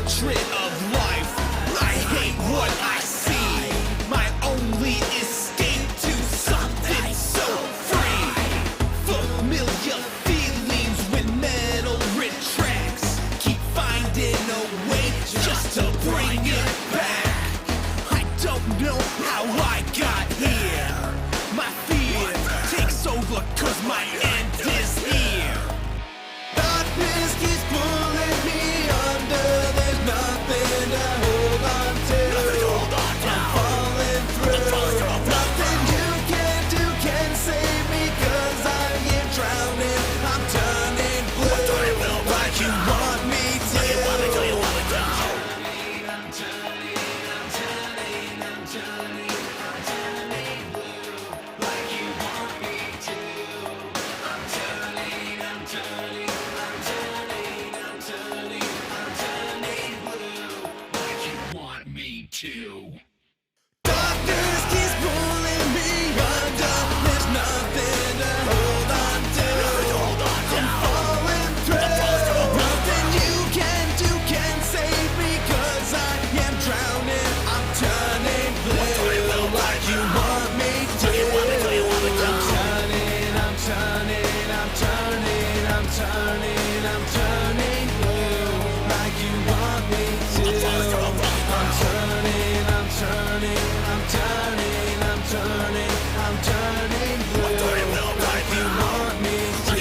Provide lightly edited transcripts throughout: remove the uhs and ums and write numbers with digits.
hatred of life. I hate what I see. My only escape to something so free. Familiar feelings when metal retracts. Keep finding a way just to bring it back. I don't know how I got here. My fear takes over 'cause my end is here. Darkness keeps pulling me under. There's nothing to hold on to. I'm falling through. Nothing you can do can save me 'cause I am drowning. I'm turning blue like you want me to. Darkness keeps pulling me under. There's nothing to hold on to. I'm falling through. Nothing you can do can save me 'cause I am drowning. I'm turning blue like you want me to. I'm turning, I'm turning, I'm turning, I'm turning, I'm turning blue like you want me to. I'm turning, I'm turning, I'm turning, I'm turning, I'm turning blue like you want me to.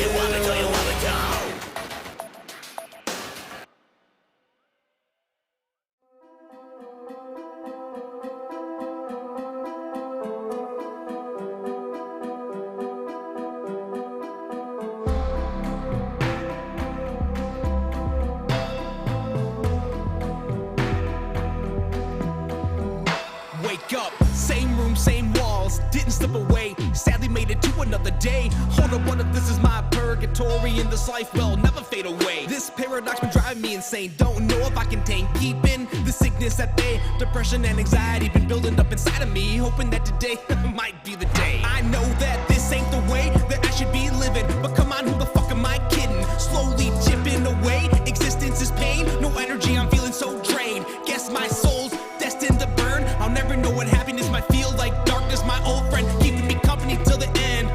Wake up, same room, same walls. Didn't slip away, sadly made it to another day. Hold on, what if this is my purgatory and this life will never fade away? This paradox been driving me insane. Don't know if I contain, keeping the sickness at bay. Depression and anxiety been building up inside of me, hoping that today might be the day. I know that this ain't the way that I should be living, but come on, who the fuck am I kidding? Slowly chipping away, existence is pain. No energy, I'm feeling so drained. Guess my soul's destined to burn. I'll never know what happiness might feel like. Darkness, my old friend, keeping me company till the end.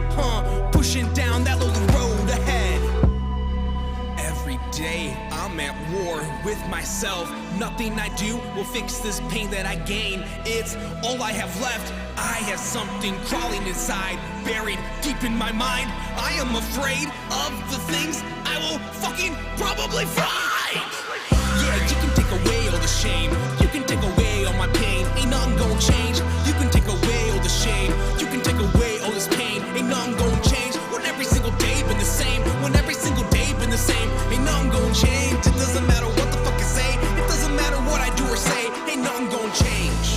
Pushing down that lonely road ahead. Every day I'm at war with myself. Nothing I do will fix this pain that I gain. It's all I have left. I have something crawling inside, buried deep in my mind. I am afraid of the things I will fucking probably find. Yeah, you can take away all the shame. You can take away all my pain. Ain't nothing gonna change. You can take away all the shame. You can take away all this pain. Ain't nothing gonna change. When every single day been the same. When every single day been the same. Ain't nothing gonna change. It doesn't matter what the fuck I say. It doesn't matter what I do or say. Ain't nothing gonna change.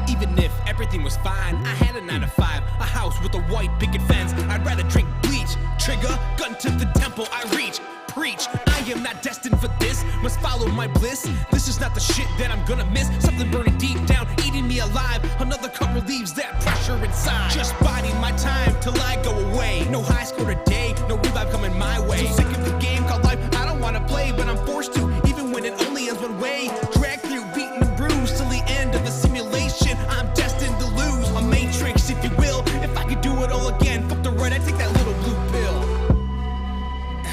Even if everything was fine, I had a 9 to 5, a house with a white picket fence. I'd rather drink bleach, trigger, gun to the temple I reach. Preach, I am not destined for this. Must follow my bliss. This is not the shit that I'm gonna miss. Something burning deep down, eating me alive. Another cup relieves that pressure inside. Just biding my time till I go away. No high score today, no revive coming my way. So sick of the game called life. I don't wanna play, but I'm forced to, even when it only ends one way. Drag through, beaten and bruised till the end of the simulation. I'm destined to lose. A matrix, if you will. If I could do it all again, fuck the right, I take that little blue pill.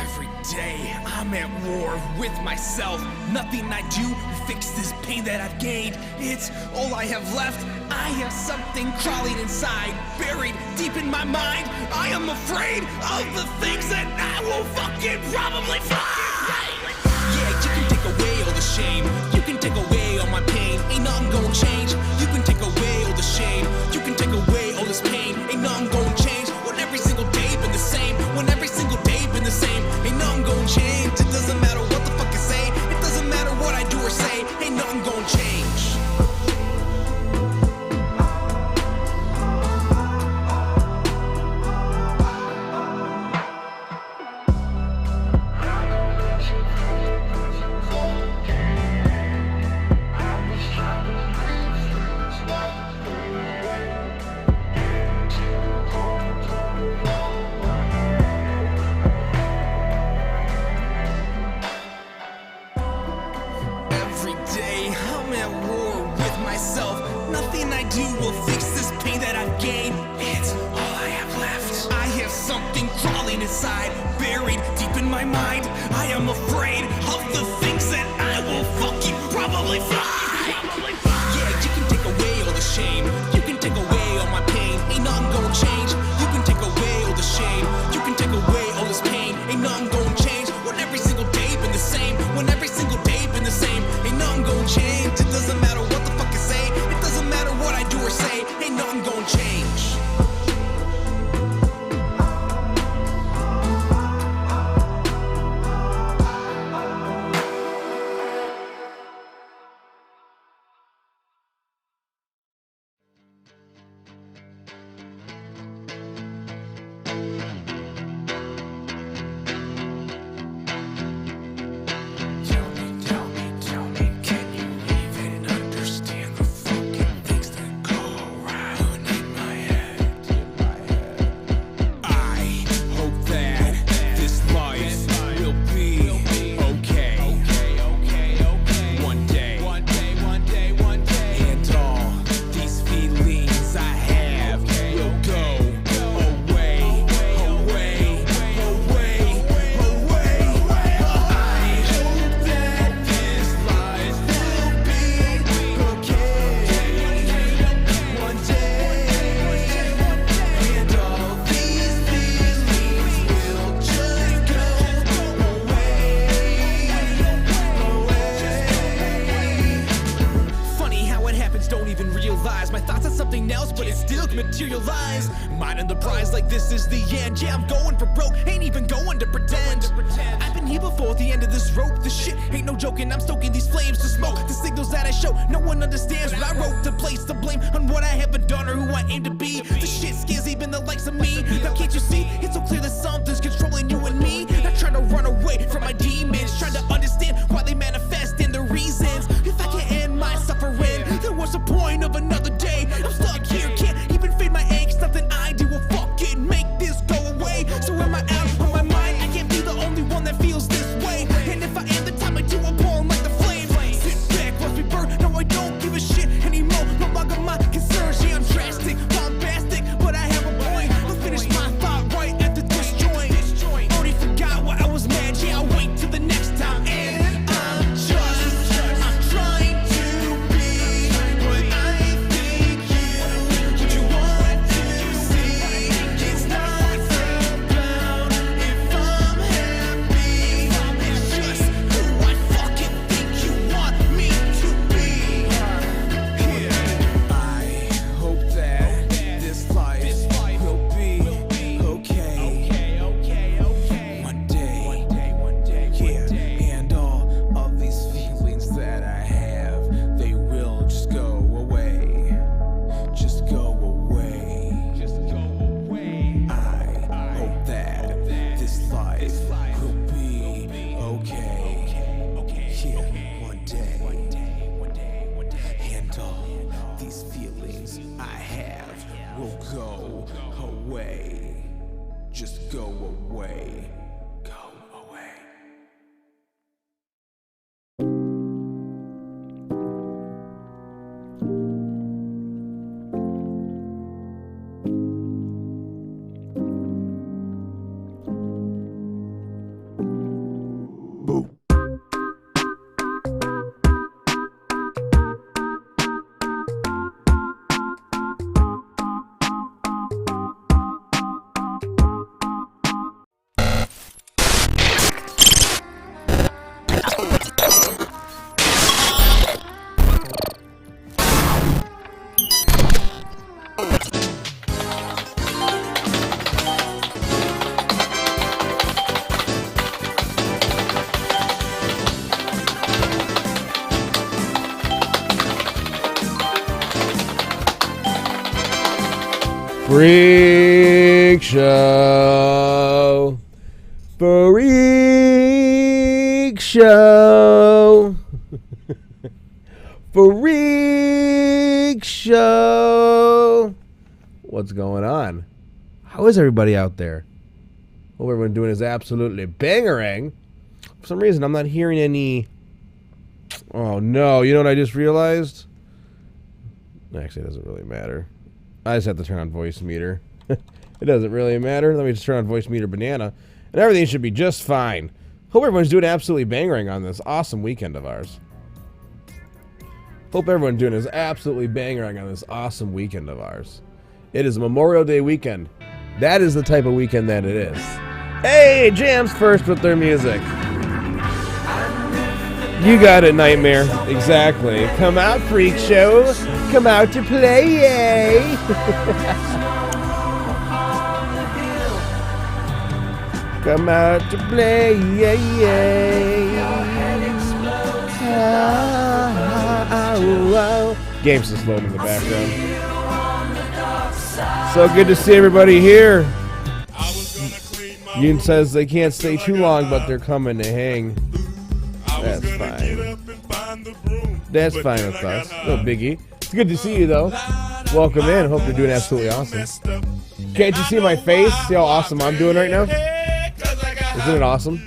Every day I'm at war with myself. Nothing I do will fix this pain that I've gained. It's all I have left. I have something crawling inside, buried deep in my mind. I am afraid of the things that I will fucking probably find. Yeah, you can take away all the shame. You can take away all my pain. Ain't nothing gonna change. You can take away all the shame. You can take away all this pain. Ain't nothing gonna change. When every single day been the same. When every single day been the same. Ain't nothing gonna change. It doesn't matter what the fuck I say. It doesn't matter what I do or say. Ain't nothing gonna change. inside, buried deep in my mind. I am afraid of the things that I will fucking probably find. Yeah, you can take away all the shame, you can take away all my pain, ain't nothing gonna change. You can take away all the shame, you can take away all this pain, ain't nothing gonna change. When every single day been the same, when every single day been the same, ain't nothing gonna change. It doesn't matter what the fuck you say, it doesn't matter what I do or say, ain't nothing gonna change. Tell me, can you even understand the fucking things that go around in my head? I hope that this life will be okay. One day, and all these feelings I have will go away. I hope that this life will be okay. One day, and all these feelings will just go away. Funny how it happens, don't even realize my thoughts on something else, but it still can materialize. Minding the prize like this is the end. Yeah, I'm going for broke, ain't even going to pretend. I've been here before the end of this rope. This shit ain't no joking, I'm stoking these flames to smoke. The signals that I show, no one understands what I wrote. To place the blame on what I haven't done or who I aim to be. The shit scares even the likes of me. Now can't you see, it's so clear that something's controlling you and me. Not trying to run away from my demons, trying to understand why they manifest and the reasons. If I can end my suffering, then what's the point of another day? I'm stuck here, can't even fade my angst. Nothing I do will fucking make this go away. So am I out of my mind? I can't be the only one that feels this way. And if I am, the time I do, I'm born like the flames. Sit back, watch me burn. No, I don't give a shit anymore. No longer my concerns. Yeah, I'm drastic, bombastic, but I have a point. I'll finish my thought right at the disjoint. Already forgot why I was mad. Yeah, I'll wait till the next time. And I'm trying to be what I think you want to see. It's not about if I'm happy, it's just who I fucking think you want me to be. I hope that this life will be okay. One day, yeah, and all of these feelings that I have, they will just go away. Just go away. I hope that this life will be okay. Yeah, one day, and all these feelings I have will go away. Just go away. Go away. Boo. Freak Show. Freak Show. Freak Show. What's going on? How is everybody out there? Hope everyone doing is absolutely bangerang. For some reason, I'm not hearing any... Oh, no. You know what I just realized? Actually, it doesn't really matter. I just have to turn on voice meter. It doesn't really matter. Let me just turn on voice meter banana, and everything should be just fine. Hope everyone's doing absolutely bangering on this awesome weekend of ours. Hope everyone's doing is absolutely bangering on this awesome weekend of ours. It is Memorial Day weekend. That is the type of weekend that it is. Hey, Jam's first with their music. You got it, Nightmare. Exactly. Come out, freak show. Come out to play, yay. Come out to play, yay, yay. Game's just loading in the background. So good to see everybody here. Yoon says they can't stay too long, but they're coming to hang. That's fine. That's fine with us. No biggie. It's good to see you, though. Welcome in. Hope you're doing absolutely awesome. Can't you see my face? See how awesome I'm doing right now? Isn't it awesome?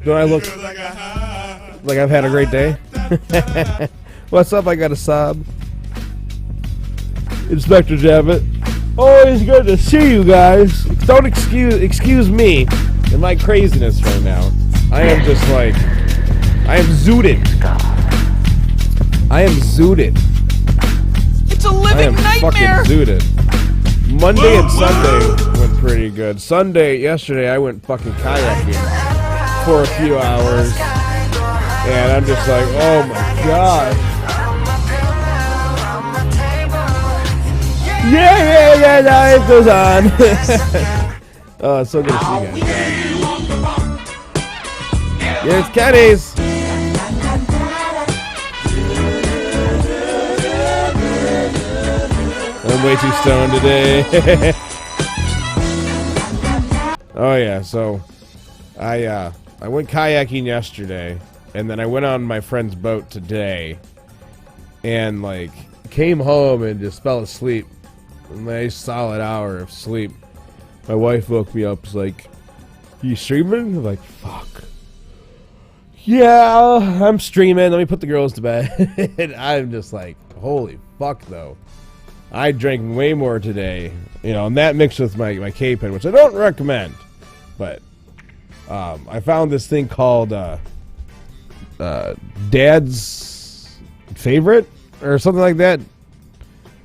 Don't I look like I've had a great day? What's up? I got a sob. Inspector Javit. Always good to see you guys. Don't excuse me and my craziness right now. I am just like, I am zooted. I am zooted. It's a living nightmare. Fucking zooted. Monday and Sunday went pretty good. Yesterday, I went fucking kayaking for a few hours, and I'm just like, oh my god. Yeah, life goes on. Oh, it's so good to see you guys. Here's Kenny's. I'm way too stoned today. Oh yeah, so I went kayaking yesterday, and then I went on my friend's boat today, and like came home and just fell asleep. A nice solid hour of sleep. My wife woke me up. Was like, "You streaming?" I'm like, "Fuck." Yeah, I'm streaming. Let me put the girls to bed. And I'm just like, holy fuck, though. I drank way more today, you know, and that mixed with my K-Pen, which I don't recommend. But I found this thing called Dad's Favorite or something like that.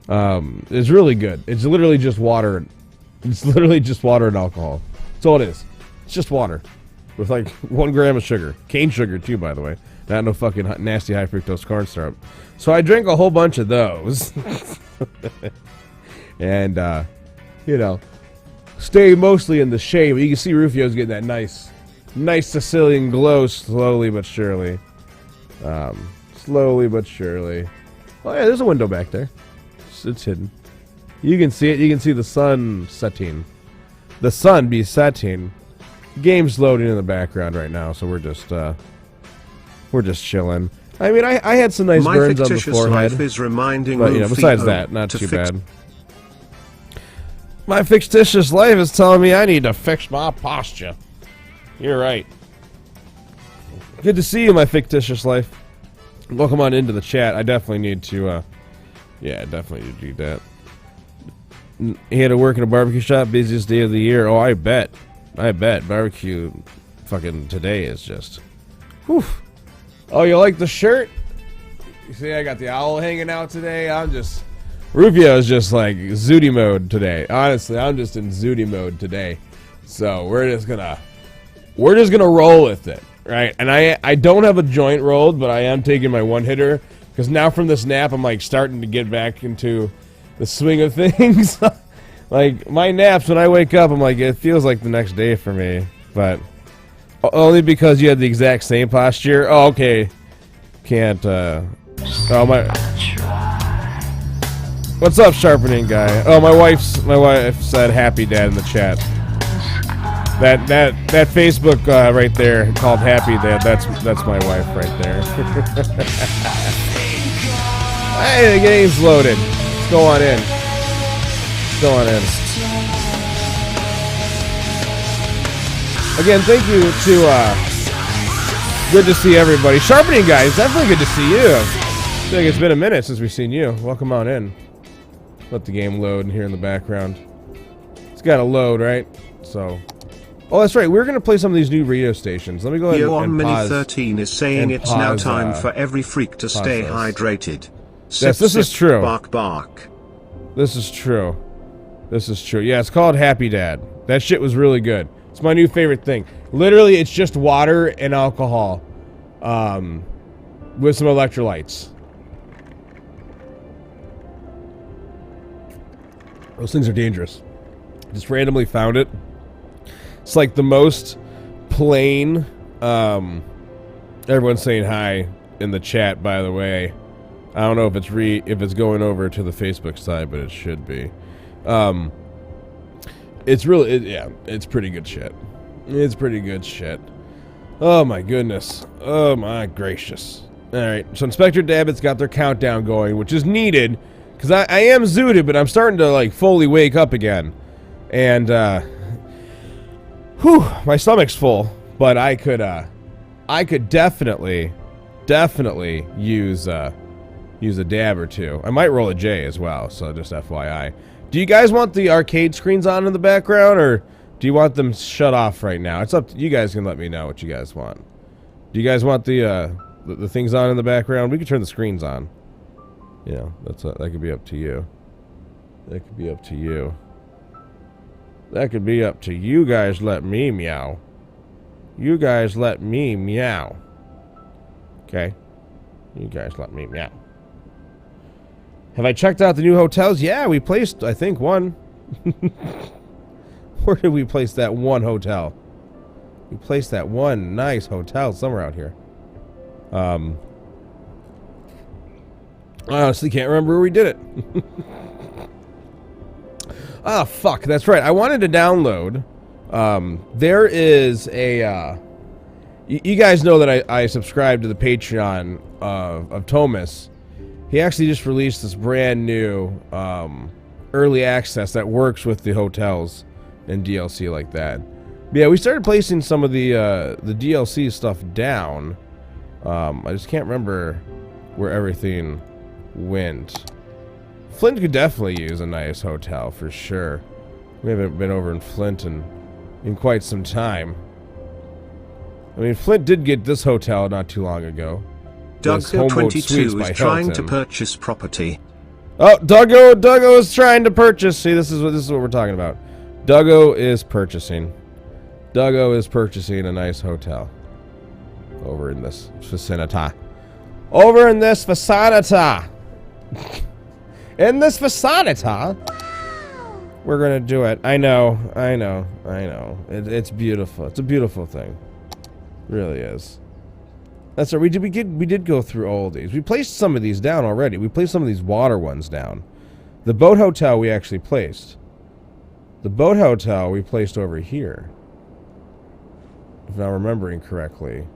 It's really good. It's literally just water. It's literally just water and alcohol. That's all it is. It's just water with like 1 gram of sugar. Cane sugar too, by the way. Not no fucking nasty high fructose corn syrup. So I drank a whole bunch of those. And, you know, stay mostly in the shade. But you can see Rufio's getting that nice Sicilian glow slowly but surely. Slowly but surely. Oh, yeah, there's a window back there. It's hidden. You can see it. You can see the sun setting. The sun be setting. Game's loading in the background right now, so we're just chilling. I mean, I had some nice burns on the forehead, is reminding but you know, besides that, not too bad. My fictitious life is telling me I need to fix my posture. You're right. Good to see you, my fictitious life. Welcome on into the chat. I definitely need to, yeah, definitely need to do that. He had to work in a barbecue shop, busiest day of the year. Oh, I bet. Barbecue fucking today is just, whew. Oh, you like the shirt? You see I got the owl hanging out today? Rufio is just like Zooty mode today. Honestly, I'm just in Zooty mode today. So we're just gonna roll with it, right? And I don't have a joint rolled, but I am taking my one hitter because now from this nap I'm like starting to get back into the swing of things. Like my naps, when I wake up, I'm like, it feels like the next day for me, but only because you had the exact same posture. Oh, okay. Can't. Oh my. What's up, sharpening guy? Oh, my wife said happy dad in the chat. That Facebook right there called happy dad. That's my wife right there. Hey, the game's loaded. Let's go on in. Go on in. Again, thank you to, good to see everybody. Sharpening guys, definitely good to see you. I think it's been a minute since we've seen you. Welcome on in. Let the game load here in the background. It's got to load, right? So, oh, that's right. We're gonna play some of these new radio stations. Let me go ahead Yo and on Mini pause. 13 is saying it's now pause, time for every freak to stay this. hydrated. Yes, this is true. Bark, bark. This is true. This is true. Yeah, it's called Happy Dad. That shit was really good. It's my new favorite thing. Literally, it's just water and alcohol, with some electrolytes. Those things are dangerous. Just randomly found it. It's like the most plain. Everyone's saying hi in the chat, by the way. I don't know if it's going over to the Facebook side, but it should be. It's really, yeah, it's pretty good shit. It's pretty good shit. Oh my goodness. Oh my gracious. All right, so Inspector Dabbitt's got their countdown going, which is needed because I am zooted, but I'm starting to like fully wake up again, and my stomach's full. But I could definitely use a dab or two. I might roll a J as well, so just FYI. Do you guys want the arcade screens on in the background, or do you want them shut off right now? It's up to you guys. Can let me know what you guys want. Do you guys want the things on in the background? We can turn the screens on. You know, that could be up to you. That could be up to you. That could be up to you guys. Let me meow. You guys let me meow. Okay? You guys let me meow. Have I checked out the new hotels? Yeah, we placed, I think, one. Where did we place that one hotel? We placed that one nice hotel somewhere out here. I honestly can't remember where we did it. Ah, fuck, that's right. I wanted to download. There is a... you guys know that I subscribe to the Patreon of Thomas. He actually just released this brand new early access that works with the hotels and DLC like that. But yeah, we started placing some of the DLC stuff down. I just can't remember where everything went. Flint could definitely use a nice hotel for sure. We haven't been over in Flint in quite some time. I mean, Flint did get this hotel not too long ago. Doug22 is trying to purchase property. Oh, Duggo is trying to purchase. See, this is what we're talking about. Duggo is purchasing. Duggo is purchasing a nice hotel over in this vicinity. Over in this vicinity. In this vicinity. We're gonna do it. I know. It's beautiful. It's a beautiful thing. It really is. That's right. We did go through all of these. We placed some of these down already. We placed some of these water ones down. The boat hotel we actually placed. The boat hotel we placed over here. If I'm remembering correctly.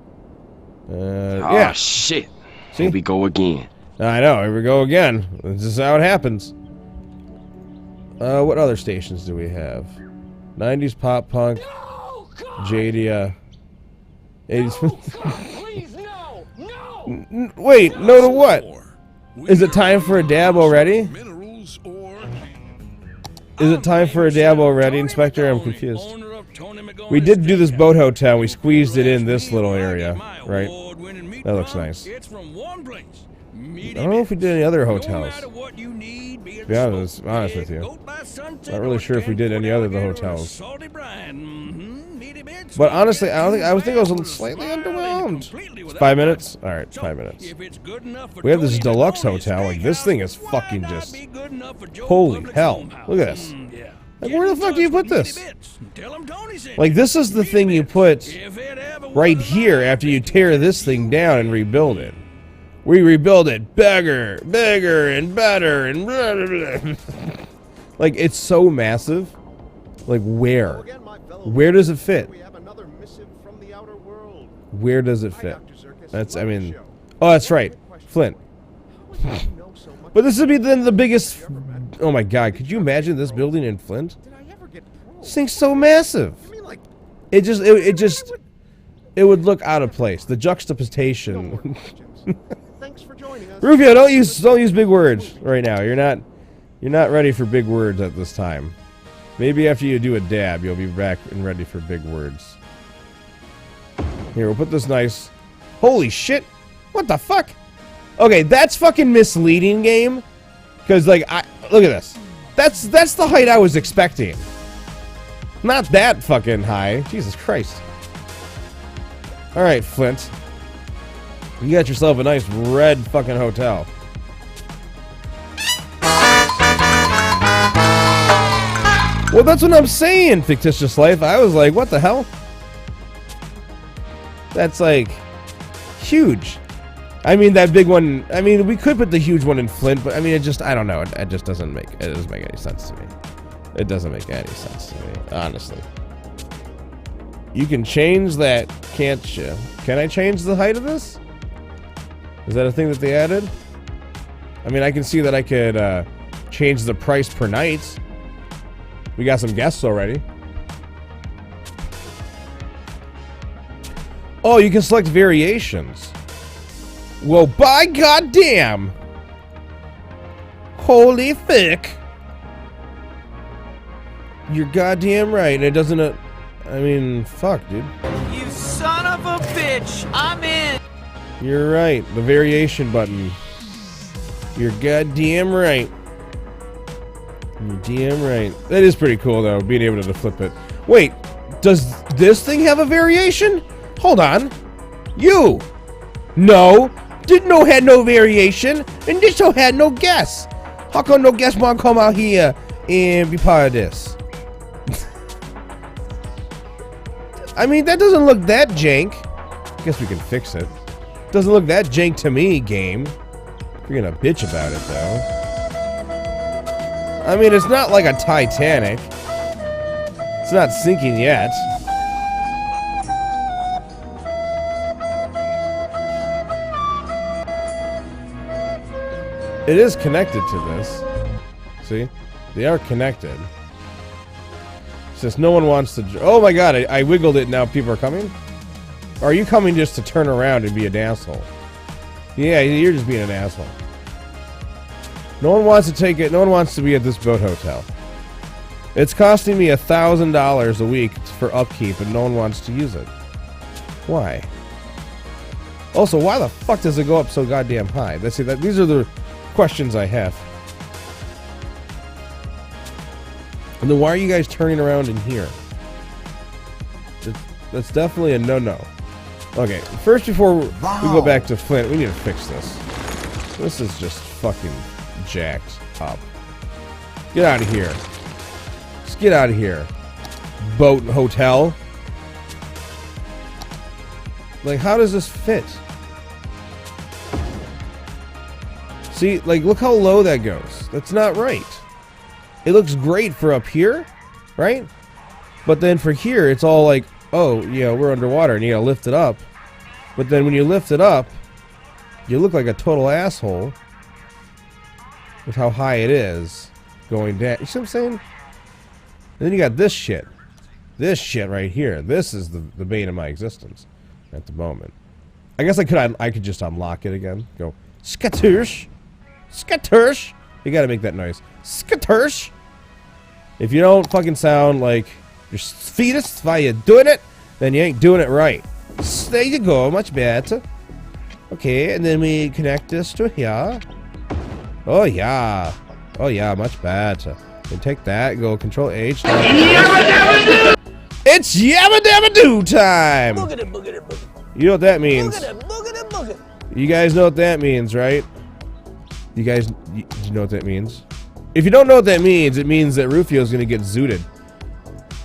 Yeah. Shit. See? Here we go again. I know. Here we go again. This is how it happens. What other stations do we have? 90s pop punk. No, God! Jadia. 80s. No, God, please, no! No! Wait, no to what? Is it time for a dab already? Is it time for a dab already, Inspector? I'm confused. We did do this boat hotel. We squeezed it in this little area, right? That looks nice. I don't know if we did any other hotels. To be honest with you. Not really sure if we did any other of the hotels. But honestly, I think I was slightly underwhelmed. It's 5 minutes? Alright, 5 minutes. We have this deluxe hotel. Like, this thing is fucking just... Holy hell. Look at this. Like, where the fuck do you put this? Like, this is the thing you put right here after you tear this thing down and rebuild it. We rebuild it bigger, and better, and blah, blah, blah. Like, it's so massive. Like, where? Where does it fit? Where does it fit? That's, I mean... Oh, that's right. Flint. But this would be then the biggest... Oh my god, could you imagine this building in Flint? This thing's so massive. It would look out of place. The juxtaposition. Rufio, don't use big words right now. You're not ready for big words at this time. Maybe after you do a dab, you'll be back and ready for big words. Here, we'll put this nice... Holy shit! What the fuck? Okay, that's fucking misleading, game. Because, like, look at this. That's the height I was expecting. Not that fucking high. Jesus Christ. Alright, Flint. You got yourself a nice red fucking hotel. Well, that's what I'm saying, fictitious life. I was like, what the hell? That's like huge. I mean, that big one. I mean, we could put the huge one in Flint, but I mean, I don't know. It just doesn't make any sense to me. It doesn't make any sense to me, honestly. You can change that, can't you? Can I change the height of this? Is that a thing that they added? I mean, I can see that I could change the price per night. We got some guests already. Oh, you can select variations. Well, by goddamn! Holy fuck! You're goddamn right. And it doesn't. I mean, fuck, dude. You son of a bitch! I'm in. You're right. The variation button. You're goddamn right. You're damn right. That is pretty cool, though, being able to flip it. Wait, does this thing have a variation? Hold on. You! No! Didn't know had no variation, and this show had no guests. How come no guests want to come out here and be part of this? I mean, that doesn't look that jank. Guess we can fix it. Doesn't look that jank to me, game. You're gonna bitch about it, though. I mean, it's not like a Titanic. It's not sinking yet. It is connected to this. See? They are connected. It's just no one wants to... Oh my god, I wiggled it, now people are coming? Or are you coming just to turn around and be an asshole? Yeah, you're just being an asshole. No one wants to take it. No one wants to be at this boat hotel. It's costing me $1,000 a week for upkeep, and no one wants to use it. Why? Also, why the fuck does it go up so goddamn high? Let's see. These are the questions I have. And then why are you guys turning around in here? That's definitely a no-no. Okay, first before we go back to Flint, we need to fix this. This is just fucking jacked up. Get out of here. Just get out of here. Boat hotel. Like, how does this fit? See, like, look how low that goes. That's not right. It looks great for up here, right? But then for here, it's all like, oh, yeah, we're underwater and you gotta lift it up. But then when you lift it up, you look like a total asshole with how high it is going down. You see what I'm saying? And then you got this shit. This shit right here. This is the bane of my existence at the moment. I guess I could just unlock it again. Go, skatoosh. Skatoosh. You gotta make that noise. Skatoosh. If you don't fucking sound like your fetus while you're doing it, then you ain't doing it right. There you go, much better. Okay, and then we connect this to here. Oh yeah. Oh yeah, much better. And take that, go control H. It's Yabba Dabba Doo time! Boogity, boogity, boogity. You know what that means. Boogity, boogity, boogity. You guys know what that means, right? You guys, do you know what that means? If you don't know what that means, it means that Rufio's gonna get zooted.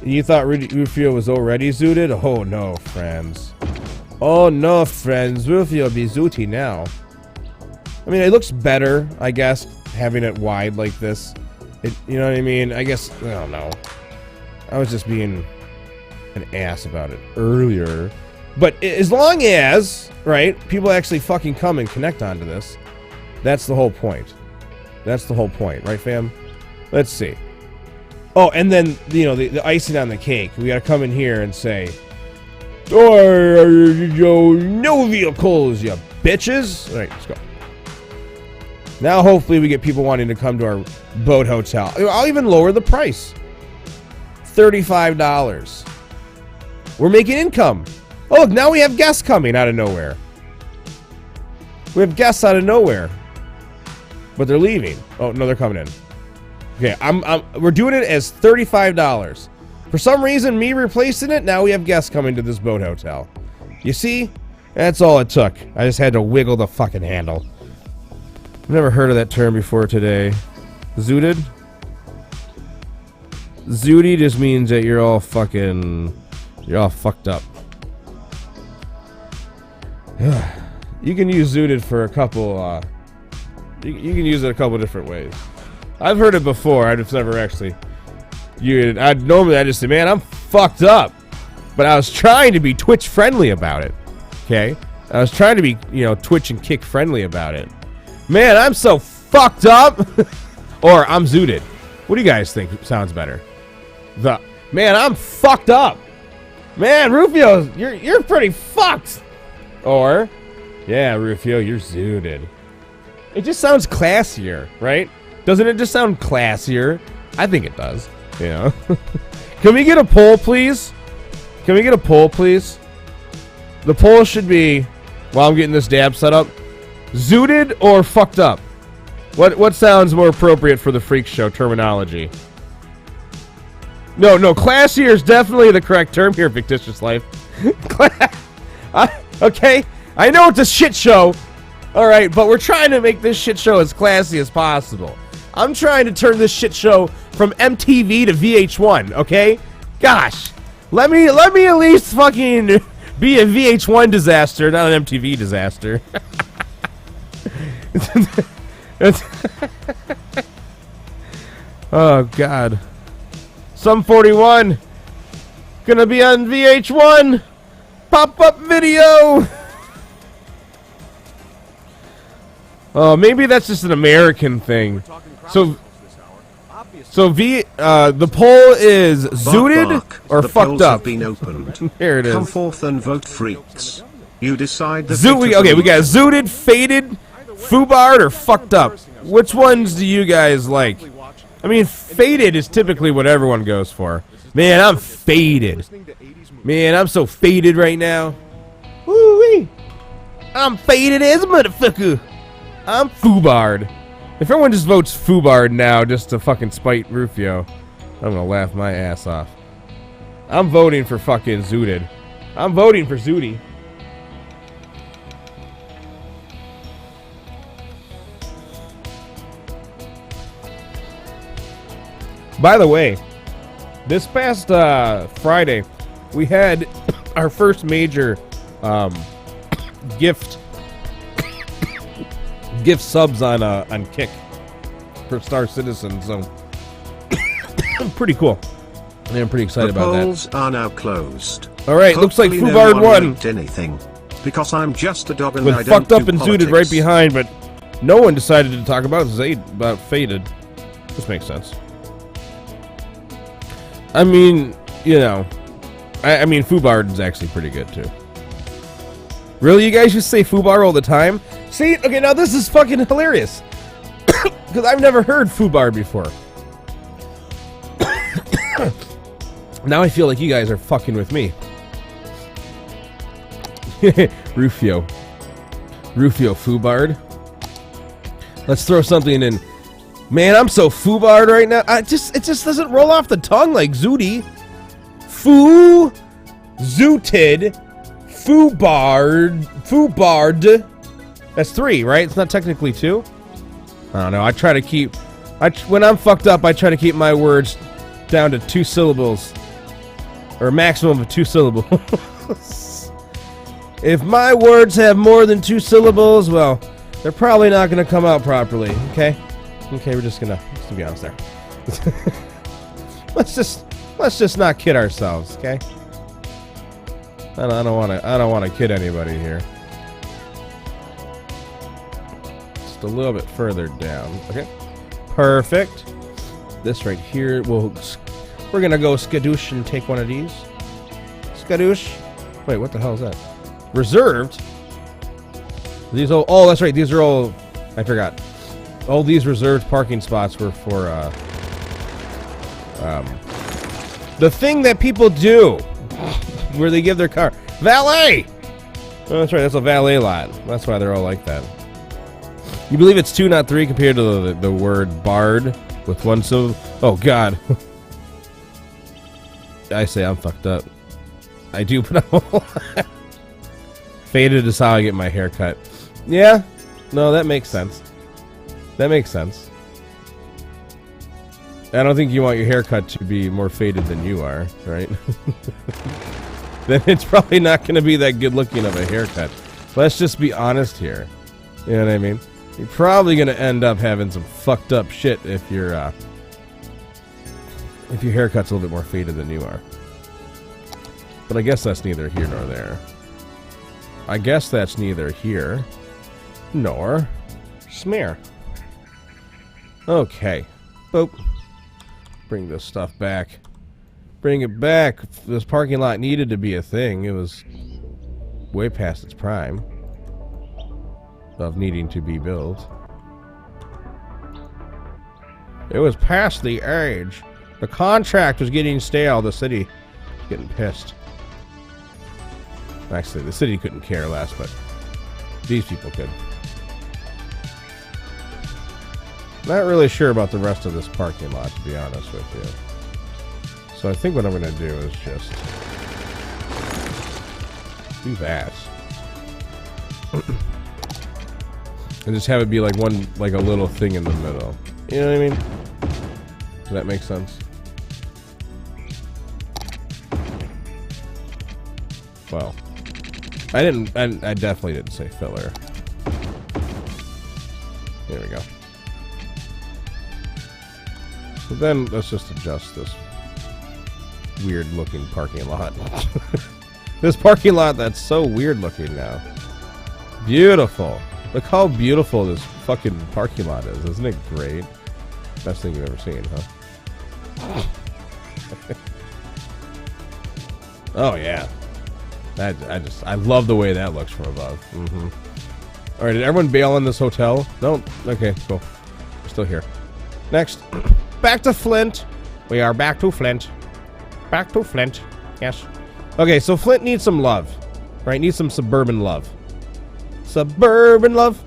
And you thought Rufio was already zooted? Oh no, friends. Oh no, friends. Rufio be zooty now. I mean, it looks better, I guess, having it wide like this. You know what I mean? I guess, I don't know. I was just being an ass about it earlier. But as long as, right, people actually fucking come and connect onto this, that's the whole point. That's the whole point, right, fam? Let's see. Oh, and then, you know, the icing on the cake. We gotta come in here and say, oh, no vehicles, you bitches. All right, let's go. Now, hopefully, we get people wanting to come to our boat hotel. I'll even lower the price. $35. We're making income. Oh, look, now we have guests coming out of nowhere. We have guests out of nowhere. But they're leaving. Oh, no, they're coming in. Okay, we're doing it as $35. For some reason, me replacing it, now we have guests coming to this boat hotel. You see? That's all it took. I just had to wiggle the fucking handle. I've never heard of that term before today. Zooted? Zooty just means that you're all fucked up. You can use zooted for a couple, you can use it a couple different ways. I've heard it before, I've just never actually used it. Normally I just say, man, I'm fucked up. But I was trying to be Twitch friendly about it. Okay? I was trying to be, Twitch and Kick friendly about it. Man, I'm so fucked up. Or I'm zooted. What do you guys think sounds better? Man, I'm fucked up. Man, Rufio, you're pretty fucked. Or, yeah, Rufio, you're zooted. It just sounds classier, right? Doesn't it just sound classier? I think it does. Can we get a poll, please? Can we get a poll, please? The poll should be, while I'm getting this dab set up, zooted or fucked up? What sounds more appropriate for the freak show terminology? No, classier is definitely the correct term here, Fictitious Life. Okay, I know it's a shit show. Alright, but we're trying to make this shit show as classy as possible. I'm trying to turn this shit show from MTV to VH1, okay? Gosh, let me at least fucking be a VH1 disaster, not an MTV disaster. Oh, God. Sum 41. Gonna be on VH1. Pop-up video. Oh, maybe that's just an American thing. So the poll is zooted or fucked up. Been opened. There it is. Come forth and vote, freaks. You decide the Okay, we got zooted, faded, foobarred, or fucked up. Which ones do you guys like? I mean, faded is typically what everyone goes for. Man, I'm faded. Man, I'm so faded right now. Woo-wee. I'm faded as a motherfucker. I'm foobarred. If everyone just votes foobarred now just to fucking spite Rufio, I'm gonna laugh my ass off. I'm voting for fucking zooted. I'm voting for zooty. By the way, this past Friday, we had our first major gift subs on Kick for Star Citizen, so pretty cool. Yeah, I'm pretty excited about that. The polls are now closed. All right, looks like Fubard won. Anything, because I'm just a dog and with I fucked don't up and politics. zooted right behind, but no one decided to talk about faded. This makes sense. I mean, I mean, Fubard is actually pretty good too. Really, you guys just say Fubar all the time? See, okay, now this is fucking hilarious. Because I've never heard Fubar before. Now I feel like you guys are fucking with me. Rufio Fubard. Let's throw something in. Man, I'm so Fubard right now. It just doesn't roll off the tongue like Zooty. Zooted. Fubard. That's 3, right? It's not technically 2. I don't know. I try to keep. When I'm fucked up, I try to keep my words down to 2 syllables, or a maximum of 2 syllables. If my words have more than 2 syllables, well, they're probably not going to come out properly. Okay. We're just gonna be honest there. let's just not kid ourselves, okay? I don't want to kid anybody here. Just a little bit further down, okay? Perfect. This right here, we're gonna go skadoosh and take one of these. Skadoosh. Wait, what the hell is that? Reserved. These all. Oh, that's right. These are all. I forgot. All these reserved parking spots were for The thing that people do where they give their car valet. Oh, that's right. That's a valet lot. That's why they're all like that. You believe it's 2, not 3, compared to the word bard with 1 syllable? Oh God. I say I'm fucked up. I do, but I'm faded is how I get my hair cut. Yeah. No, that makes sense. That makes sense. I don't think you want your haircut to be more faded than you are, right? Then it's probably not going to be that good looking of a haircut. Let's just be honest here. You know what I mean? You're probably going to end up having some fucked up shit if your haircut's a little bit more faded than you are. But I guess that's neither here nor there. I guess that's neither here nor smear. Okay. Boop. Bring this stuff back. Bring it back. This parking lot needed to be a thing. It was way past its prime of needing to be built. It was past the age. The contract was getting stale. The city was getting pissed. Actually, the city couldn't care less, but these people could. Not really sure about the rest of this parking lot, to be honest with you. So I think what I'm going to do is just do that. And just have it be like one, like a little thing in the middle. You know what I mean? Does that make sense? Well, I definitely didn't say filler. There we go. So then let's just adjust this weird looking parking lot. This parking lot that's so weird looking now. Beautiful. Look how beautiful this fucking parking lot is. Isn't it great? Best thing you've ever seen, huh? Oh yeah. I love the way that looks from above. Alright, did everyone bail on this hotel? No? Okay, cool. We're still here. Next. Back to Flint. We are back to Flint. Back to Flint. Yes. Okay, so Flint needs some love. Right? Needs some suburban love. Suburban love.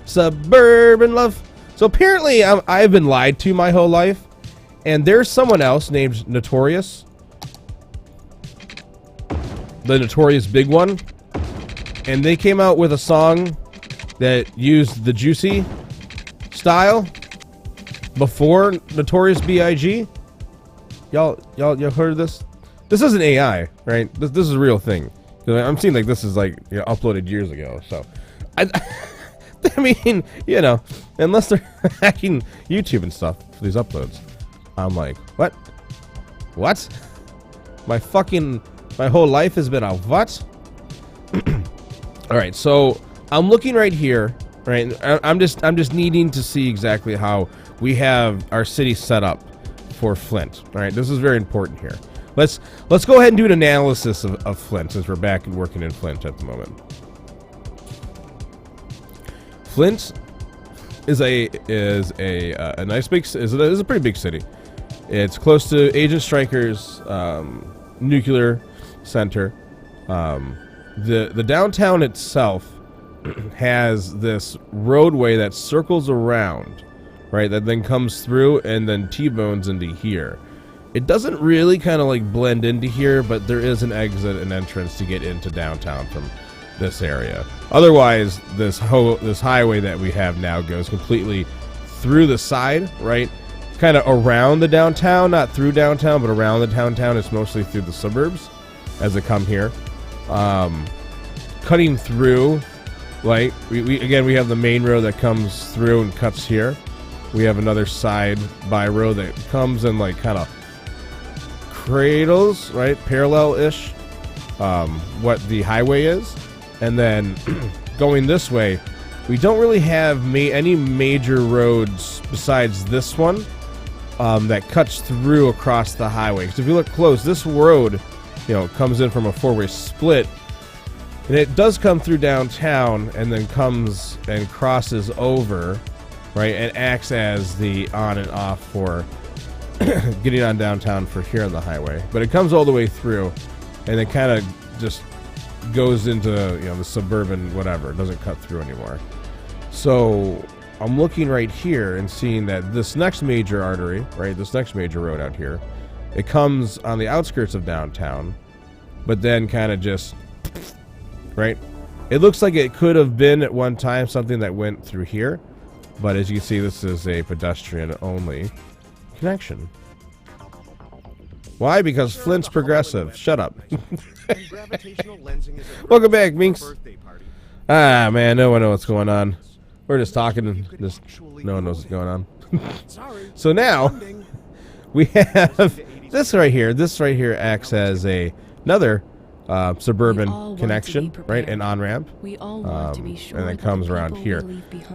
Suburban love. So apparently I've been lied to my whole life. And there's someone else named Notorious. The Notorious Big One. And they came out with a song that used the Juicy style before Notorious B.I.G. Y'all heard of this? This isn't AI, right? This is a real thing. I'm seeing like this is like, you know, uploaded years ago. So, I mean, you know, unless they're hacking YouTube and stuff for these uploads, I'm like, what? What? My whole life has been a what? All right, so I'm looking right here, right? I'm just needing to see exactly how we have our city set up for Flint. All right, this is very important here. Let's go ahead and do an analysis of Flint, since we're back and working in Flint at the moment. Flint is a nice big is a pretty big city. It's close to Agent Stryker's nuclear center. The downtown itself has this roadway that circles around, right? That then comes through and then T-bones into here. It doesn't really kind of like blend into here, but there is an exit and entrance to get into downtown from this area. Otherwise, this highway that we have now goes completely through the side, right? Kind of around the downtown, not through downtown, but around the downtown. It's mostly through the suburbs as they come here. Cutting through, like we have the main road that comes through and cuts here. We have another side by road that comes and like kind of cradles, right, parallel-ish, what the highway is. And then going this way, we don't really have any major roads besides this one that cuts through across the highway. Because if you look close, this road, you know, comes in from a four-way split, and it does come through downtown and then comes and crosses over, right, and acts as the on and off for getting on downtown for here on the highway. But it comes all the way through, and it kind of just goes into, you know, the suburban whatever. It doesn't cut through anymore. So I'm looking right here and seeing that this next major artery, right, this next major road out here, it comes on the outskirts of downtown, but then kind of just, right? It looks like it could have been at one time something that went through here, but as you can see, this is a pedestrian-only connection. Why? Because Flint's progressive. Shut up. Welcome back, Minx. Ah, man, no one knows what's going on. We're just talking, and just no one knows what's going on. So now we have this right here. This right here acts as another suburban connection, right, an on-ramp, and it comes around here.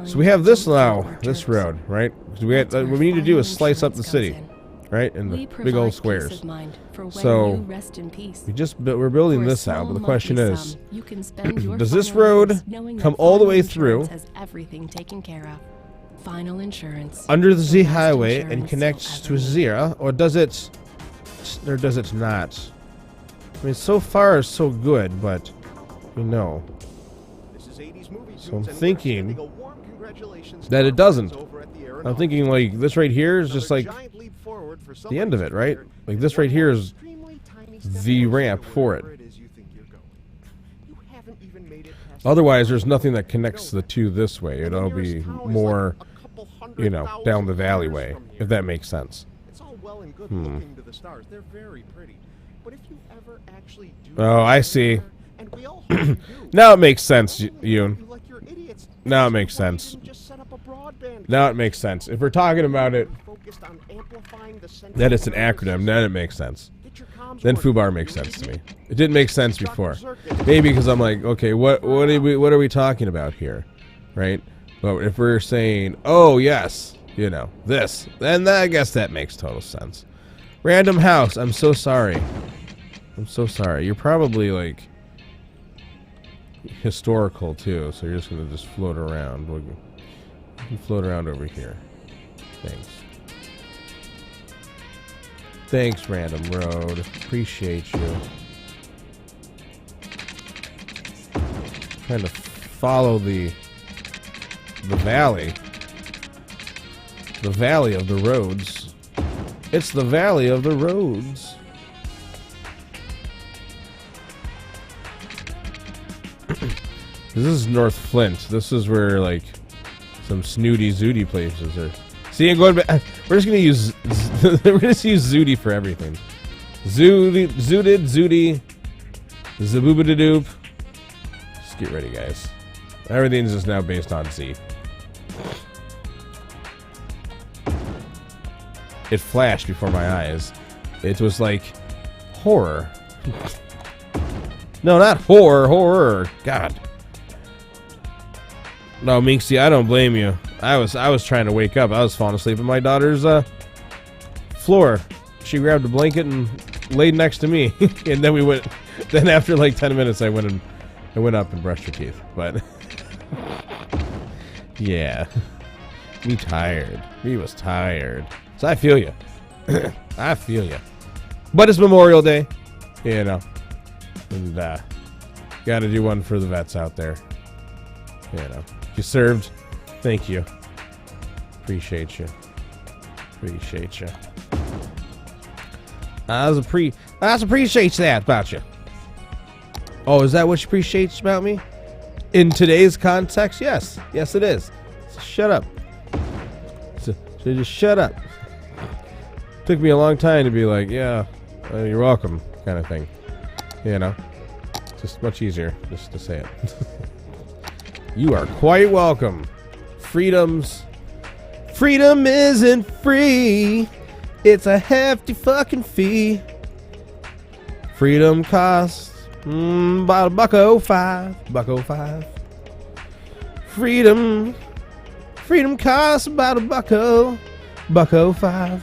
So we have this now, this road, right? So what we need to do is slice up the city, right, in the big old squares. So we're building this out, but the question is, does this road come all the way through under the Z highway and connects to Zira, or does it not? I mean, so far so good, but you know. So I'm thinking that it doesn't. I'm thinking like this right here is just like the end of it, right? Like this right here is the ramp for it. Otherwise, there's nothing that connects the two this way. It'll be more, you know, down the valley way, if that makes sense. Oh, I see. Now it makes sense, Yoon. Now it makes sense. Now it makes sense. If we're talking about it, that it's an acronym, then it makes sense. Then FUBAR makes sense to me. It didn't make sense before. Maybe because I'm like, okay, what are we talking about here, right? But if we're saying, oh yes, you know, this, then I guess that makes total sense. Random house. I'm so sorry. I'm so sorry. You're probably like historical too, so you're just gonna just float around. You can float around over here. Thanks. Thanks, random road. Appreciate you. Trying to follow the valley. The valley of the roads. It's the valley of the roads. This is North Flint. This is where like some snooty zooty places are. See, I'm going back. We're just gonna use we're gonna use zooty for everything. Zooted, zooty, zaboobadoop. Just get ready, guys. Everything's just now based on Z. It flashed before my eyes. It was like horror. No, not horror. God. No, Minxie, I don't blame you. I was trying to wake up. I was falling asleep on my daughter's floor. She grabbed a blanket and laid next to me, and then we went. Then after like 10 minutes, I went up and brushed her teeth. But yeah, me tired. Me was tired. So I feel you. I feel you. But it's Memorial Day, you know, and got to do one for the vets out there. You know, you served. Thank you. Appreciate you. Appreciate you. I appreciate that about you. Oh, is that what you appreciate about me? In today's context, yes. Yes, it is. So shut up. So just shut up. Took me a long time to be like, yeah, you're welcome, kind of thing. You know? Just much easier just to say it. You are quite welcome. Freedom isn't free. It's a hefty fucking fee. Freedom costs about $1.05. Freedom costs about $1.05.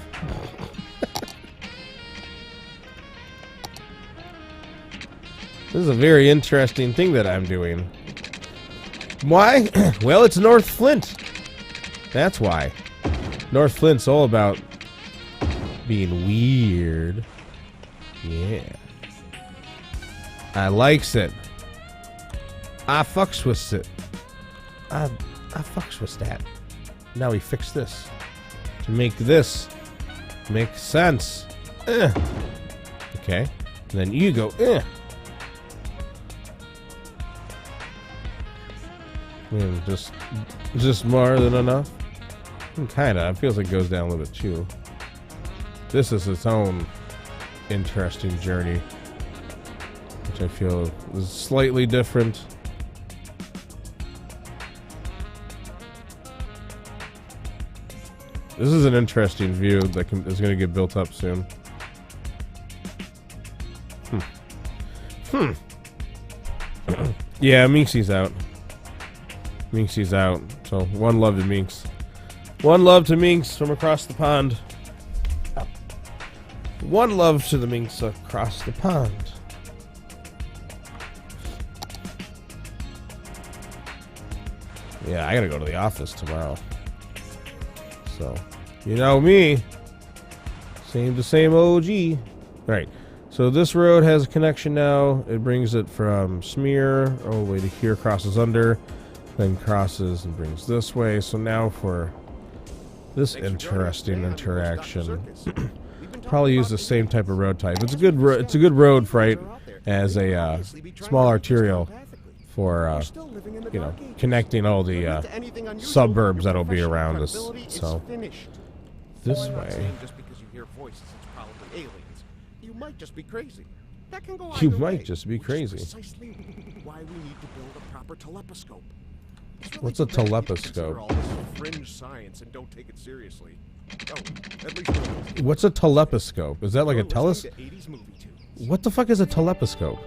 This is a very interesting thing that I'm doing. Why? Well, it's North Flint. That's why. North Flint's all about being weird. Yeah. I likes it. I fucks with it. I fucks with that. Now we fix this to make this make sense. Okay. And then you go, just more than enough. Kinda. It feels like it goes down a little bit too. This is its own interesting journey, which I feel is slightly different. This is an interesting view that is going to get built up soon. Yeah, Minxie's out. Minxie's out. So, one love to Minx. One love to Minx from across the pond. One love to the Minx across the pond. Yeah, I gotta go to the office tomorrow. So, you know me. Same to same OG. Alright, so this road has a connection now. It brings it from Smear all the way to here, crosses under, then crosses and brings this way. So now for this interesting interaction, probably use the same type of road type. It's a good road, right, as a small arterial for you know, connecting all the suburbs that'll be around us. So this way, you might just be crazy. That can go you either might way, just be which is crazy. precisely why we need to build a proper telescope. It's really What's a too bad you telescope? consider all this fringe science and don't take it seriously. Oh, at least What's a telescope? Is that like a telescope? What the fuck is a telescope?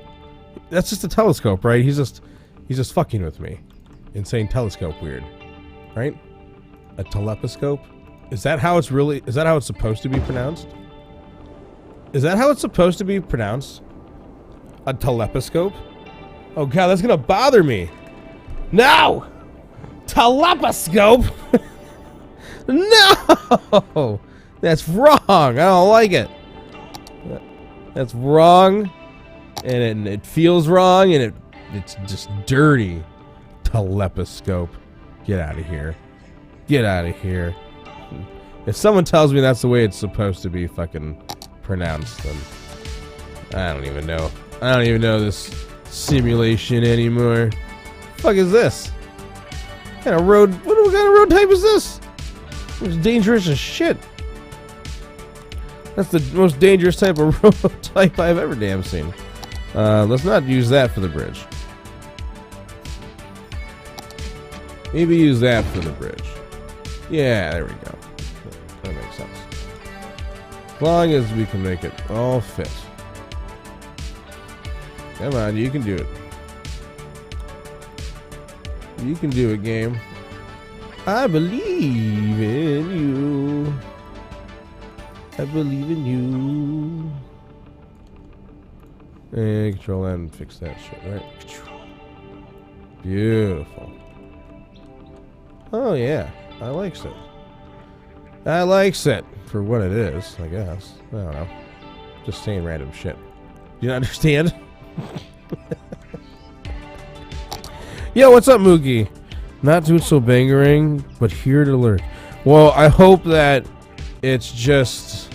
That's just a telescope, right? He's just fucking with me and saying telescope weird, right? A telescope? Is that how it's supposed to be pronounced? Is that how it's supposed to be pronounced? A telescope? Oh god, that's gonna bother me. No! Telescope? No! That's wrong. I don't like it. That's wrong. And it feels wrong, and it's just dirty. Telescope. Get out of here. Get out of here. If someone tells me that's the way it's supposed to be fucking pronounced, then I don't even know. I don't even know this simulation anymore. The fuck is this? What kind of road? What kind of road type is this? It's dangerous as shit. That's the most dangerous type of road type I've ever damn seen. Let's not use that for the bridge. Maybe use that for the bridge. Yeah, there we go. That makes sense. As long as we can make it all fit. Come on, you can do it. You can do it, game. I believe in you. I believe in you. And control N and fix that shit, right? Beautiful. Oh yeah, I likes it. I likes it for what it is, I guess. I don't know. Just saying random shit. Do you understand? Yo, what's up, Mookie? Not doing so bangering, but here to learn. Well, I hope that it's just,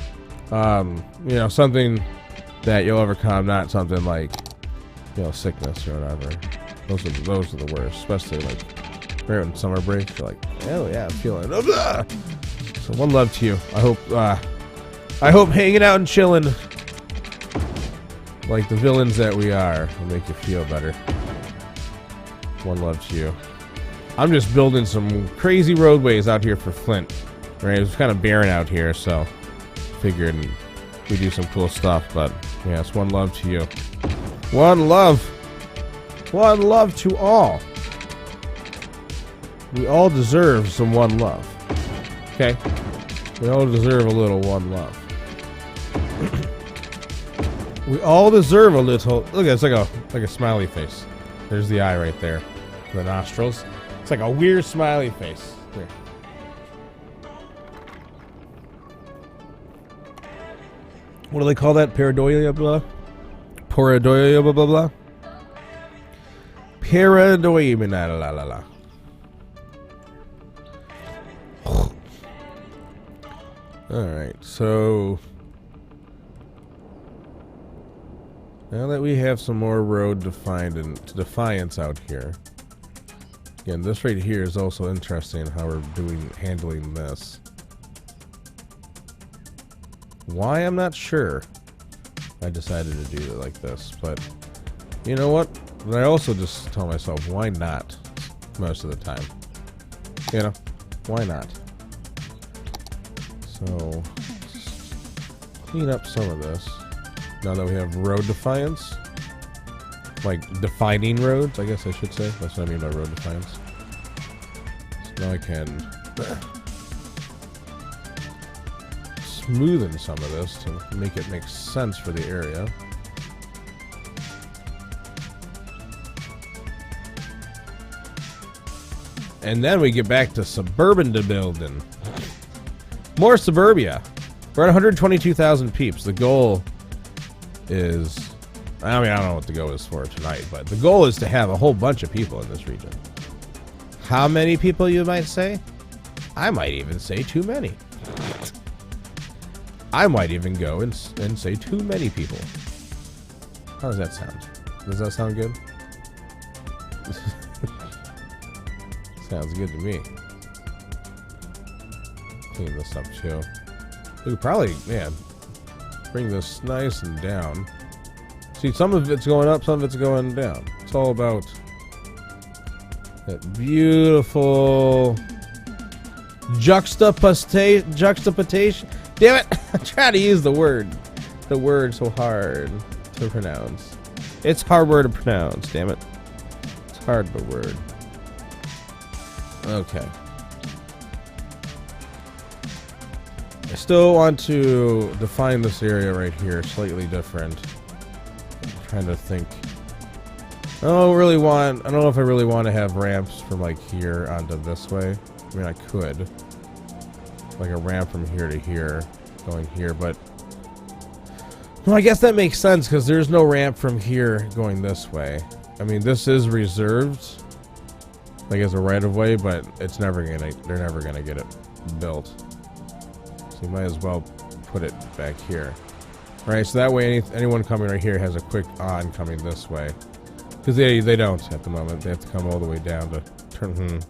you know, something that you'll overcome, not something like, you know, sickness or whatever. Those are the worst, especially like right in summer break. You're like, hell yeah, I'm feeling. So one love to you. I hope hanging out and chilling, like the villains that we are, will make you feel better. One love to you. I'm just building some crazy roadways out here for Flint. Right, it's kind of barren out here, so figured we do some cool stuff. But yeah, it's one love to you. One love. One love to all. We all deserve some one love. Okay? We all deserve a little one love. We all deserve a little. Look, it's like a smiley face. There's the eye right there. The nostrils. It's like a weird smiley face. Here. What do they call that? Paradoia blah? Paradoia blah blah blah? Paradoia la la la la. Alright, so now that we have some more road to Defiance out here. Again, this right here is also interesting how we're handling this. Why, I'm not sure. I decided to do it like this, but you know what? But I also just tell myself, why not? Most of the time. You know, why not? So, clean up some of this. Now that we have road defiance. Like, defining roads, I guess I should say. That's what I mean by road defiance. So now I can smoothen some of this to make it make sense for the area. And then we get back to suburban building. More suburbia. We're at 122,000 peeps. The goal is... I mean, I don't know what the goal is for tonight, but the goal is to have a whole bunch of people in this region. How many people, you might say? I might even say too many. I might even go and say too many people. How does that sound? Does that sound good? Sounds good to me. Clean this up too. We could probably, man, bring this nice and down. See, some of it's going up, some of it's going down. It's all about that beautiful juxtaposition. Damn it! I'm trying to use the word so hard to pronounce. It's hard word to pronounce, damn it. It's hard of a word. Okay. I still want to define this area right here slightly different. I'm trying to think. I don't know if I really want to have ramps from like here onto this way. I mean, I could. Like a ramp from here to here, going here, but well, I guess that makes sense because there's no ramp from here going this way. I mean, this is reserved, like as a right of way, but they're never gonna get it built. So you might as well put it back here. All right, so that way anyone coming right here has a quick on coming this way, because they don't at the moment. They have to come all the way down to turn.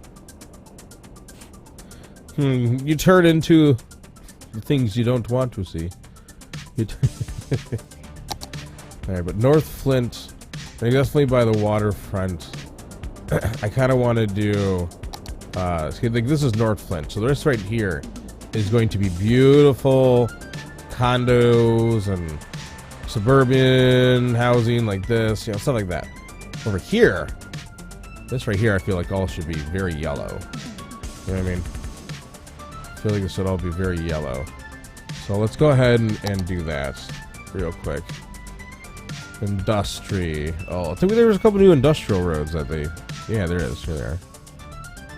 You turn into the things you don't want to see. Alright, but North Flint, definitely by the waterfront. I kind of want to do, like this is North Flint, so this right here is going to be beautiful condos and suburban housing like this, you know, stuff like that. Over here, this right here, I feel like all should be very yellow. You know what I mean? I feel like this should all be very yellow. So let's go ahead and do that real quick. Industry. Oh, I think there was a couple new industrial roads that they... Yeah, there is. Here they are.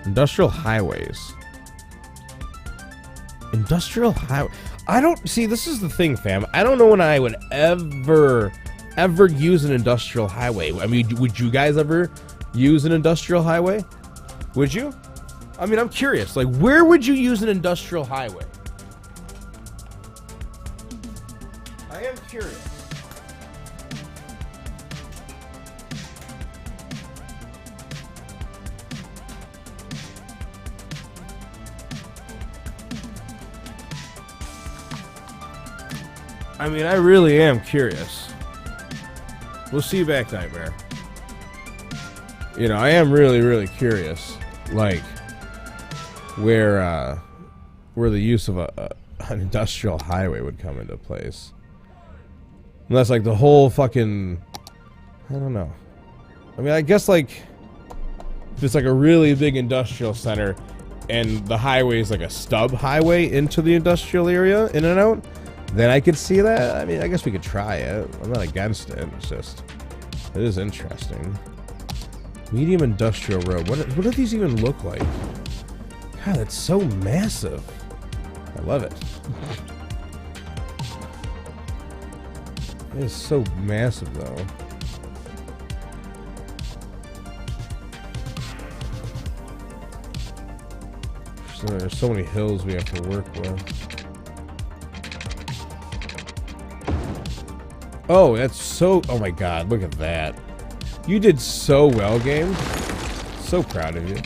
Industrial highways. Industrial highway. I don't... See, this is the thing, fam. I don't know when I would ever use an industrial highway. I mean, would you guys ever use an industrial highway? Would you? I mean, I'm curious. Like, where would you use an industrial highway? I am curious. I mean, I really am curious. We'll see you back, Nightmare. You know, I am really, really curious. Like... where the use of an industrial highway would come into place. Unless like the whole fucking, I don't know. I mean, I guess like if it's like a really big industrial center and the highway is like a stub highway into the industrial area, in and out, then I could see that. I mean, I guess we could try it. I'm not against it. It's just, it is interesting. Medium industrial road. What do these even look like? God, that's so massive. I love it. It is so massive, though. So there's so many hills we have to work with. Oh, that's so... Oh my god, look at that. You did so well, game. So proud of you.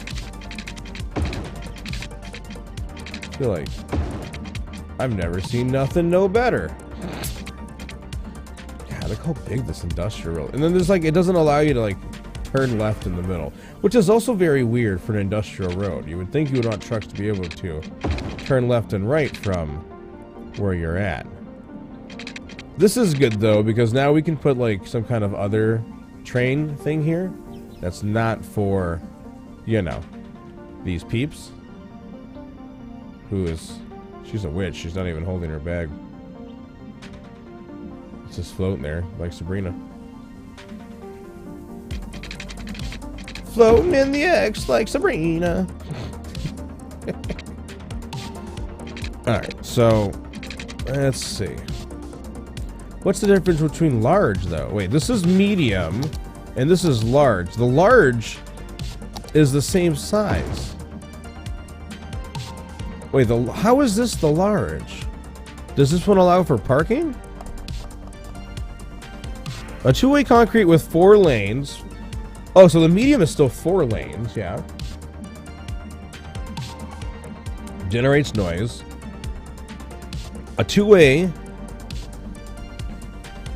I feel like I've never seen nothing no better. God, look how big this industrial road. And then there's like, it doesn't allow you to like turn left in the middle, which is also very weird for an industrial road. You would think you would want trucks to be able to turn left and right from where you're at. This is good though, because now we can put like some kind of other train thing here that's not for, you know, these peeps. Who is... She's a witch. She's not even holding her bag. It's just floating there, like Sabrina. Floating in the X like Sabrina. Alright, so... Let's see. What's the difference between large, though? Wait, this is medium, and this is large. The large is the same size. Wait, how is this the large? Does this one allow for parking? A two-way concrete with 4 lanes. Oh, so the medium is still 4 lanes, yeah. Generates noise. A two-way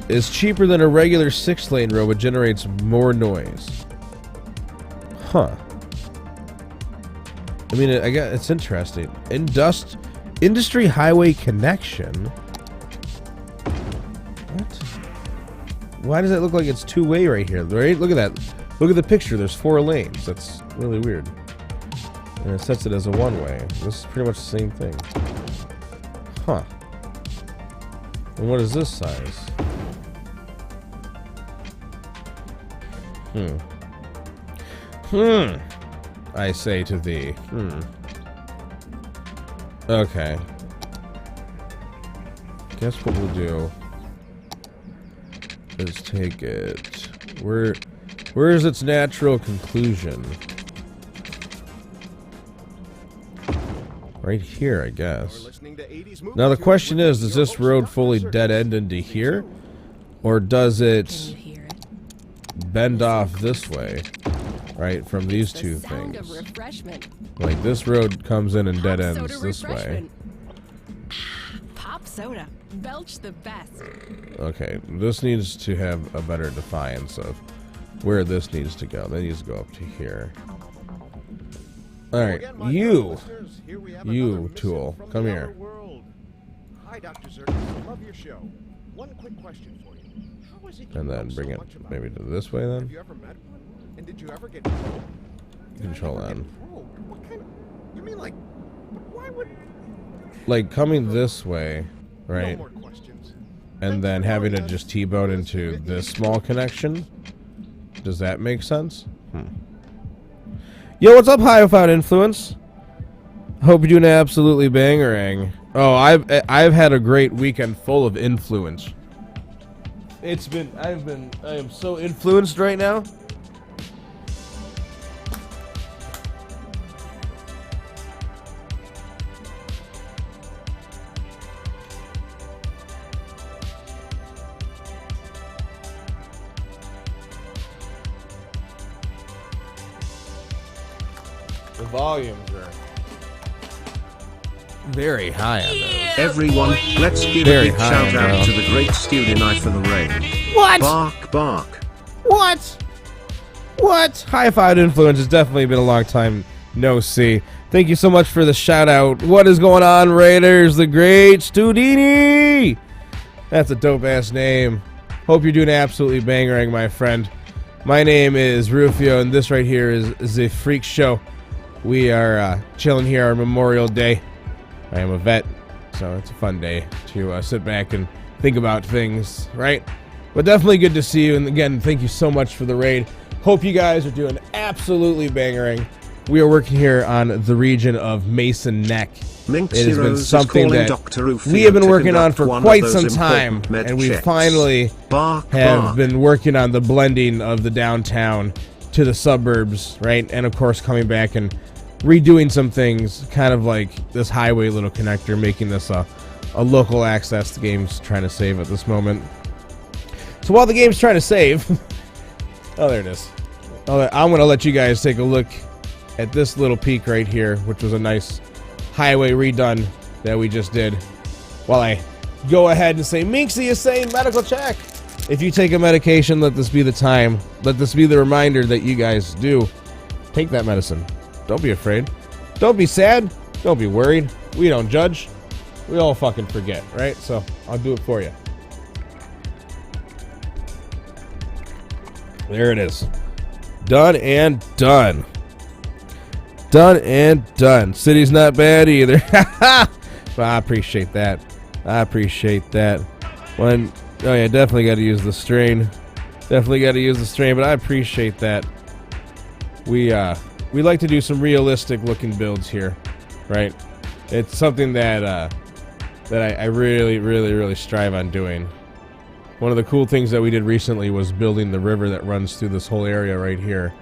is cheaper than a regular 6-lane road, but generates more noise. Huh. I mean, I guess it's interesting. Industry highway connection. What? Why does it look like it's two-way right here? Right? Look at that. Look at the picture. There's 4 lanes. That's really weird. And it sets it as a one-way. This is pretty much the same thing. Huh. And what is this size? I say to thee. Okay. Guess what we'll do is take it. Where is its natural conclusion? Right here, I guess. Now the question is, does this road fully dead end into here? Or does it bend off this way? Right, from these two things. Like this road comes in and dead ends this way. Pop soda. Belch the best. Okay, this needs to have a better defiance of where this needs to go. That needs to go up to here. Alright, you tool, come here. Hi, Dr. Zerkis. Love your show. One quick question for you. How is it you And then know bring so it much about maybe it? to this way then. Have you ever met one? And did you ever get probed? Control N. What kind of... You mean like... Why would... Like coming this way, No right? more questions. And then having to just T-bone into this small connection. Does that make sense? Yo, what's up, High Without Influence? Hope you're doing absolutely bangerang. Oh, I've had a great weekend full of influence. I am so influenced right now. The volumes are very high on those. Everyone, let's give Very a big high, shout out bro. to the great student Eye for the rain. What? Bark, bark. What? What? High Five Influence has definitely been a long time no see. Thank you so much for the shout out. What is going on, Raiders? The great Studini. That's a dope ass name. Hope you're doing absolutely bangering, my friend. My name is Rufio, and this right here is The Freak Show. We are chilling here on Memorial Day. I am a vet, so it's a fun day to sit back and think about things, right? But definitely good to see you, and again, thank you so much for the raid. Hope you guys are doing absolutely bangering. we are working here on the region of Mason Neck. It has been something that we have been working on for quite some time, and we finally have been working on the blending of the downtown to the suburbs, right? And of course coming back and redoing some things, kind of like this highway little connector, making this a local access the game's trying to save at this moment. So while the game's trying to save, oh, there it is. I'm going to let you guys take a look at this little peak right here, which was a nice highway redone that we just did. While I go ahead and say, Minxie is saying medical check. If you take a medication, let this be the time. Let this be the reminder that you guys do take that medicine. Don't be afraid. Don't be sad. Don't be worried. We don't judge. We all fucking forget, right? So I'll do it for you. There it is. Done and done. Done and done. City's not bad either. Well, I appreciate that. I appreciate that. Oh yeah, definitely got to use the strain. Definitely got to use the strain, but I appreciate that. We like to do some realistic looking builds here, right? It's something that I really strive on doing. One of the cool things that we did recently was building the river that runs through this whole area right here.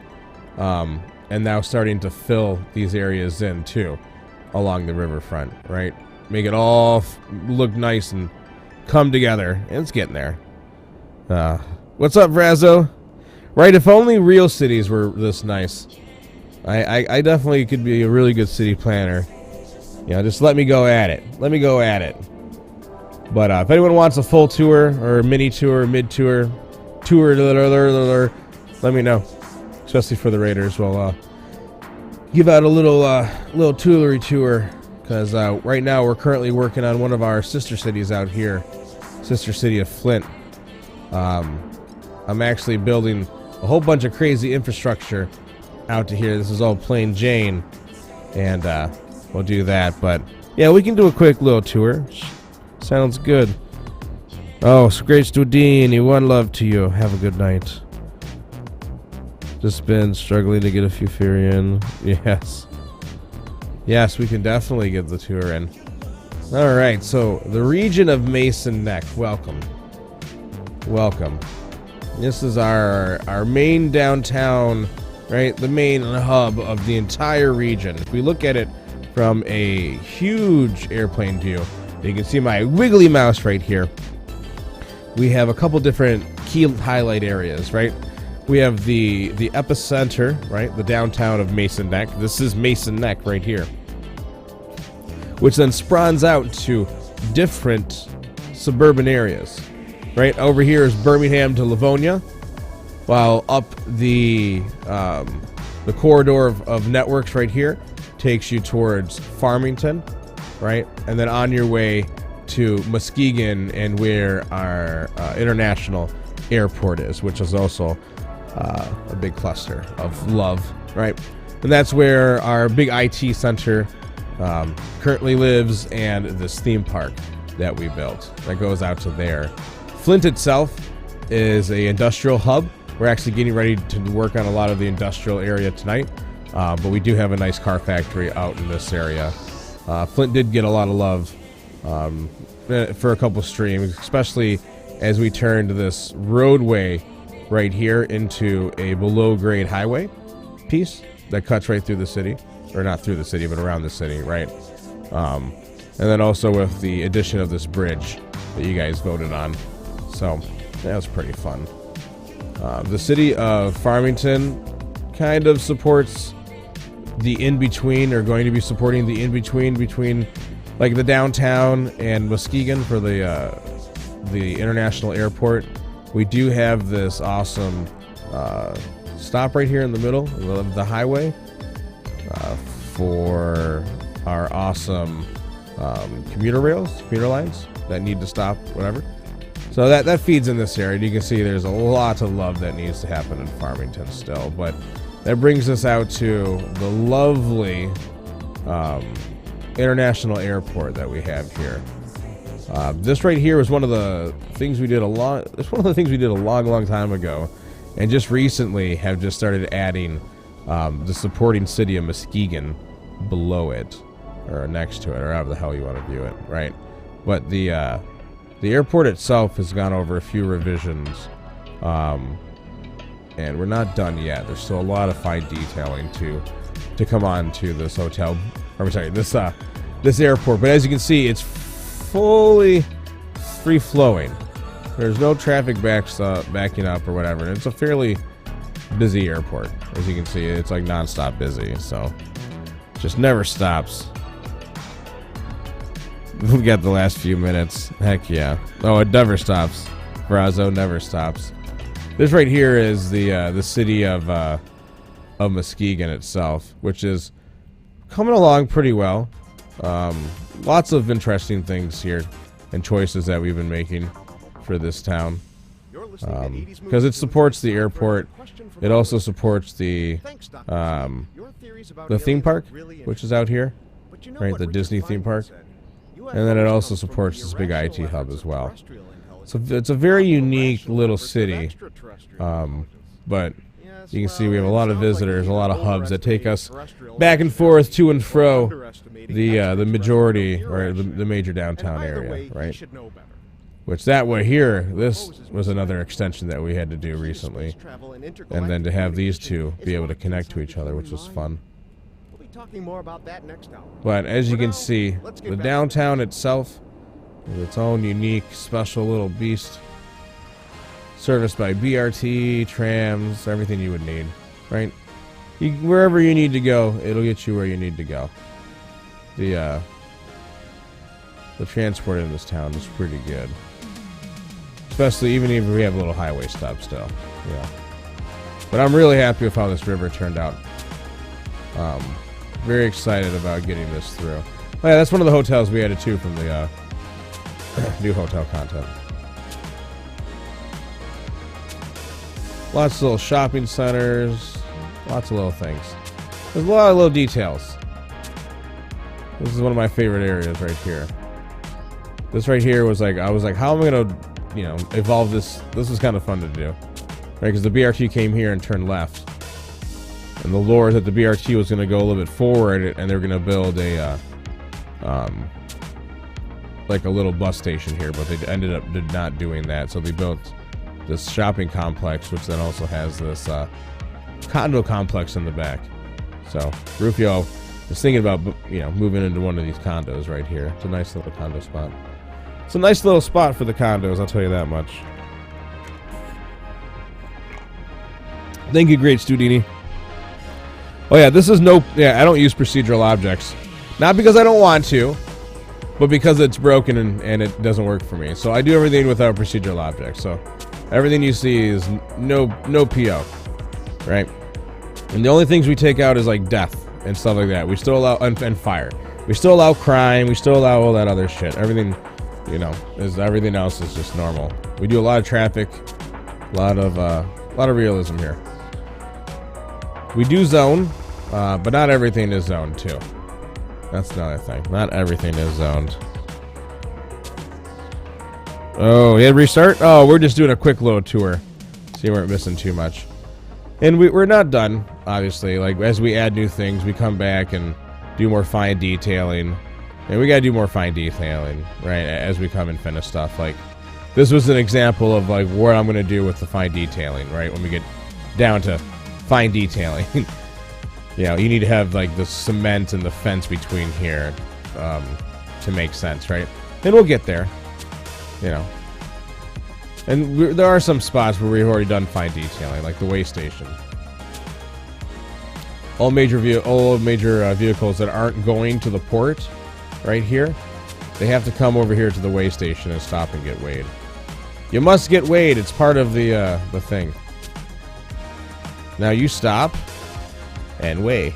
And now starting to fill these areas in too, along the riverfront, right? Make it all look nice and come together. And it's getting there. What's up, Vrazo? Right, if only real cities were this nice. I definitely could be a really good city planner. You know, just let me go at it. Let me go at it. But if anyone wants a full tour or a mini tour, mid tour, let me know. Especially for the Raiders, we'll give out a little Tuileries tour, because right now we're currently working on one of our sister cities out here, sister city of Flint. I'm actually building a whole bunch of crazy infrastructure out to here. This is all plain Jane, and we'll do that. But yeah, we can do a quick little tour. Sounds good. Oh, great Studini, one love to you. Have a good night. Just been struggling to get a few Fury in. Yes. Yes, we can definitely get the tour in. Alright, so the region of Mason Neck. Welcome. Welcome. This is our main downtown, right? The main hub of the entire region. If we look at it from a huge airplane view, you can see my wiggly mouse right here. We have a couple different key highlight areas, right? We have the epicenter, right? The downtown of Mason Neck. This is Mason Neck right here, which then spawns out to different suburban areas. Right over here is Birmingham to Livonia, while up the corridor of networks right here takes you towards Farmington, right? And then on your way to Muskegon and where our international airport is, which is also a big cluster of love, right? And that's where our big IT center currently lives, and this theme park that we built that goes out to there. Flint itself is a industrial hub. We're actually getting ready to work on a lot of the industrial area tonight, but we do have a nice car factory out in this area. Flint did get a lot of love for a couple streams, especially as we turned this roadway right here into a below grade highway piece that cuts right through the city, or not through the city, but around the city, right? And then also with the addition of this bridge that you guys voted on. So that was pretty fun. The city of Farmington kind of supports the in-between, or going to be supporting the in-between between like the downtown and Muskegon for the international airport. We do have this awesome stop right here in the middle of the highway for our awesome commuter lines that need to stop, whatever. So that feeds in this area. You can see there's a lot of love that needs to happen in Farmington still, but that brings us out to the lovely international airport that we have here. This right here was one of the things we did a long time ago, and just recently have just started adding the supporting city of Muskegon below it, or next to it, or however the hell you want to view it, right? But the airport itself has gone over a few revisions, and we're not done yet. There's still a lot of fine detailing to come on to this hotel, or sorry, this airport. But as you can see, it's fully free flowing. There's no traffic backing up or whatever. And it's a fairly busy airport. As you can see, it's like non-stop busy, so just never stops. We got the last few minutes. Heck yeah. Oh, it never stops. Brazo never stops. This right here is the city of Muskegon itself, which is coming along pretty well. Lots of interesting things here and choices that we've been making for this town. Because it supports the airport. It also supports the theme park, which is out here, right? The Disney theme park. And then it also supports this big IT hub as well. So it's a very unique little city. But you can see we have a lot of visitors, a lot of hubs that take us back and forth, to and fro, the majority, or the major downtown area, right? Which that way here, this was another extension that we had to do recently. And then to have these two be able to connect to each other, which was fun. Talking more about that next hour. But as you can see, the downtown itself is its own unique, special little beast. Serviced by BRT, trams, everything you would need, right? Wherever you need to go, it'll get you where you need to go. The transport in this town is pretty good. Especially even if we have a little highway stop still. Yeah. But I'm really happy with how this river turned out. Very excited about getting this through. Oh yeah, that's one of the hotels we added too from the new hotel content. Lots of little shopping centers, lots of little things. There's a lot of little details. This is one of my favorite areas right here. This right here was like, I was like, how am I gonna, evolve this? This was kind of fun to do, right? Because the BRT came here and turned left. And the lore is that the BRT was going to go a little bit forward, and they're going to build a, like a little bus station here, but they did not doing that. So they built this shopping complex, which then also has this condo complex in the back. So Rufio is thinking about, moving into one of these condos right here. It's a nice little condo spot. It's a nice little spot for the condos, I'll tell you that much. Thank you, Great Studini. Oh yeah, this is I don't use procedural objects. Not because I don't want to, but because it's broken and it doesn't work for me. So I do everything without procedural objects. So everything you see is no PO, right? And the only things we take out is like death and stuff like that. We still allow, and fire. We still allow crime, we still allow all that other shit. Everything, everything else is just normal. We do a lot of traffic, a lot of realism here. We do zone, but not everything is zoned too. That's another thing. Not everything is zoned. Oh, yeah, restart? Oh, we're just doing a quick little tour. So you weren't missing too much. And we're not done, obviously. Like, as we add new things, we come back and do more fine detailing. And we gotta do more fine detailing, right, as we come and finish stuff. Like, this was an example of, like, what I'm gonna do with the fine detailing, right, when we get down to fine detailing. You need to have like the cement and the fence between here to make sense, right? And we'll get there, And there are some spots where we've already done fine detailing, like the way station. All major vehicles that aren't going to the port, right here, they have to come over here to the way station and stop and get weighed. You must get weighed. It's part of the thing. Now you stop and weigh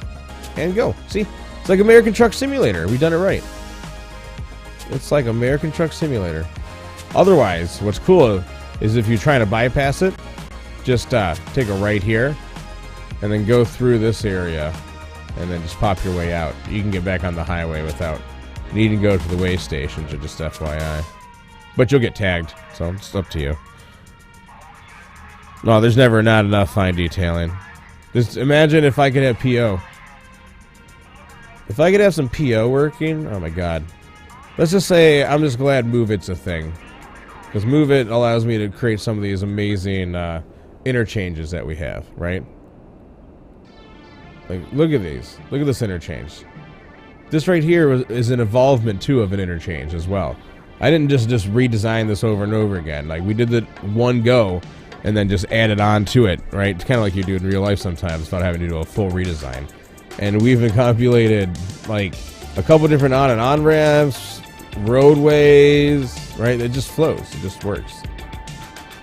and go. See? It's like American Truck Simulator. We've done it right. It's like American Truck Simulator. Otherwise, what's cool is if you're trying to bypass it, just take a right here and then go through this area and then just pop your way out. You can get back on the highway without needing to go to the way stations, or just FYI. But you'll get tagged, so it's up to you. No, there's never not enough fine detailing. Just imagine if I could have PO. If I could have some PO working, oh my god. Let's just say I'm just glad Move It's a thing. Because Move It allows me to create some of these amazing interchanges that we have, right? Like, look at these. Look at this interchange. This right here is an evolvement, too, of an interchange as well. I didn't just redesign this over and over again. Like, we did the one go and then just added on to it, right? It's kind of like you do in real life sometimes without having to do a full redesign. And we've populated, like, a couple different on and on ramps, roadways, right? It just flows. It just works.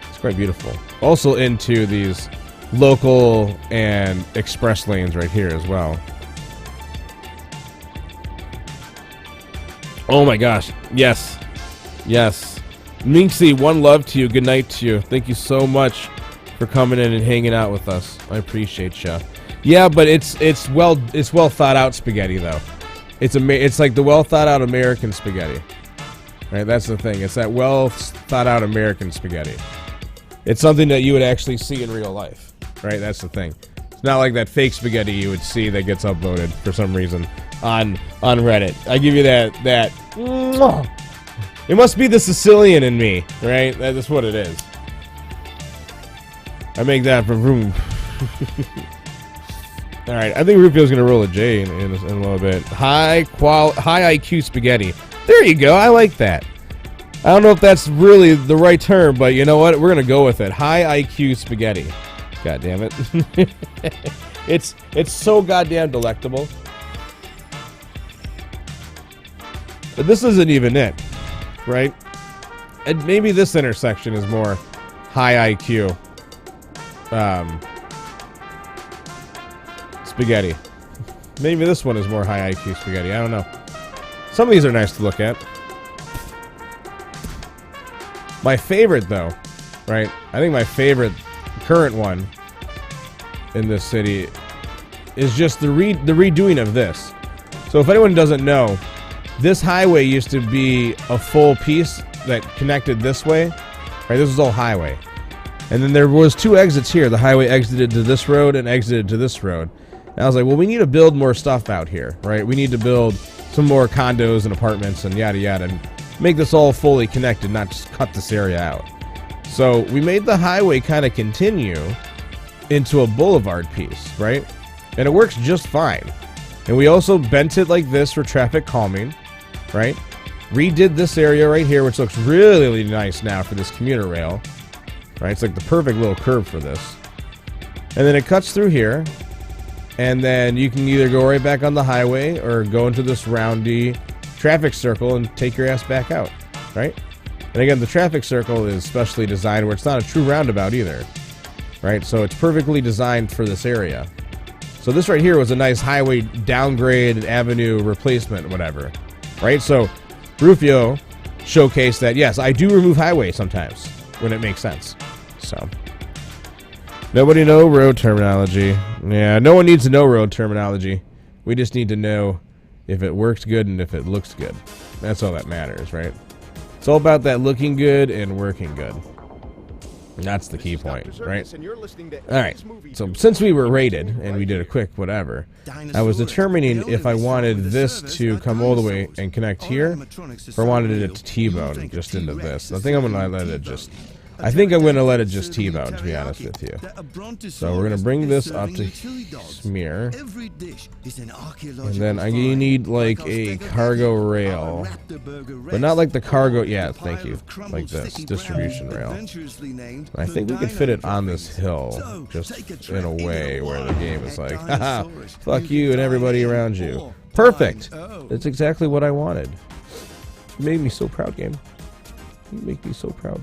It's quite beautiful. Also into these local and express lanes right here as well. Oh my gosh. Yes. Yes. Minxie, one love to you. Good night to you. Thank you so much for coming in and hanging out with us. I appreciate you. Yeah, but it's well thought out spaghetti though. It's like the well thought out American spaghetti. Right? That's the thing. It's that well thought out American spaghetti. It's something that you would actually see in real life. Right? That's the thing. It's not like that fake spaghetti you would see that gets upvoted for some reason on Reddit. I give you that. It must be the Sicilian in me, right? That's what it is. I make that for room. All right, I think Rufio's gonna roll a J in a little bit. High IQ spaghetti. There you go. I like that. I don't know if that's really the right term, but you know what? We're gonna go with it. High IQ spaghetti. God damn it. It's so goddamn delectable. But this isn't even it, right? And maybe this intersection is more high IQ. Spaghetti. Maybe this one is more high IQ spaghetti. I don't know. Some of these are nice to look at. My favorite, though, right? I think my favorite current one in this city is just the redoing of this. So if anyone doesn't know, this highway used to be a full piece that connected this way. Right? This was all highway. And then there was two exits here. The highway exited to this road and exited to this road. And I was like, well, we need to build more stuff out here, right? We need to build some more condos and apartments and yada yada and make this all fully connected, not just cut this area out. So we made the highway kind of continue into a boulevard piece, right? And it works just fine. And we also bent it like this for traffic calming, right? Redid this area right here, which looks really nice now for this commuter rail, right? It's like the perfect little curve for this. And then it cuts through here. And then you can either go right back on the highway or go into this roundy traffic circle and take your ass back out, right? And again, the traffic circle is specially designed where it's not a true roundabout either, right? So it's perfectly designed for this area. So this right here was a nice highway downgrade, avenue replacement, whatever, right? So Rufio showcased that, yes, I do remove highway sometimes when it makes sense. So nobody know road terminology. Yeah, no one needs to know road terminology. We just need to know if it works good and if it looks good. That's all that matters, right? It's all about that looking good and working good. And that's the key point, right? All right, so since we were rated and we did a quick whatever, I was determining if I wanted this to come all the way and connect here, or I wanted it to T-bone just into this. I think I'm gonna let it just T-bone, to be honest with you. So we're gonna bring this up to smear, and then I need like a cargo rail, but not like the cargo. Yeah, thank you. Like this distribution rail. And I think we could fit it on this hill, just in a way where the game is like, haha, fuck you and everybody around you. Perfect. That's exactly what I wanted. You made me so proud, game. You make me so proud.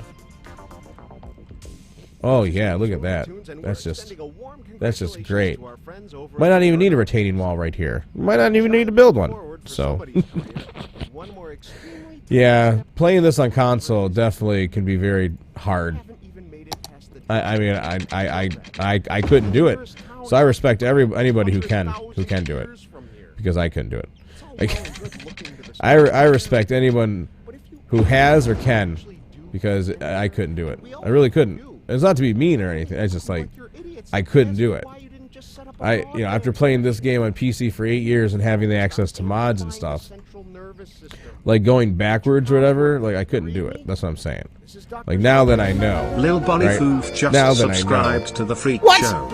Oh yeah, look at that. That's just great. Might not even need a retaining wall right here. Might not even need to build one. So yeah, playing this on console definitely can be very hard. I mean, I couldn't do it. So I respect anybody who can do it, because I couldn't do it. Like, I respect anyone who has or can, because I couldn't do it. I really couldn't. It's not to be mean or anything. It's just like I couldn't do it. just set up after playing this game on PC for 8 years and having the access to mods and stuff, like going backwards or whatever, like I couldn't do it. That's what I'm saying. Like now that I know. Lil Bonnie right? Foof just now that subscribed to the Freak What? Show.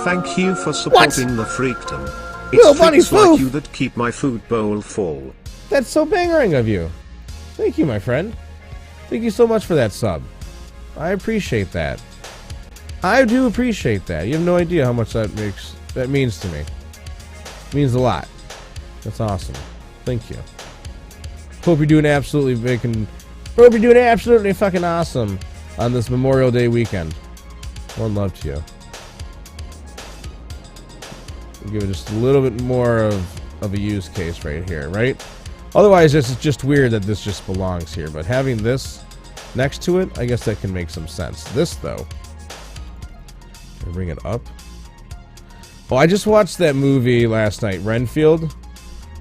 Thank you for supporting the freakdom. Lil It's Bonnie freaks like Foof. you that keep my food bowl full. That's so bangering of you. Thank you, my friend. Thank you so much for that sub. I appreciate that. I do appreciate that. You have no idea how much that means to me. It means a lot. That's awesome. Thank you. Hope you're doing absolutely fucking awesome on this Memorial Day weekend. One love to you. We'll give it just a little bit more of a use case right here, right? Otherwise, it's just weird that this just belongs here. But having this next to it, I guess that can make some sense. This, though. Bring it up. Oh, I just watched that movie last night, Renfield.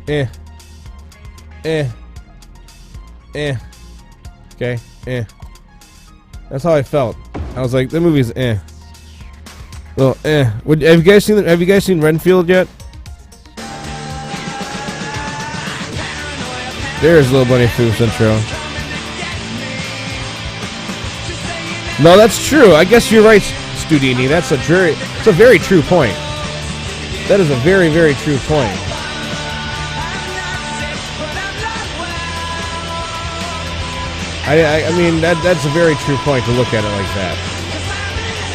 Okay, That's how I felt. I was like, the movie's Well, have you guys seen Renfield yet? There's Lil Bunny Foof's intro. No, that's true. I guess you're right, Studini. It's a very true point. That is a very, very true point. I mean, that's a very true point to look at it like that.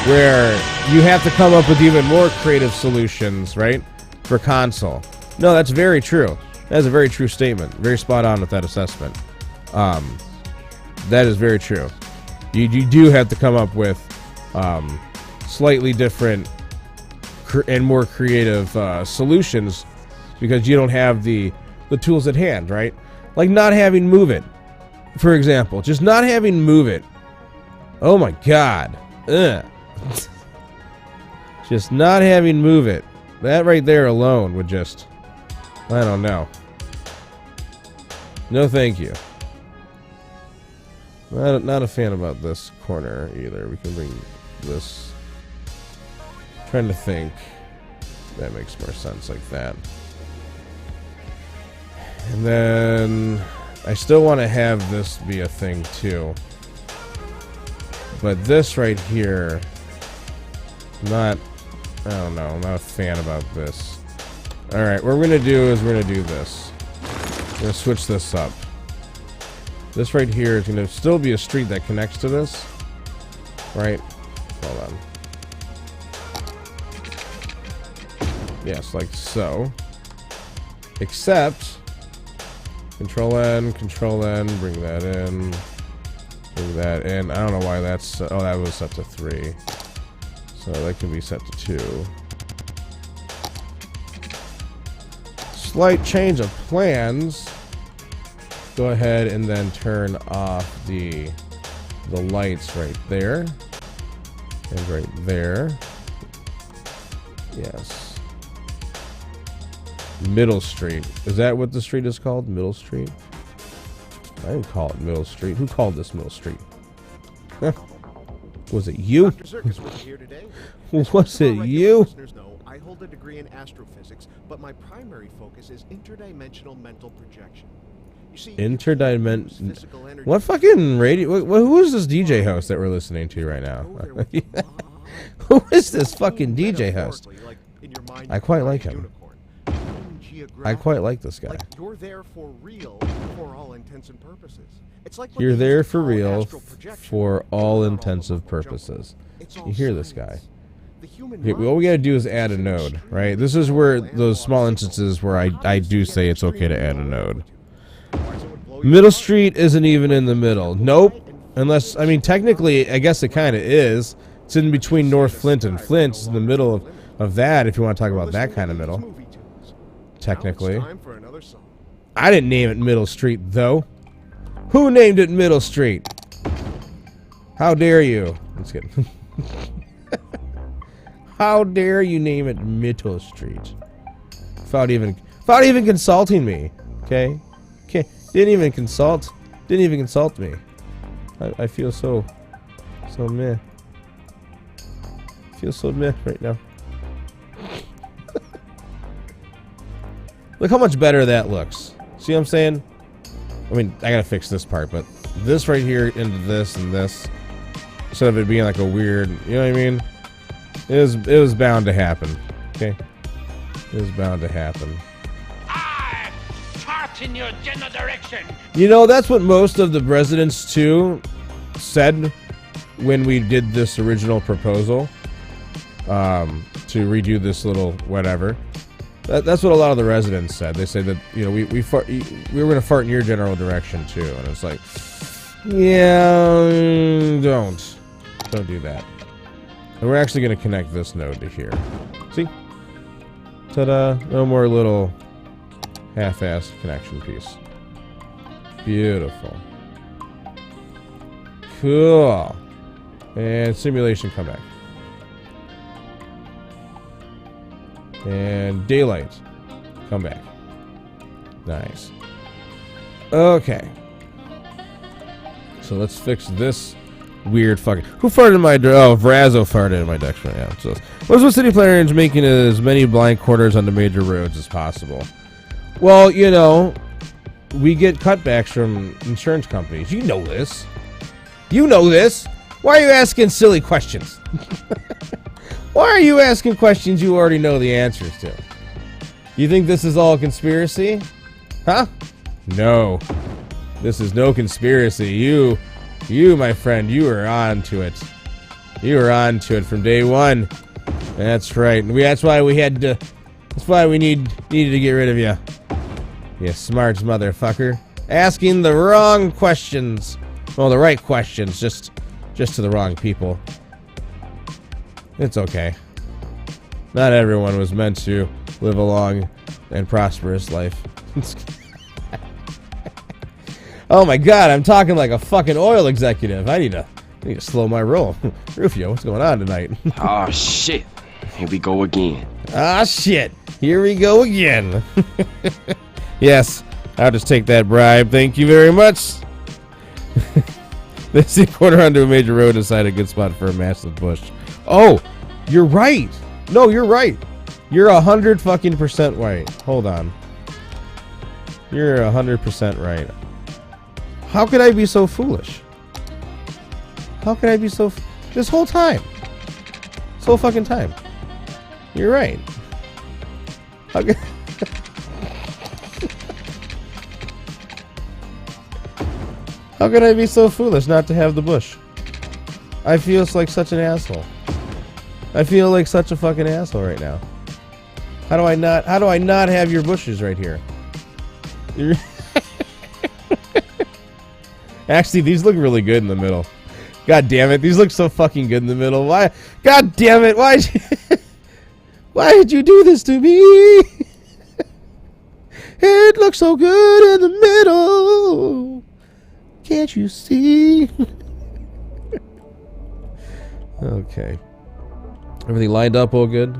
Where you have to come up with even more creative solutions, right? For console. No, that's very true. That's a very true statement. Very spot on with that assessment. That is very true. You do have to come up with slightly different and more creative solutions because you don't have the tools at hand, right? Like not having Move It, for example. Just not having Move It. Oh my god. Ugh. Just not having Move It. That right there alone would just... I don't know. No thank you. Not a fan about this corner either. We can bring this... Trying to think. That makes more sense like that. And then... I still want to have this be a thing too. But this right here... I don't know. I'm not a fan about this. Alright, what we're going to do is we're going to do this. We're going to switch this up. This right here is going to still be a street that connects to this. Right? Hold on. Yes, like so. Except... Control N, bring that in. Bring that in. I don't know why that's... Oh, that was set to 3. So that can be set to 2. Slight change of plans. Go ahead and then turn off the lights right there. And right there. Yes. Middle Street. Is that what the street is called? Middle Street? I didn't call it Middle Street. Who called this Middle Street? Huh? Was it you? Was it you? I hold a degree in astrophysics, but my primary focus is interdimensional mental projection. You see, interdimensional. What fucking radio? Who is this DJ host that we're listening to right now? Who is this fucking DJ host? I quite like him. I quite like this guy. You're there for real for all intents and purposes. It's like you're there for real for all intensive purposes. You hear this guy? Okay, all we gotta do is add a node, right? This is where those small instances where I do say it's okay to add a node. Middle Street isn't even in the middle. Nope. Unless, I mean, technically, I guess it kind of is. It's in between North Flint and Flint. It's in the middle of that, if you want to talk about that kind of middle. Technically. I didn't name it Middle Street, though. Who named it Middle Street? How dare you? Let's get. How dare you name it Middle Street? Without even consulting me. Okay? Didn't even consult me. I feel so meh. I feel so meh right now. Look how much better that looks. See what I'm saying? I mean, I gotta fix this part, but this right here into this and this, instead of it being like a weird, you know what I mean? It was bound to happen. Okay? It was bound to happen. I fart in your general direction. You know, that's what most of the residents too said when we did this original proposal to redo this little whatever. That's what a lot of the residents said. They said that, you know, we were going to fart in your general direction too, and it's like, yeah, don't do that. And we're actually going to connect this node to here. See? Ta-da! No more little half-assed connection piece. Beautiful. Cool. And simulation, come back. And daylight, come back. Nice. Okay. So let's fix this weird fucking... Who farted in my... Oh, Vrazzo farted in my dictionary. Yeah. So, what's with city planners making as many blind corners on the major roads as possible? Well, you know, we get cutbacks from insurance companies. You know this. You know this. Why are you asking silly questions? Why are you asking questions you already know the answers to? You think this is all a conspiracy? Huh? No. This is no conspiracy. You, my friend, you are on to it. You were on to it from day one. That's right. That's why we had to... That's why we needed to get rid of you. You smart motherfucker. Asking the wrong questions. Well, the right questions, just to the wrong people. It's okay. Not everyone was meant to live a long and prosperous life. Oh my god, I'm talking like a fucking oil executive. I need to slow my roll. Rufio, what's going on tonight? Oh shit. Here we go again. Ah shit. Here we go again. Yes, I'll just take that bribe. Thank you very much. This quarter onto a major road inside a good spot for a massive bush. Oh, you're right. No, you're right. You're 100% right. Hold on. You're 100% right. How could I be so foolish? How could I be so... This whole time. This whole fucking time. You're right. How could... How could I be so foolish not to have the bush? I feel like such an asshole. I feel like such a fucking asshole right now. How do I not have your bushes right here? Actually, these look really good in the middle. God damn it, these look so fucking good in the middle. Why? God damn it, why did you do this to me? It looks so good in the middle. Can't you see? Okay. Everything lined up all good?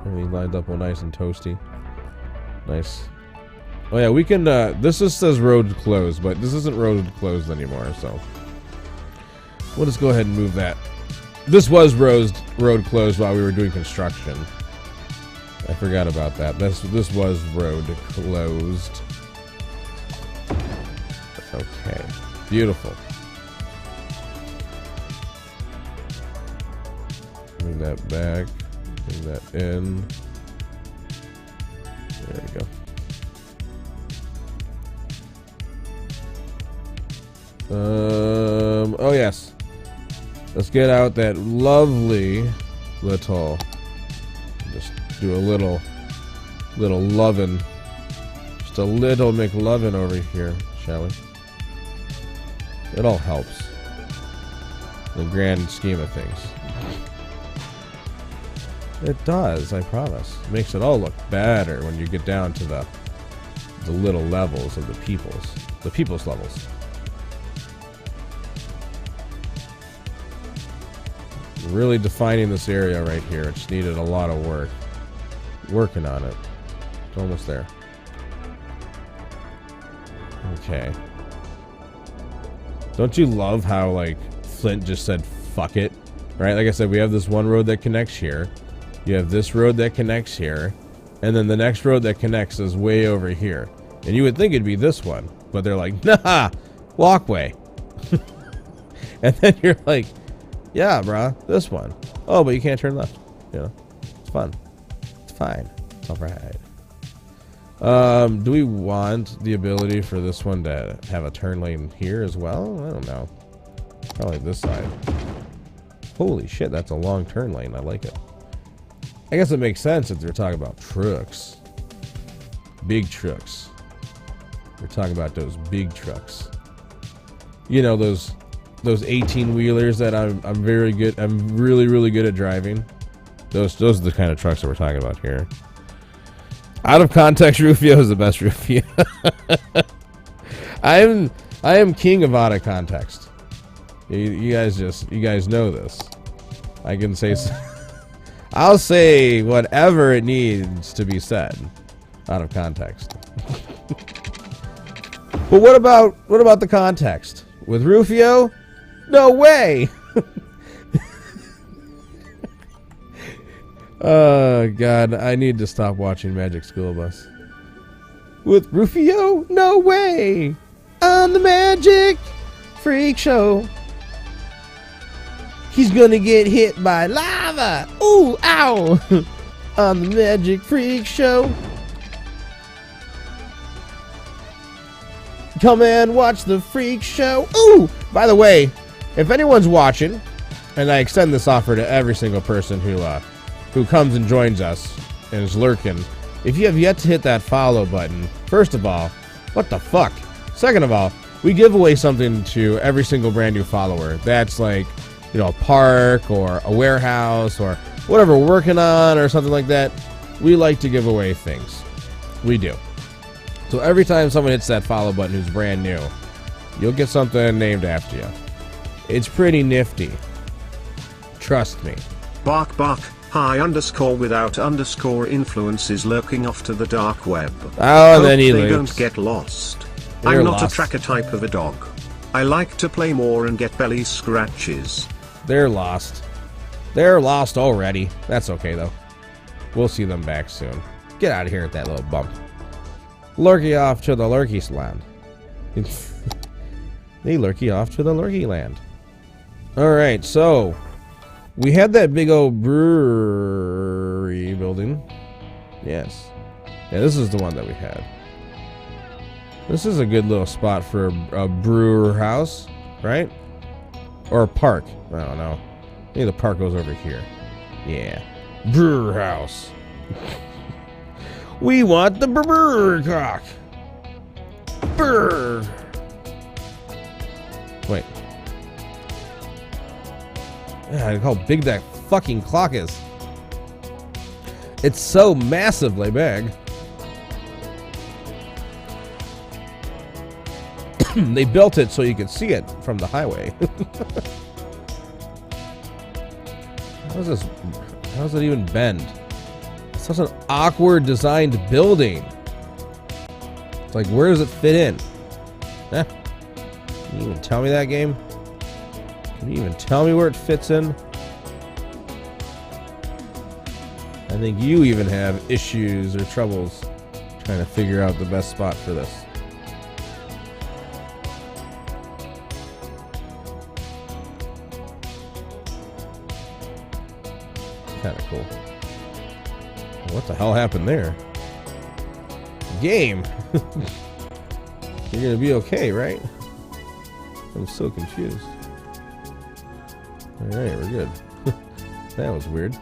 Everything lined up all nice and toasty. Nice. Oh yeah, we can, this just says road closed, but this isn't road closed anymore, so. We'll just go ahead and move that. This was road closed while we were doing construction. I forgot about that. This was road closed. Okay. Beautiful. Bring that back. Bring that in. There we go. Oh yes. Let's get out that lovely little... Just do a little lovin'. Just a little McLovin' over here, shall we? It all helps. In the grand scheme of things. It does, I promise. It makes it all look better when you get down to the little levels of the people's levels. Really defining this area right here. It just needed a lot of work. Working on it. It's almost there. Okay. Don't you love how, like, Flint just said, fuck it? Right? Like I said, we have this one road that connects here. You have this road that connects here. And then the next road that connects is way over here. And you would think it'd be this one, but they're like, nah, walkway. And then you're like, yeah, bruh, this one. Oh, but you can't turn left. You know, it's fun. It's fine. It's all right. Do we want the ability for this one to have a turn lane here as well? I don't know. Probably this side. Holy shit, that's a long turn lane. I like it. I guess it makes sense if they're talking about trucks. Big trucks. We're talking about those big trucks. You know, those 18-wheelers that I'm very good. I'm really good at driving. Those are the kind of trucks that we're talking about here. Out of context, Rufio is the best Rufio. I am king of out of context. You guys know this. I can say I'll say whatever it needs to be said out of context. But what about the context? With Rufio? No way. Oh God, I need to stop watching Magic School Bus. With Rufio? No way. On the Magic Freak Show. He's gonna get hit by lava. Ooh, ow. On the Magic Freak Show. Come and watch the Freak Show. Ooh, by the way, if anyone's watching, and I extend this offer to every single person who comes and joins us and is lurking, if you have yet to hit that follow button, first of all, what the fuck? Second of all, we give away something to every single brand new follower. That's like, you know, a park or a warehouse or whatever we're working on or something like that. We like to give away things. We do. So every time someone hits that follow button who's brand new, you'll get something named after you. It's pretty nifty. Trust me. Bark bark. High underscore without underscore influences lurking off to the dark web. Oh, and Hope then he they links. don't get lost. They're I'm not lost. a tracker type of a dog. I like to play more and get belly scratches. They're lost. They're lost already. That's okay, though. We'll see them back soon. Get out of here at that little bump. Lurky off to the Lurky land. They lurky off to the Lurky land. Alright, so we had that big old brewery building. Yes. Yeah, this is the one that we had. This is a good little spot for a brewer house, right? Or a park. I don't know. Maybe the park goes over here. Yeah. Brewer house. We want the brewer cock. Brr. Wait. Yeah, look how big that fucking clock is. It's so massively big. They built it so you could see it from the highway. How does it even bend? It's such an awkward designed building. It's like, where does it fit in? Eh? Can you even tell me that, game? Can you even tell me where it fits in? I think you even have issues or troubles trying to figure out the best spot for this. Kind of cool. What the hell happened there? Game! You're gonna be okay, right? I'm so confused. Alright, we're good. That was weird.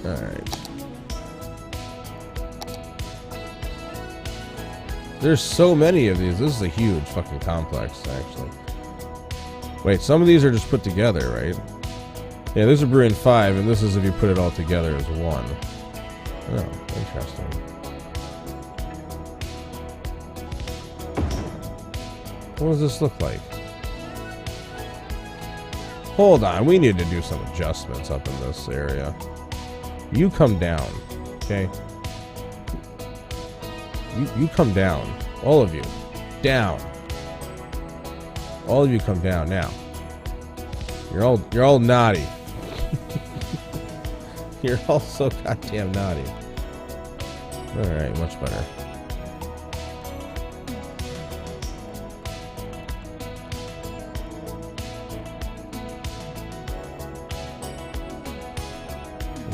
Alright. There's so many of these. This is a huge fucking complex, actually. Wait, some of these are just put together, right? Yeah, there's a brew in 5, and this is if you put it all together as one. Oh, interesting. What does this look like? Hold on, we need to do some adjustments up in this area. You come down, okay? You come down. All of you. Down. All of you come down now. You're all naughty. You're all so goddamn naughty. Alright, much better.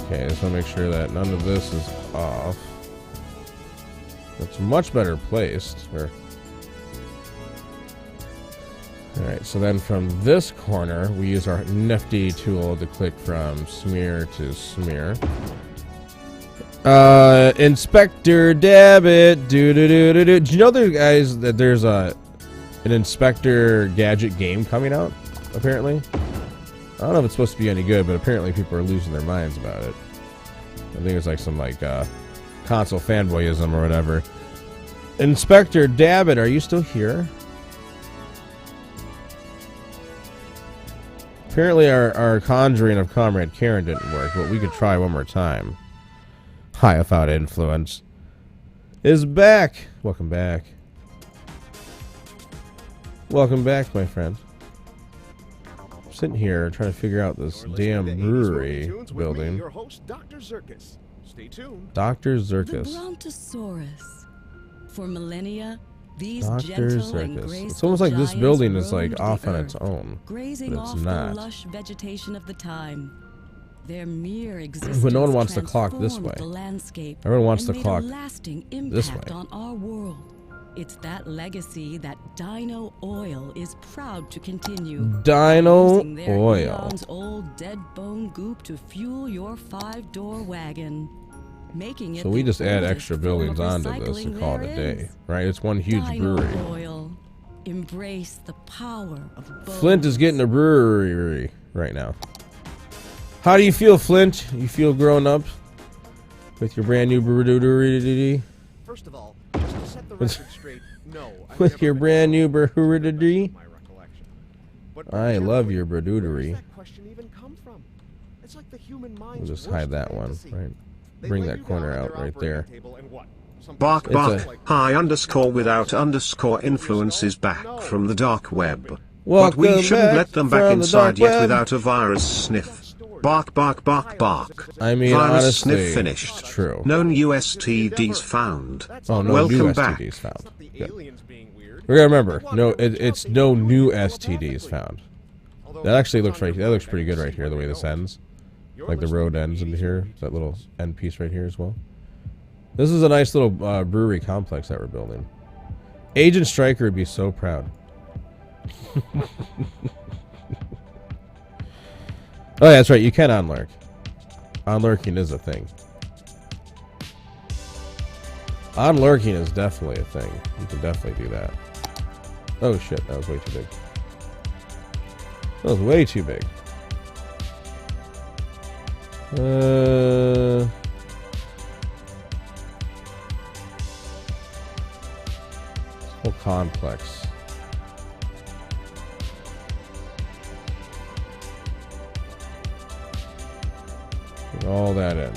Okay, I just want to make sure that none of this is off. It's much better placed. Alright, so then from this corner, we use our nifty tool to click from smear to smear. Inspector Dabbit. Do you know there, guys, that there's an Inspector Gadget game coming out, apparently? I don't know if it's supposed to be any good, but apparently people are losing their minds about it. I think it's like some console fanboyism or whatever. Inspector Dabbit, are you still here? Apparently our conjuring of Comrade Karen didn't work, but we could try one more time. High without influence is back. Welcome back. Welcome back, my friend. I'm sitting here trying to figure out this damn brewery building. Your host, Dr. Zirkus. Stay tuned. Dr. The Zirkus. Brontosaurus. For millennia, these Dr. gentle and Circus. graceful It's almost like this giants building is roamed like off the on its earth, own, grazing but it's off not. the lush vegetation of the time. Their mere existence But no one wants to clock this transformed way. the landscape Everyone wants and to made clock a lasting this impact way. on our world. It's that legacy that Dino Oil is proud to continue. Dino using their Oil. eons old dead bone goop to fuel your 5-door wagon. Making it So we the just add oldest extra form buildings of onto this recycling and call it a there day, is. right? It's one huge Dino brewery. Oil. Embrace the power of bones. Flint is getting a brewery right now. How do you feel, Flint? You feel grown up with your brand new brewery? First of all, just to set the record straight, no. I've With never your been brand new to brewery? my recollection. But I more love generally, your where does brewery. that question even come from? It's like the human We'll mind's just worst hide that one, fantasy. right? They Bring lay that you corner down at out their right there. operating table and what? Some Bark person It's bark. like, High underscore without underscore influence is back from the dark web. But Welcome we shouldn't back let them back from the inside dark yet web. without a virus sniff. Bark bark bark bark. I mean, Virus honestly, sniff finished. it's true. No new STDs found. Oh, no Welcome new back. STDs found. the Good. aliens being weird. We gotta remember, it's no new STDs found. Although That actually it's looks on your that looks mind, pretty I good can right see here, the where way you're this going. ends. You're Like the listening road to ends into 80s here, movies that little news. end piece right here as well. This is a nice little brewery complex that we're building. Agent Stryker would be so proud. Oh, yeah, that's right. You can unlurk. Unlurking is a thing. Unlurking is definitely a thing. You can definitely do that. Oh shit, that was way too big. That was way too big. Whole complex. Put all that in.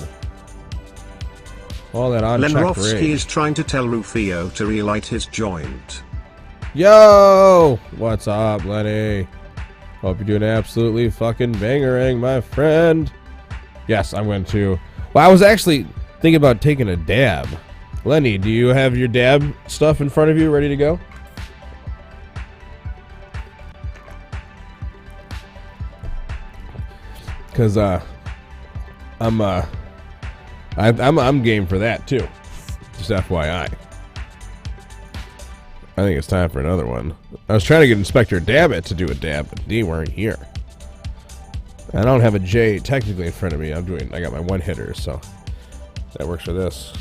All that unchecked Lenrovsky range. is trying to tell Rufio to relight his joint. Yo! What's up, Lenny? Hope you're doing absolutely fucking bangerang, my friend. Yes, I'm going to. Well, I was actually thinking about taking a dab. Lenny, do you have your dab stuff in front of you ready to go? Cause I'm game for that too. Just FYI. I think it's time for another one. I was trying to get Inspector Dabbit to do a dab, but they weren't here. I don't have a J technically in front of me. I got my one hitter, so that works for this.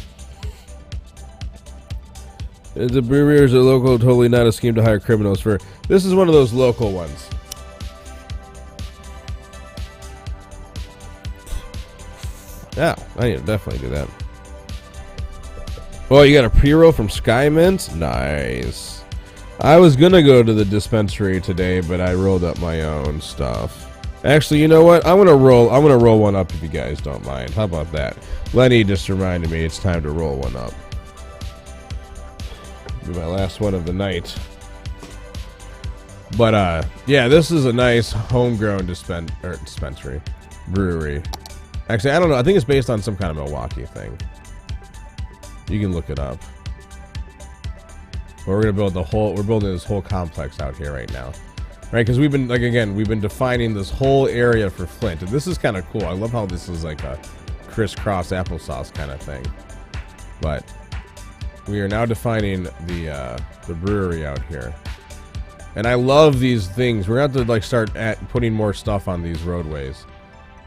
The breweries are local, totally not a scheme to hire criminals for. This is one of those local ones. Yeah, I need to definitely do that. Oh, you got a pre-roll from Sky Mint? Nice. I was gonna go to the dispensary today, but I rolled up my own stuff. Actually, you know what? I'm gonna roll one up if you guys don't mind. How about that? Lenny just reminded me it's time to roll one up. Be my last one of the night. But yeah, this is a nice homegrown dispensary, brewery. Actually, I don't know. I think it's based on some kind of Milwaukee thing. You can look it up. But we're gonna build we're building this whole complex out here right now, right? Because we've been we've been defining this whole area for Flint, and this is kind of cool. I love how this is like a crisscross applesauce kind of thing. But we are now defining the brewery out here. And I love these things. We're going to have to like start putting more stuff on these roadways,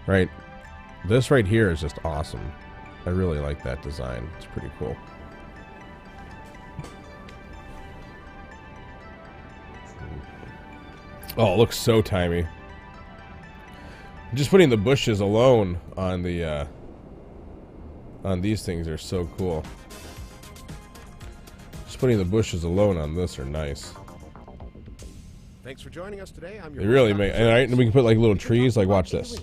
right? This right here is just awesome. I really like that design. It's pretty cool. Oh, it looks so timey. Just putting the bushes alone on the on these things are so cool. Just putting the bushes alone on this are nice. Thanks for joining us today. I'm your They really make, and we can put like little trees. Like, watch this.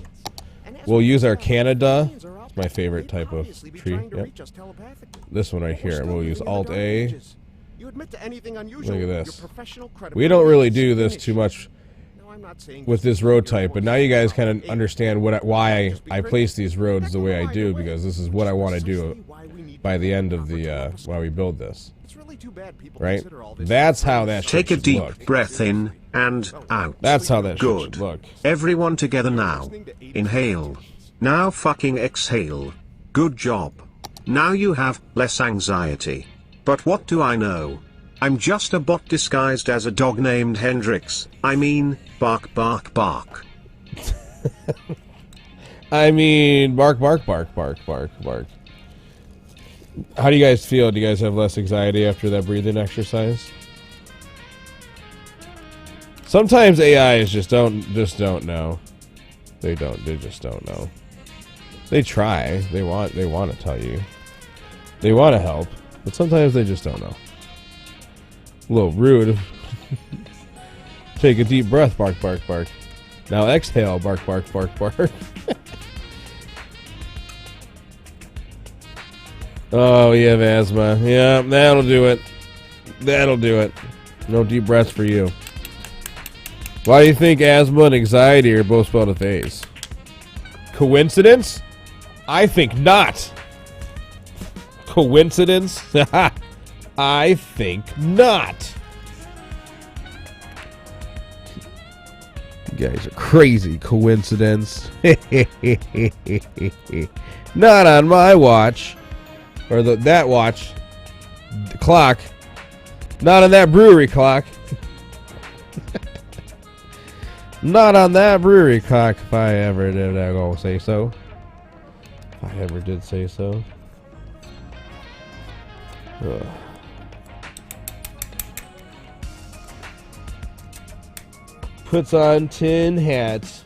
We'll use our Canada. It's my favorite type of tree. Yep. This one right here. And we'll use Alt A. Look at this. We don't really do this too much with this road type, but now you guys kind of understand why I place these roads the way I do, because this is what I want to do by the end of the while we build this. Right? That's how that Take a should deep look. breath in and out. That's how that Good. should look. Everyone together now. Inhale. Now fucking exhale. Good job. Now you have less anxiety. But what do I know? I'm just a bot disguised as a dog named Hendrix. I mean, bark bark bark. I mean, bark, bark, bark, bark, bark, bark. How do you guys feel? Do you guys have less anxiety after that breathing exercise? Sometimes AIs just don't know. They just don't know. They try. They want to tell you. They want to help, but sometimes they just don't know. A little rude. Take a deep breath, bark, bark, bark. Now exhale, bark, bark, bark, bark. Oh, you have asthma. Yeah, that'll do it. That'll do it. No deep breaths for you. Why do you think asthma and anxiety are both spelled with A's? Coincidence? I think not. Coincidence? I think not. You guys are crazy. Coincidence? Not on my watch. Or that watch. The clock. Not on that brewery clock. Not on that brewery clock, if I ever did go say so. If I ever did say so. Ugh. Puts on tin hat.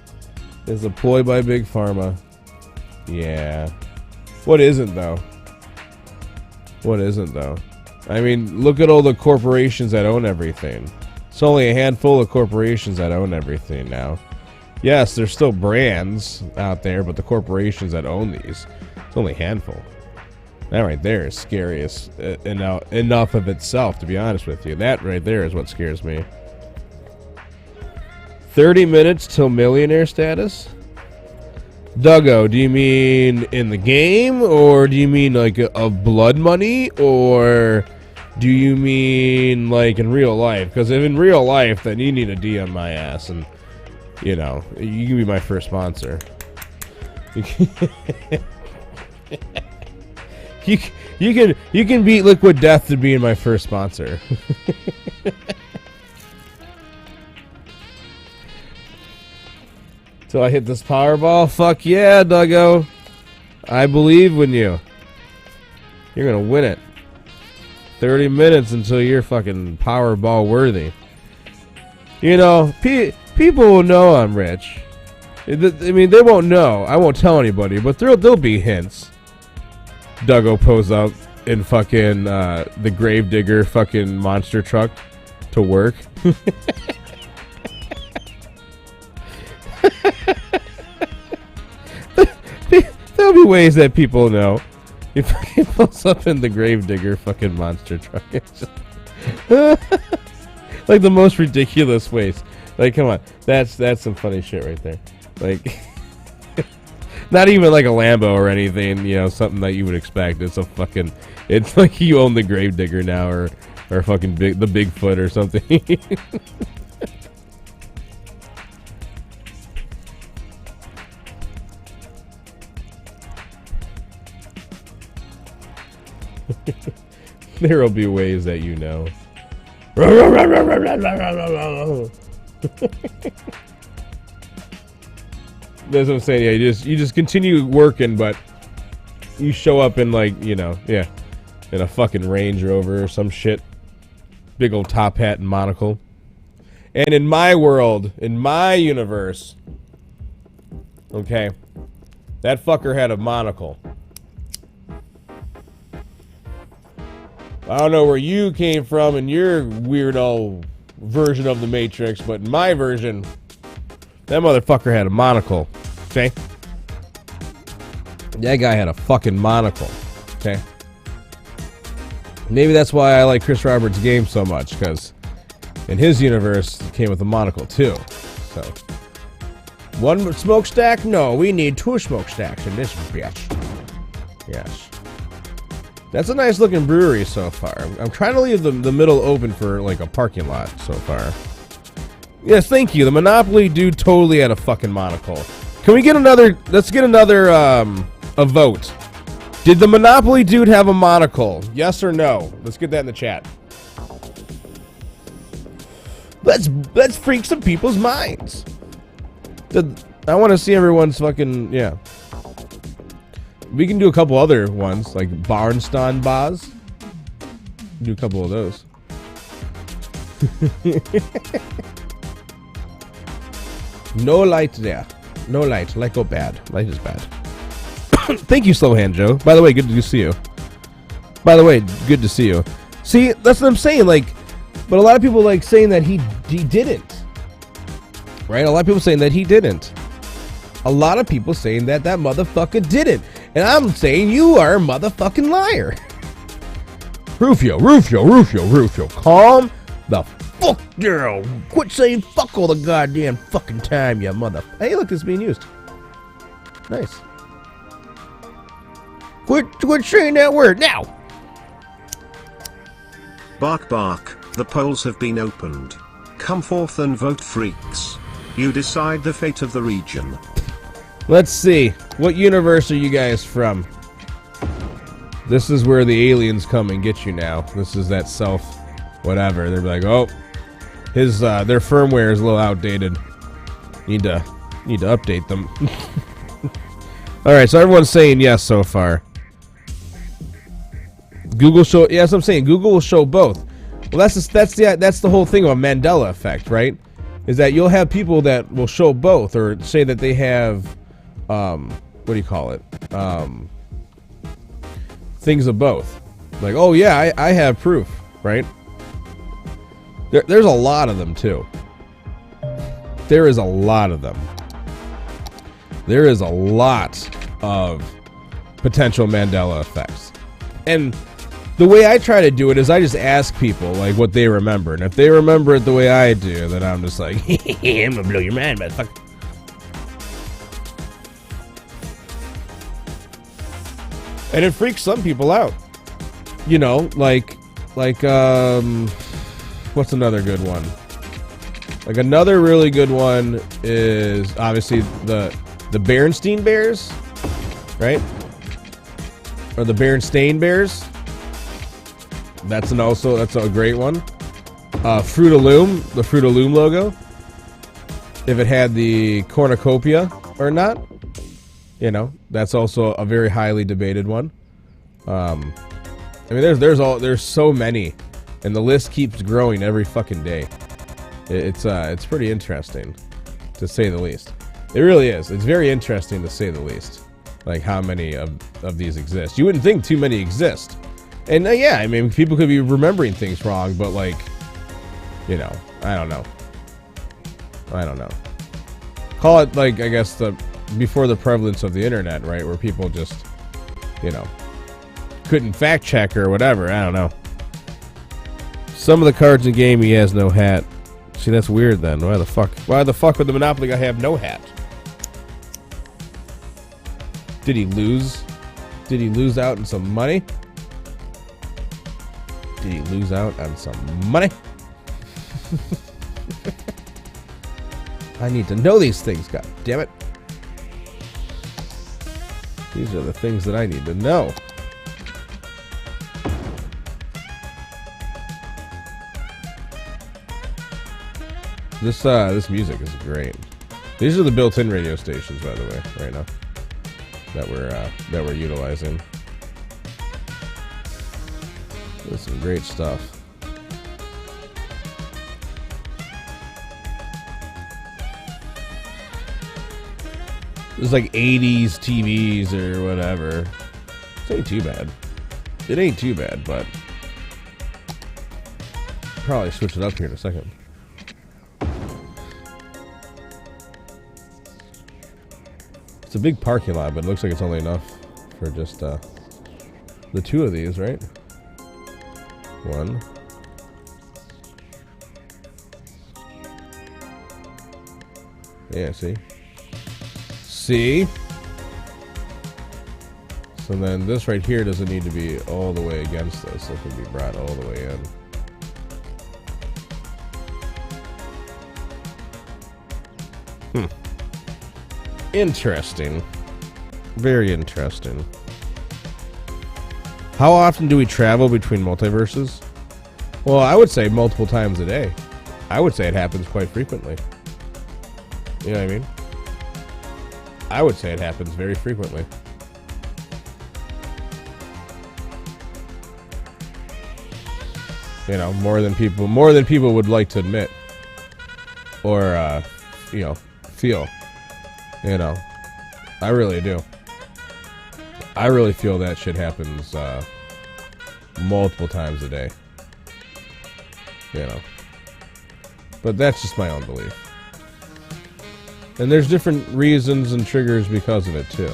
Is a ploy by Big Pharma. Yeah. What isn't, though? What isn't, though? I mean, look at all the corporations that own everything. It's only a handful of corporations that own everything now. Yes, there's still brands out there, but the corporations that own these, it's only a handful. That right there is scary as enough of itself, to be honest with you. That right there is what scares me. 30 minutes till millionaire status? Duggo, do you mean in the game, or do you mean like of blood money, or do you mean like in real life? Because if in real life, then you need a DM my ass, and you know, you can be my first sponsor. you can beat Liquid Death to being my first sponsor. Till I hit this Powerball? Fuck yeah, Duggo. I believe in you. You're gonna win it. 30 minutes until you're fucking Powerball worthy. You know, people will know I'm rich. I mean, they won't know. I won't tell anybody, but there'll be hints. Duggo pose up in fucking the Gravedigger fucking monster truck to work. There'll be ways that people know. He fucking pulls up in the Gravedigger fucking monster truck. Like the most ridiculous ways. Like, come on, that's some funny shit right there. Like, not even like a Lambo or anything, you know, something that you would expect. It's like you own the Gravedigger now, or fucking the Bigfoot or something. There will be ways that you know. That's what I'm saying. Yeah, you just continue working, but you show up in like, you know, yeah, in a fucking Range Rover or some shit, big old top hat and monocle. And in my world, in my universe, okay, that fucker had a monocle. I don't know where you came from in your weirdo version of the Matrix, but in my version, that motherfucker had a monocle, okay? That guy had a fucking monocle, okay? Maybe that's why I like Chris Roberts' game so much, because in his universe, it came with a monocle too. So, one smokestack? No, we need 2 smokestacks in this bitch. Yes. That's a nice looking brewery so far. I'm trying to leave the middle open for like a parking lot so far. Yes, thank you. The Monopoly dude totally had a fucking monocle. Can we get another, let's get another, a vote. Did the Monopoly dude have a monocle? Yes or no? Let's get that in the chat. Let's freak some people's minds. I want to see everyone's fucking, yeah. We can do a couple other ones, like Barnston Baz. Do a couple of those. No light there. No light. Light go bad. Light is bad. Thank you, Slowhand Joe. By the way, good to see you. By the way, good to see you. See, that's what I'm saying. Like, but a lot of people like saying that he didn't. Right? A lot of people saying that he didn't. A lot of people saying that motherfucker didn't. And I'm saying you are a motherfucking liar. Rufio. Calm the fuck down. Quit saying fuck all the goddamn fucking time, you mother. Hey, look, it's being used. Nice. Quit saying that word now. Bark bark, the polls have been opened. Come forth and vote, freaks. You decide the fate of the region. Let's see. What universe are you guys from? This is where the aliens come and get you now. This is that self whatever. They're like, oh, his their firmware is a little outdated. Need to update them. Alright, so everyone's saying yes so far. Google show, yes, I'm saying Google will show both. Well, that's the whole thing of a Mandela effect, right? Is that you'll have people that will show both, or say that they have what do you call it? Things of both. Like, oh yeah, I have proof, right? There's a lot of them too. There is a lot of them. There is a lot of potential Mandela effects. And the way I try to do it is I just ask people like what they remember. And if they remember it the way I do, then I'm just like, I'm gonna blow your mind, motherfucker. And it freaks some people out. You know, like what's another good one? Like another really good one is obviously the Berenstain Bears, right? Or the Berenstain Bears. That's a great one. Fruit of Loom, the Fruit of Loom logo. If it had the cornucopia or not. You know, that's also a very highly debated one. I mean, there's so many, and the list keeps growing every fucking day. It's pretty interesting, to say the least. It really is. It's very interesting to say the least. Like how many of these exist. You wouldn't think too many exist. And yeah, I mean, people could be remembering things wrong, but like, you know, I don't know. Call it like, I guess before the prevalence of the internet, right? Where people just, you know, couldn't fact check or whatever. I don't know. Some of the cards in game he has no hat. See, that's weird then. Why the fuck? Why the fuck would the Monopoly guy have no hat? Did he lose? Did he lose out on some money? Did he lose out on some money? I need to know these things, god damn it. These are the things that I need to know. This music is great. These are the built-in radio stations, by the way, right now that we're utilizing. There's some great stuff. It's like 80s TVs or whatever. It ain't too bad. It ain't too bad, but probably switch it up here in a second. It's a big parking lot, but it looks like it's only enough for just the two of these, right? One. Yeah, see? See? So then this right here doesn't need to be all the way against this. It can be brought all the way in. Interesting. Very interesting. How often do we travel between multiverses? Well, I would say multiple times a day. I would say it happens quite frequently. You know what I mean? I would say it happens very frequently. You know, more than people would like to admit. Or, you know, feel. You know, I really do. I really feel that shit happens multiple times a day. You know. But that's just my own belief. And there's different reasons and triggers because of it, too.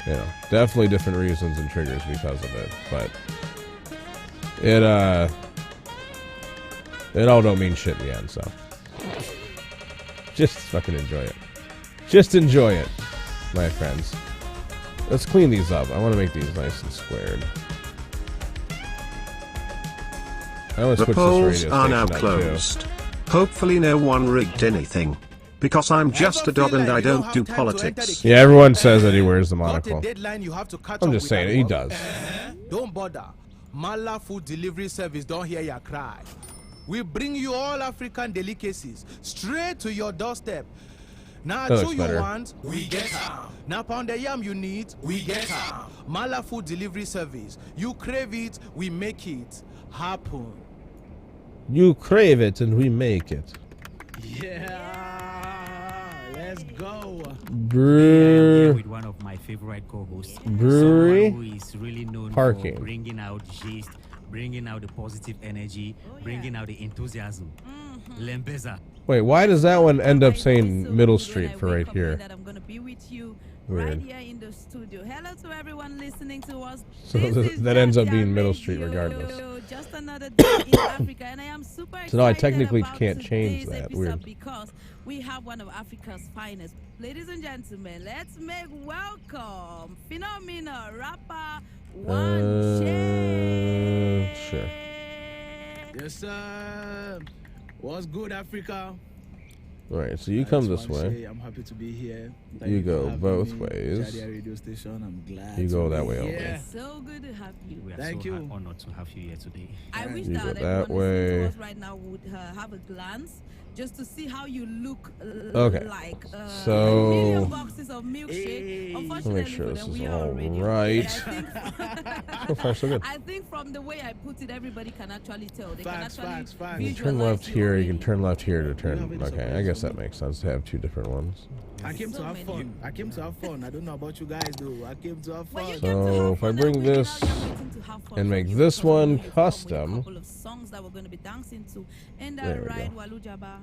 You know, definitely different reasons and triggers because of it. But it all don't mean shit in the end, so. Just fucking enjoy it. Just enjoy it, my friends. Let's clean these up. I want to make these nice and squared. I want to The switch polls this radio are station now up, too. closed. Hopefully no one rigged anything. Because I'm just a dog and I don't do politics. Yeah, everyone says that he wears the monocle. Deadline you have to catch I'm up just with saying, at he work. does. Don't bother. Mala Food Delivery Service don't hear your cry. We bring you all African delicacies straight to your doorstep. Now That two looks you better. want, we get some. Now pound the yam you need, we get some. Mala Food Delivery Service. You crave it, we make it happen. You crave it and we make it. Yeah, let's go. Brew. With one of my favorite co-hosts, Brewery. someone who is really known Parking. for bringing out gist, bringing out the positive energy, bringing out the enthusiasm. Lembeza. Wait, why does that one end up saying Middle Street for right here? That I'm going to be with you Weird. right here in the studio. Hello to everyone listening to us. So This is that ends up Jaja being Middle Street Radio. regardless. Just another day in Africa, and I am super excited. So now I technically about can't change today's that. episode Weird. because we have one of Africa's finest. Ladies and gentlemen, let's make welcome phenomenal rapper One Sure. Yes, sir. What's good, Africa? All right, so you I come just this wanna way. say I'm happy to be here. You for go having both me. ways. Jadia Radio Station. I'm glad. You to go be that way only. here. So good to have you. We are Thank so you. honored to have you here today. I wish You go that that everyone listening way. to us right now would have a glance just to see how you look Okay. like So- a million boxes of milkshake. Hey. Unfortunately, Make sure for this them, is we are all on radio. right. And I So far, so good. I think from the way I put it, everybody can actually tell. They Facts, can actually facts, facts. You You can turn visualize left you here. You already. can turn left here to have turn. any Okay, I surprise guess for that me? makes sense to have two different ones. I came to So have many. fun. I came to have fun. I don't know about you guys, though. I came to have Well, you fun. get to So have if I fun bring and we can this all just waiting to have fun and for make you this because we're one gonna come with a custom. couple of songs that we're going to be dancing to. And There that we right, go. Walu Jaba.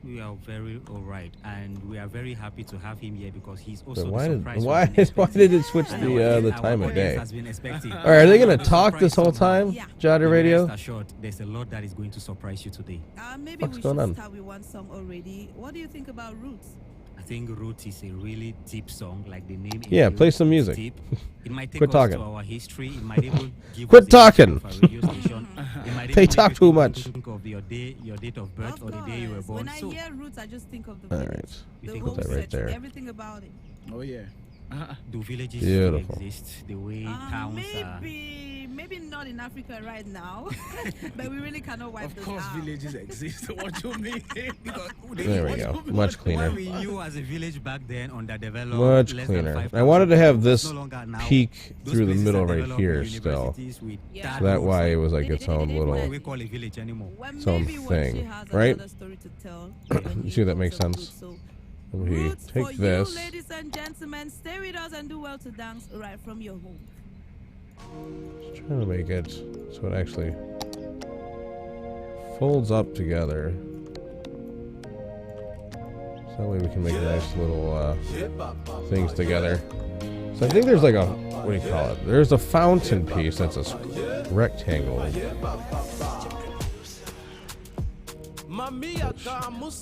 We are very all right, and we are very happy to have him here because he's also But why the did surprise why we've been why expecting. did it switch And the our time of audience day? has been expecting. All right, are they gonna A talk this whole surprise time, Yeah. Jada But Radio? rest assured, there's a lot that is going to surprise you today. Maybe What's we going should on? start with one song already. What do you think about Roots? I think Root is a really deep song, like the name. Yeah, implies, play some it's music. Deep. It might take Quit us talking. to our history. It might even give Quit us the talking. history of our radio station. It might They even talk make too you much. think of your date of birth, Of or the day you were course. born. When I So, hear Roots, I just think of the All village. right. you The think whole of that right setting, there. everything about it. Oh yeah. do villages Beautiful. still exist the way towns are? Maybe not in Africa right now, but we really cannot wipe Of this course, out. villages exist. What do you mean? There we go. Much cleaner. What we knew as a village back then, underdeveloped, Much less than cleaner. 5,000 I wanted to have people, this no longer now. peak Those through the places middle are right developed here with still. universities with Yeah. So that roads. why it was like its own What little. we call a village anymore. Well, Some maybe when thing, she has right? another story to tell. You see that makes sense? So, We Roots for take this. you, ladies and gentlemen. Stay with us and do well to dance right from your home. Just trying to make it so it actually folds up together. So that way we can make nice little things together. So I think there's like a, what do you call it? There's a fountain piece that's a rectangle.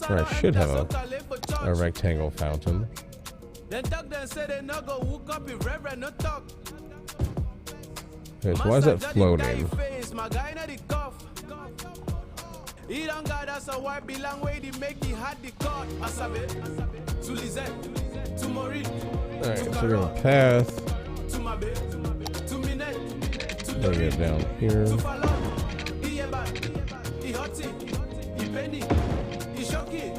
Or I should have a rectangle fountain. Okay, so why is that floating? He don't got us a white belong way to make the hard the cut. Asabe, to Lizette, to Maureen, Alright, so we're gonna path. to Mabe, to Minette, to Bring it down here. to Fallon, Ieba, Ihoti, Ipenny, Ishoki.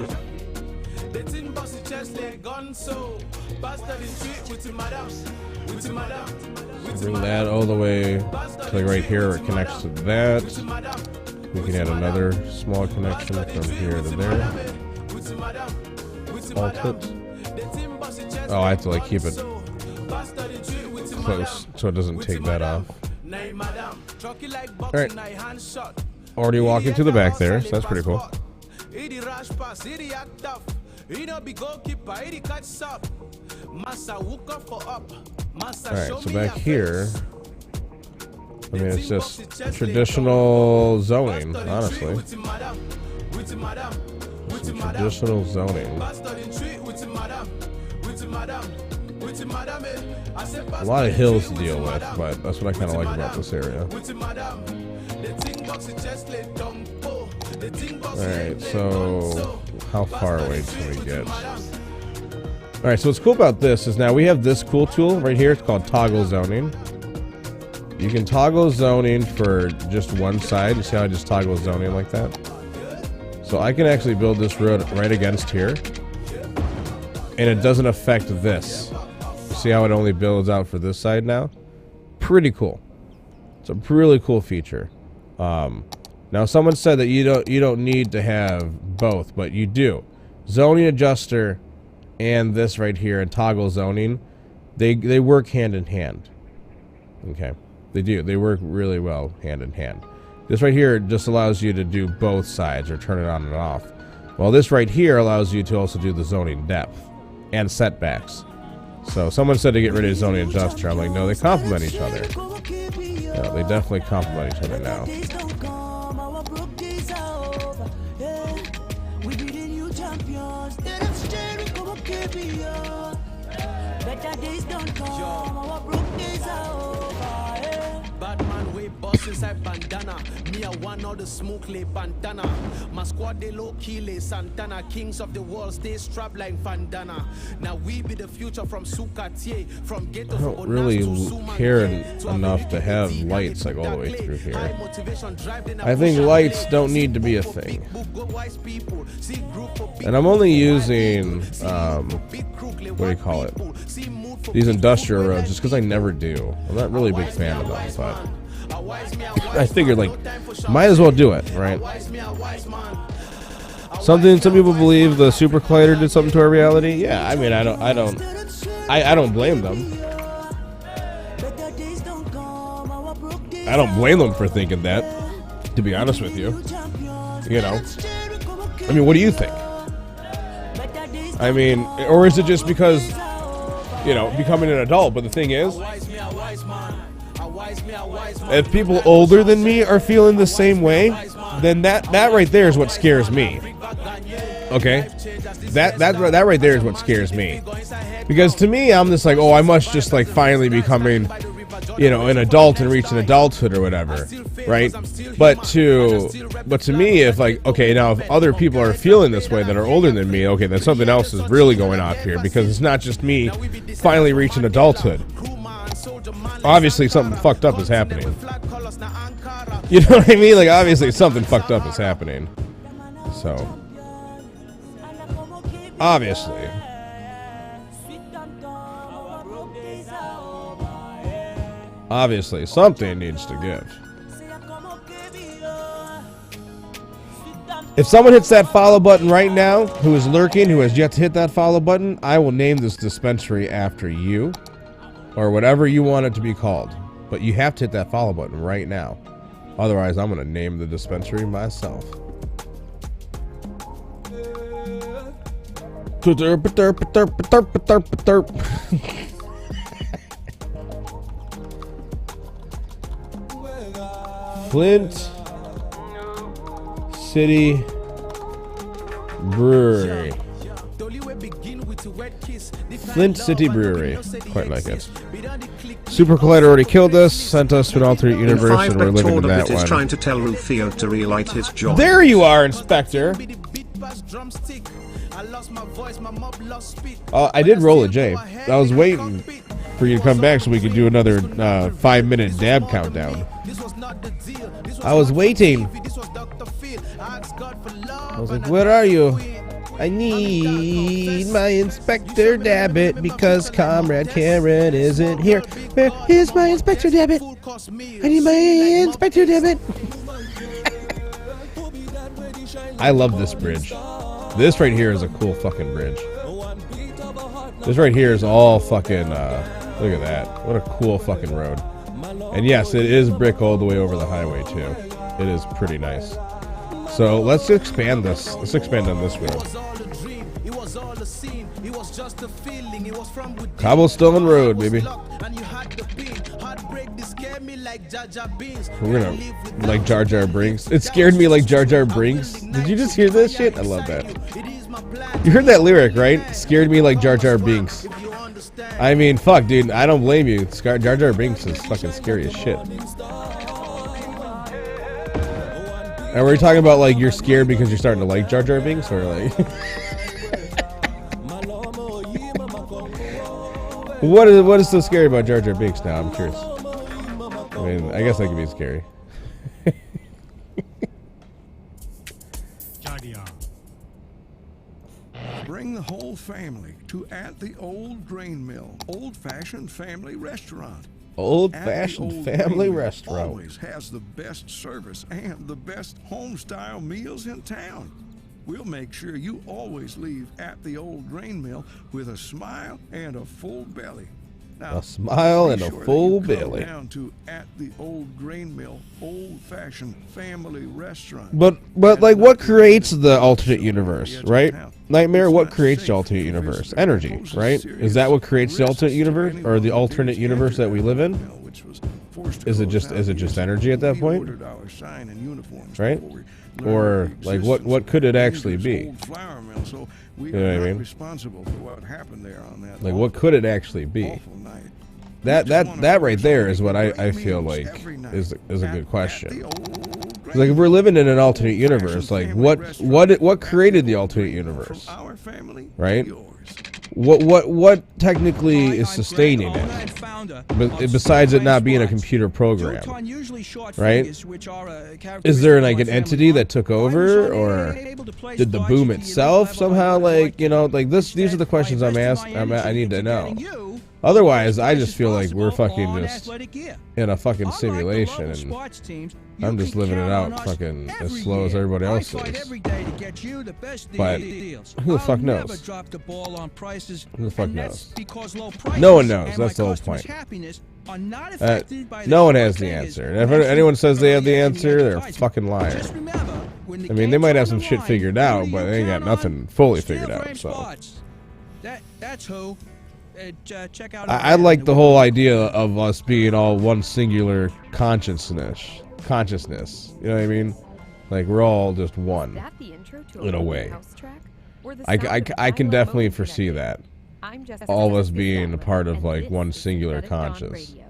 The tin boss the chest leg gun so bastard in street with the madam, with the madam, with the Bring that all the way to like right here where it connects to that. madam. We can add another small connection from here to there. Alt it. Oh, I have to like keep it close so it doesn't take that off. Alright. Already walking to the back there, so that's pretty cool. Alright, so back here, I mean, it's just traditional zoning, honestly. Some traditional zoning. A lot of hills to deal with, but that's what I kind of like about this area. Alright, so how far away can we get? Alright, so what's cool about this is now we have this cool tool right here. It's called toggle zoning. You can toggle zoning for just one side. You see how I just toggle zoning like that? So I can actually build this road right against here. And it doesn't affect this. See how it only builds out for this side now? Pretty cool. It's a really cool feature. Now someone said that you don't need to have both, but you do. Zoning adjuster and this right here and toggle zoning, they work hand in hand. Okay. They do. They work really well hand in hand. This right here just allows you to do both sides or turn it on and off. Well, this right here allows you to also do the zoning depth and setbacks. So someone said to get rid of zoning adjuster. I'm like, no, they complement each other. Yeah, they definitely complement each other now. Batman way boss inside bandana. Me a one all the smoke lay bandana. My squad they low key lay Santana. Kings of the world stay strapped like bandana. Now we be the future from Sukatier. From ghetto I don't really care enough to have lights like all the way through here. I think lights don't need to be a thing. And I'm only using, what do you call it? These industrial roads just because I never do. I'm not really a big fan of them, but I figured like, might as well do it, right? Some people believe the super collider did something to our reality. Yeah, I mean, I don't blame them. I don't blame them for thinking that, to be honest with you. You know, I mean, what do you think? I mean, or is it just because, you know, becoming an adult? But the thing is, if people older than me are feeling the same way, then that right there is what scares me. Okay, that right there is what scares me, because to me, I'm just like, oh, I must just like finally becoming, you know, an adult and reaching adulthood or whatever, right? But to me, if like, okay, now if other people are feeling this way that are older than me, okay, then something else is really going on here, because it's not just me finally reaching adulthood. Obviously, something fucked up is happening. You know what I mean? Like, obviously, something fucked up is happening. So, obviously. Obviously, something needs to give. If someone hits that follow button right now, who is lurking, who has yet to hit that follow button, I will name this dispensary after you, or whatever you want it to be called. But you have to hit that follow button right now. Otherwise, I'm going to name the dispensary myself. Flint City Brewery. Flint City Brewery. Quite like it. Super Collider already killed us, sent us to an alternate universe, and we're living in that one. Trying to tell Rufio to relight his job. There you are, Inspector. I did roll a J. I was waiting for you to come back so we could do another 5-minute dab countdown. I was waiting. I was like, where are you? I need my Inspector Dabbit because Comrade Karen isn't here. Where is my Inspector Dabbit? I need my Inspector Dabbit. I love this bridge. This right here is a cool fucking bridge. This right here is all fucking, look at that. What a cool fucking road. And yes, it is brick all the way over the highway too. It is pretty nice. So let's expand this. Let's expand on this road. Cobblestone Road, baby. We're gonna like Jar Jar Binks. It scared me like Jar Jar Binks. Did you just hear this shit? I love that. You heard that lyric, right? Scared me like Jar Jar Binks. I mean, fuck, dude. I don't blame you. Jar Jar Binks is fucking scary as shit. And we're talking about like you're scared because you're starting to like Jar Jar Binks, or like what is so scary about Jar Jar Binks now? I'm curious. I mean, I guess that could be scary. Bring the whole family to At the Old Grain Mill, old-fashioned family restaurant. Old-fashioned family restaurant. Always has the best service and the best home-style meals in town. We'll make sure you always leave At the Old Grain Mill with a smile and a full belly. Now, a smile and a full belly. Down to At the Old Grain Mill, old-fashioned family restaurant. But like, what creates the alternate universe, right? Nightmare, what creates the alternate universe? Energy, right? Is that what creates the alternate universe, or the alternate universe that we live in? Is it just energy at that point? Right? Or like, what could it actually be? You know what I mean? Like, what could it actually be? That right there is what I feel like is a good question. Like, if we're living in an alternate universe, like what created the alternate universe? Right? What technically is sustaining it? Besides it not being a computer program, right? Is there like an entity that took over, or did the boom itself somehow, like, you know, like this? These are the questions I'm asking. I need to know. Otherwise, I just feel like we're fucking just in a fucking simulation, and I'm just living it out fucking as slow as everybody else is. But who the fuck knows? Who the fuck knows? No one knows. That's the whole point. No one has the answer. And if anyone says they have the answer, they're a fucking liar. I mean, they might have some shit figured out, but they ain't got nothing fully figured out, so. That's who. Check out. I like the whole idea of us being all one singular consciousness. You know what I mean? Like we're all just one. That the intro to in a way. house track? Or the I sound of can dialogue definitely mode foresee connected? that. I'm just All of us Jessica being a Fisdale, part of and like this one is singular Synthetic Dawn conscious. Radio.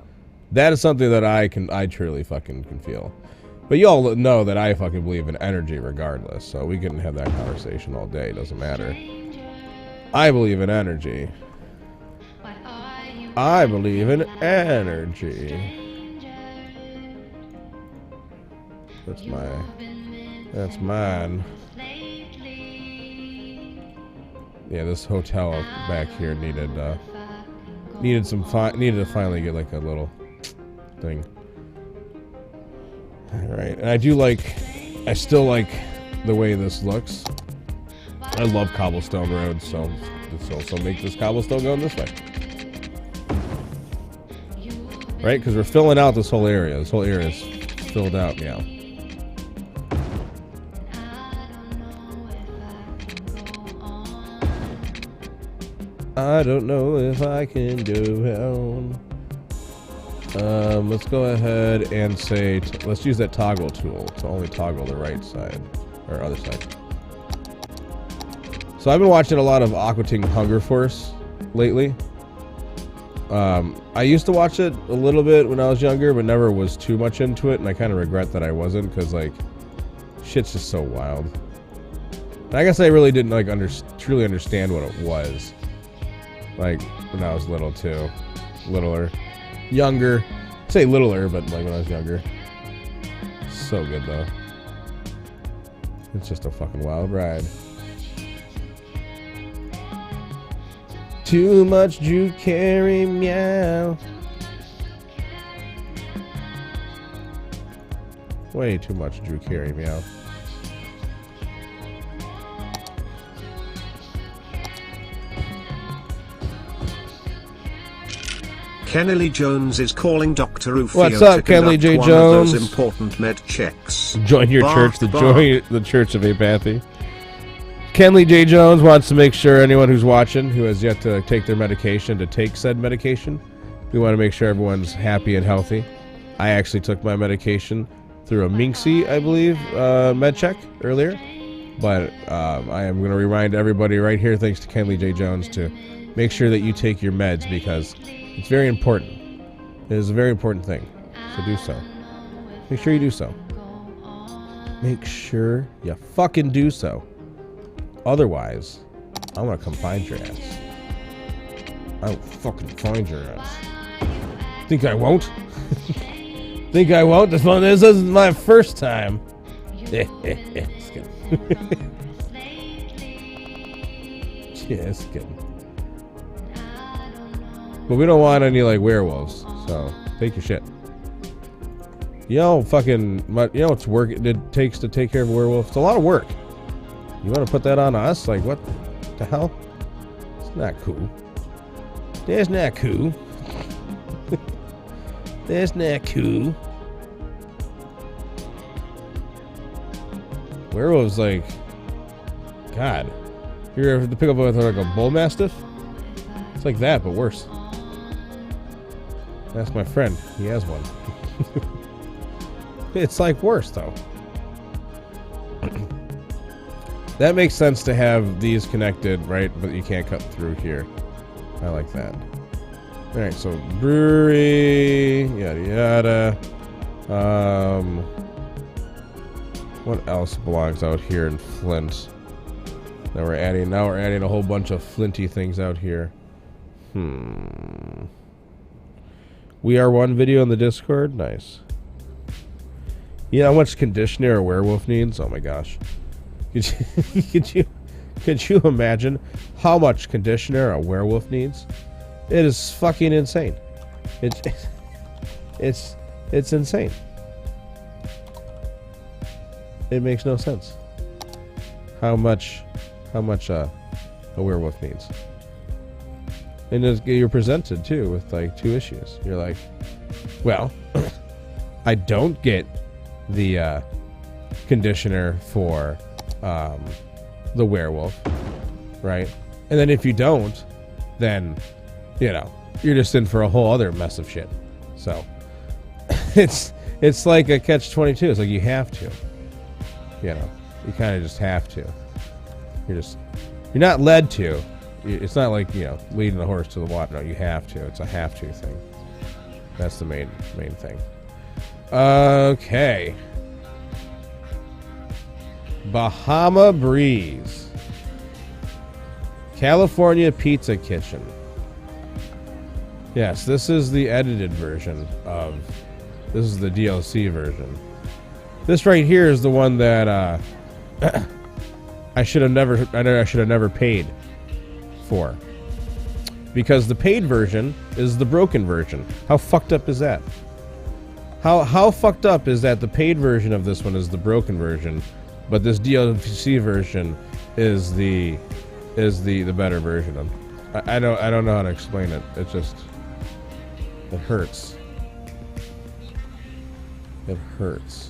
That is something that I truly fucking can feel. But you all know that I fucking believe in energy regardless, so we can have that conversation all day, doesn't matter. I believe in energy. I believe in energy. That's mine. Yeah, this hotel back here needed to finally get like a little thing. Alright, and I still like the way this looks. I love cobblestone roads, so let's also make this cobblestone going this way. Right, because we're filling out this whole area. This whole area is filled out now. I don't know if I can go on. Let's go ahead and say, let's use that toggle tool to only toggle the right side, or other side. So I've been watching a lot of Aqua Teen Hunger Force lately. I used to watch it a little bit when I was younger, but never was too much into it, and I kind of regret that I wasn't, because, like, shit's just so wild. And I guess I really didn't, like, truly understand what it was. Like, when I was little, too. Littler. Younger. I'd say littler, but, like, when I was younger. So good, though. It's just a fucking wild ride. Too much Drew Carey, meow. Way too much Drew Carey, meow. Kenley Jones is calling Dr. Rufio What's up, to Kenley J. conduct one of those Jones? important med checks. Join your Bark, church, bark. the Church of Apathy. Kenley J. Jones wants to make sure anyone who's watching who has yet to take their medication to take said medication. We want to make sure everyone's happy and healthy. I actually took my medication through a Minxie, I believe, med check earlier. But I am going to remind everybody right here, thanks to Kenley J. Jones, to make sure that you take your meds because it's very important. It is a very important thing. So do so. Make sure you do so. Make sure you fucking do so. Otherwise, I'm gonna come find your ass. I will fucking find your ass. Think I won't? Think I won't? This isn't my first time. Just kidding. Just kidding. But we don't want any like werewolves, so take your shit. You know, it's work it takes to take care of a werewolf. It's a lot of work. You want to put that on us? Like, what the hell? It's not cool. That's not cool. That's not cool. Werewolves, like, God. You ever pick up with like a bull mastiff? It's like that, but worse. That's my friend. He has one. It's like worse, though. That makes sense to have these connected, right? But you can't cut through here. I like that. Alright, so brewery, yada yada. What else belongs out here in Flint? Now we're adding a whole bunch of flinty things out here. We are one video in the Discord? Nice. You know how much conditioner a werewolf needs? Oh my gosh. Could you imagine how much conditioner a werewolf needs? It is fucking insane. It's insane. It makes no sense. How much a werewolf needs. And you're presented too with like two issues. You're like, well, I don't get the conditioner for the werewolf, right? And then if you don't, then, you know, you're just in for a whole other mess of shit. So it's like a catch-22. It's like you have to. You know, you kind of just have to. You're not led to. It's not like, you know, leading the horse to the water. No, you have to. It's a have to thing. That's the main thing. Okay. Bahama Breeze. California Pizza Kitchen. Yes, this is the edited version of... This is the DLC version. This right here is the one that I should have never paid for. Because the paid version is the broken version. How fucked up is that? How fucked up is that the paid version of this one is the broken version, but this DLC version is the better version. I don't know how to explain it. It hurts. It hurts.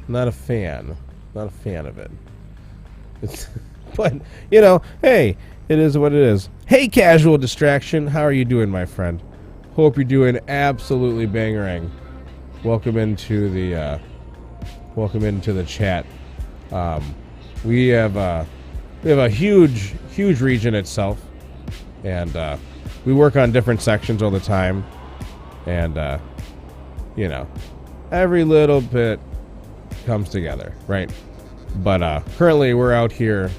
Not a fan of it. But you know, hey, it is what it is. Hey, Casual Distraction, how are you doing, my friend? Hope you're doing absolutely bangerang. Welcome into the chat. We have a huge region itself, and we work on different sections all the time, and you know, every little bit comes together, right? But currently we're out here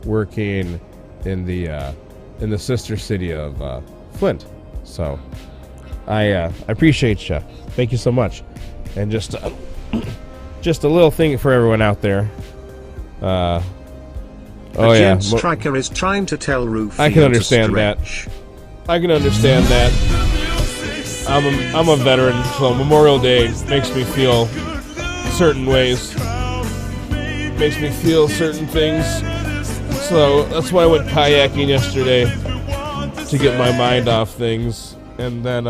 working in the sister city of Flint. So I appreciate you. Thank you so much. And just a little thing for everyone out there. The Gent Striker is trying to tell Rufio I can understand that. I can understand that. I'm a veteran, so Memorial Day makes me feel certain ways. Makes me feel certain things. So that's why I went kayaking yesterday, to get my mind off things. And then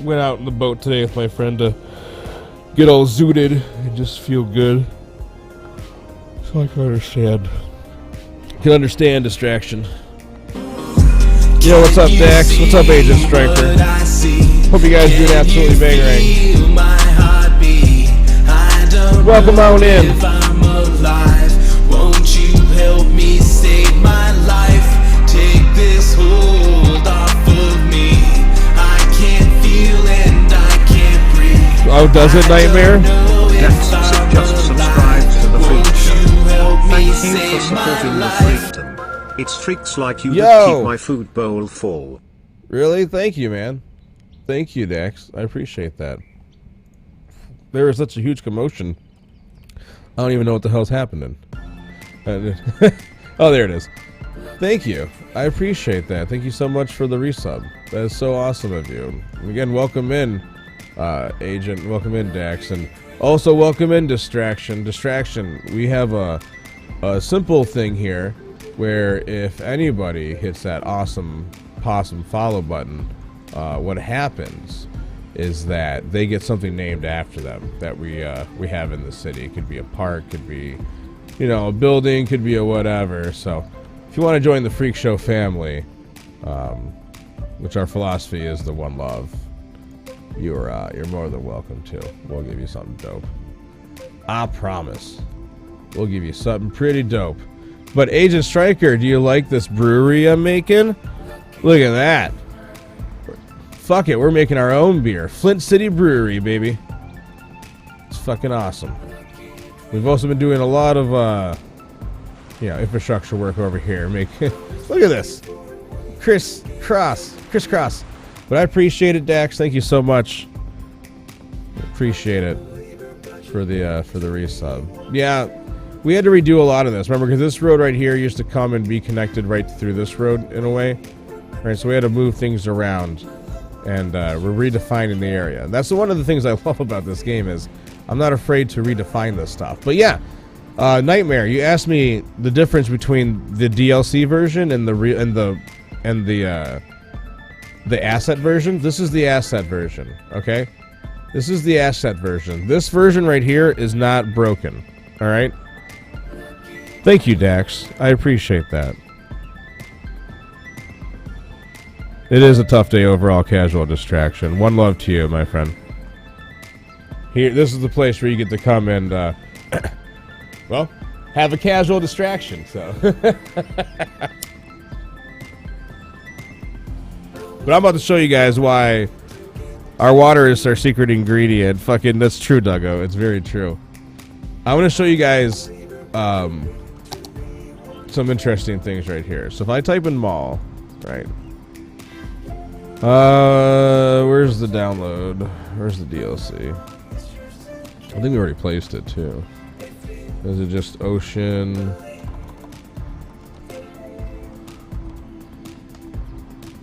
went out in the boat today with my friend to get all zooted and just feel good. So I can understand. Can understand distraction. Yo, what's up, Dax? What's up, Agent Striker? Hope you guys doing absolutely bangerang. Welcome on in. Won't you help me save my life? Take this hold off of me. I can't feel and I can't breathe. Oh, does it, Nightmare? Just subscribed to the Freak Show. Thank you for supporting the freedom. It's freaks like you that keep my food bowl full. Really? Thank you, man. Thank you, Dax. I appreciate that. There was such a huge commotion. I don't even know what the hell's happening. Oh, there it is. Thank you. I appreciate that. Thank you so much for the resub. That is so awesome of you. And again, welcome in, Agent. Welcome in, Dax. And also welcome in, Distraction. Distraction, we have a simple thing here where if anybody hits that awesome possum follow button, what happens is that they get something named after them that we have in the city. It could be a park, could be, you know, a building, could be a whatever. So if you want to join the Freak Show family, which our philosophy is the one love, you're more than welcome to. We'll give you something dope. I promise. We'll give you something pretty dope. But Agent Striker, do you like this brewery I'm making? Look at that. Fuck it, we're making our own beer. Flint City Brewery, baby. It's fucking awesome. We've also been doing a lot of, infrastructure work over here. Look at this. Crisscross. But I appreciate it, Dax. Thank you so much. Appreciate it for the resub. Yeah, we had to redo a lot of this. Remember, because this road right here used to come and be connected right through this road in a way. Right, so we had to move things around. And we're redefining the area. And that's one of the things I love about this game is I'm not afraid to redefine this stuff. But yeah, Nightmare, you asked me the difference between the DLC version and the asset version. This is the asset version, okay? This is the asset version. This version right here is not broken, all right? Thank you, Dax. I appreciate that. It is a tough day overall, casual distraction. One love to you, my friend. Here, this is the place where you get to come and, well, have a casual distraction, so. But I'm about to show you guys why our water is our secret ingredient. Fucking, that's true, Duggo. It's very true. I want to show you guys some interesting things right here. So if I type in mall, right? Where's the download? Where's the DLC? I think we already placed it too. Is it just Ocean?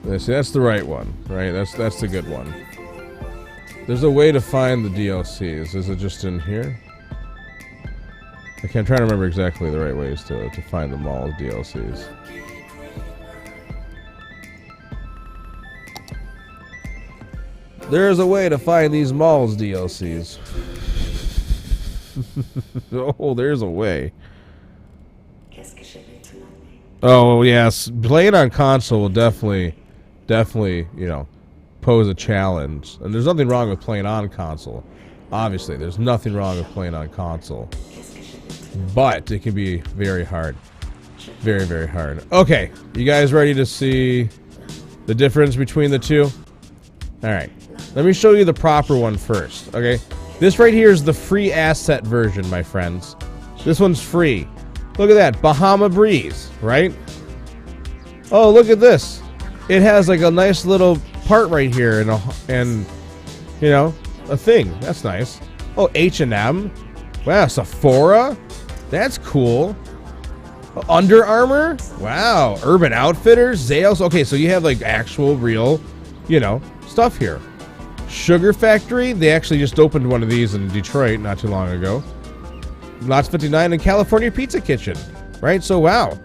Yeah, see, that's the right one, right? That's the good one. There's a way to find the DLCs. Is it just in here? I'm trying to remember exactly the right ways to find the mall DLCs. There's a way to find these malls DLCs. Oh, there's a way. Oh, yes. Playing on console will definitely, you know, pose a challenge. And there's nothing wrong with playing on console. Obviously, there's nothing wrong with playing on console. But it can be very hard. Very, very hard. Okay, you guys ready to see the difference between the two? Alright, let me show you the proper one first, okay? This right here is the free asset version, my friends. This one's free. Look at that, Bahama Breeze, right? Oh, look at this. It has like a nice little part right here and you know, a thing. That's nice. Oh, H&M. Wow, Sephora. That's cool. Under Armour. Wow, Urban Outfitters, Zales. Okay, so you have like actual, real, you know, stuff here. Sugar Factory. They actually just opened one of these in Detroit not too long ago. Lots 59 in California Pizza Kitchen. Right? So, wow.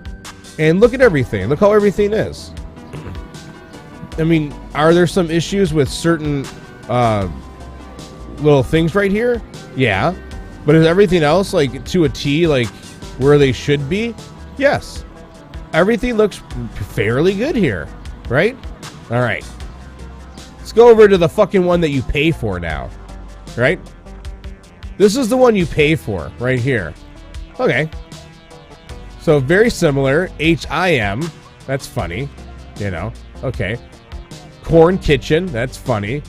And look at everything. Look how everything is. I mean, are there some issues with certain little things right here? Yeah. But is everything else, like, to a T, like, where they should be? Yes. Everything looks fairly good here. Right? All right. Let's go over to the fucking one that you pay for now. Right? This is the one you pay for, right here. Okay. So, very similar. H-I-M. That's funny. You know. Okay. Corn Kitchen. That's funny.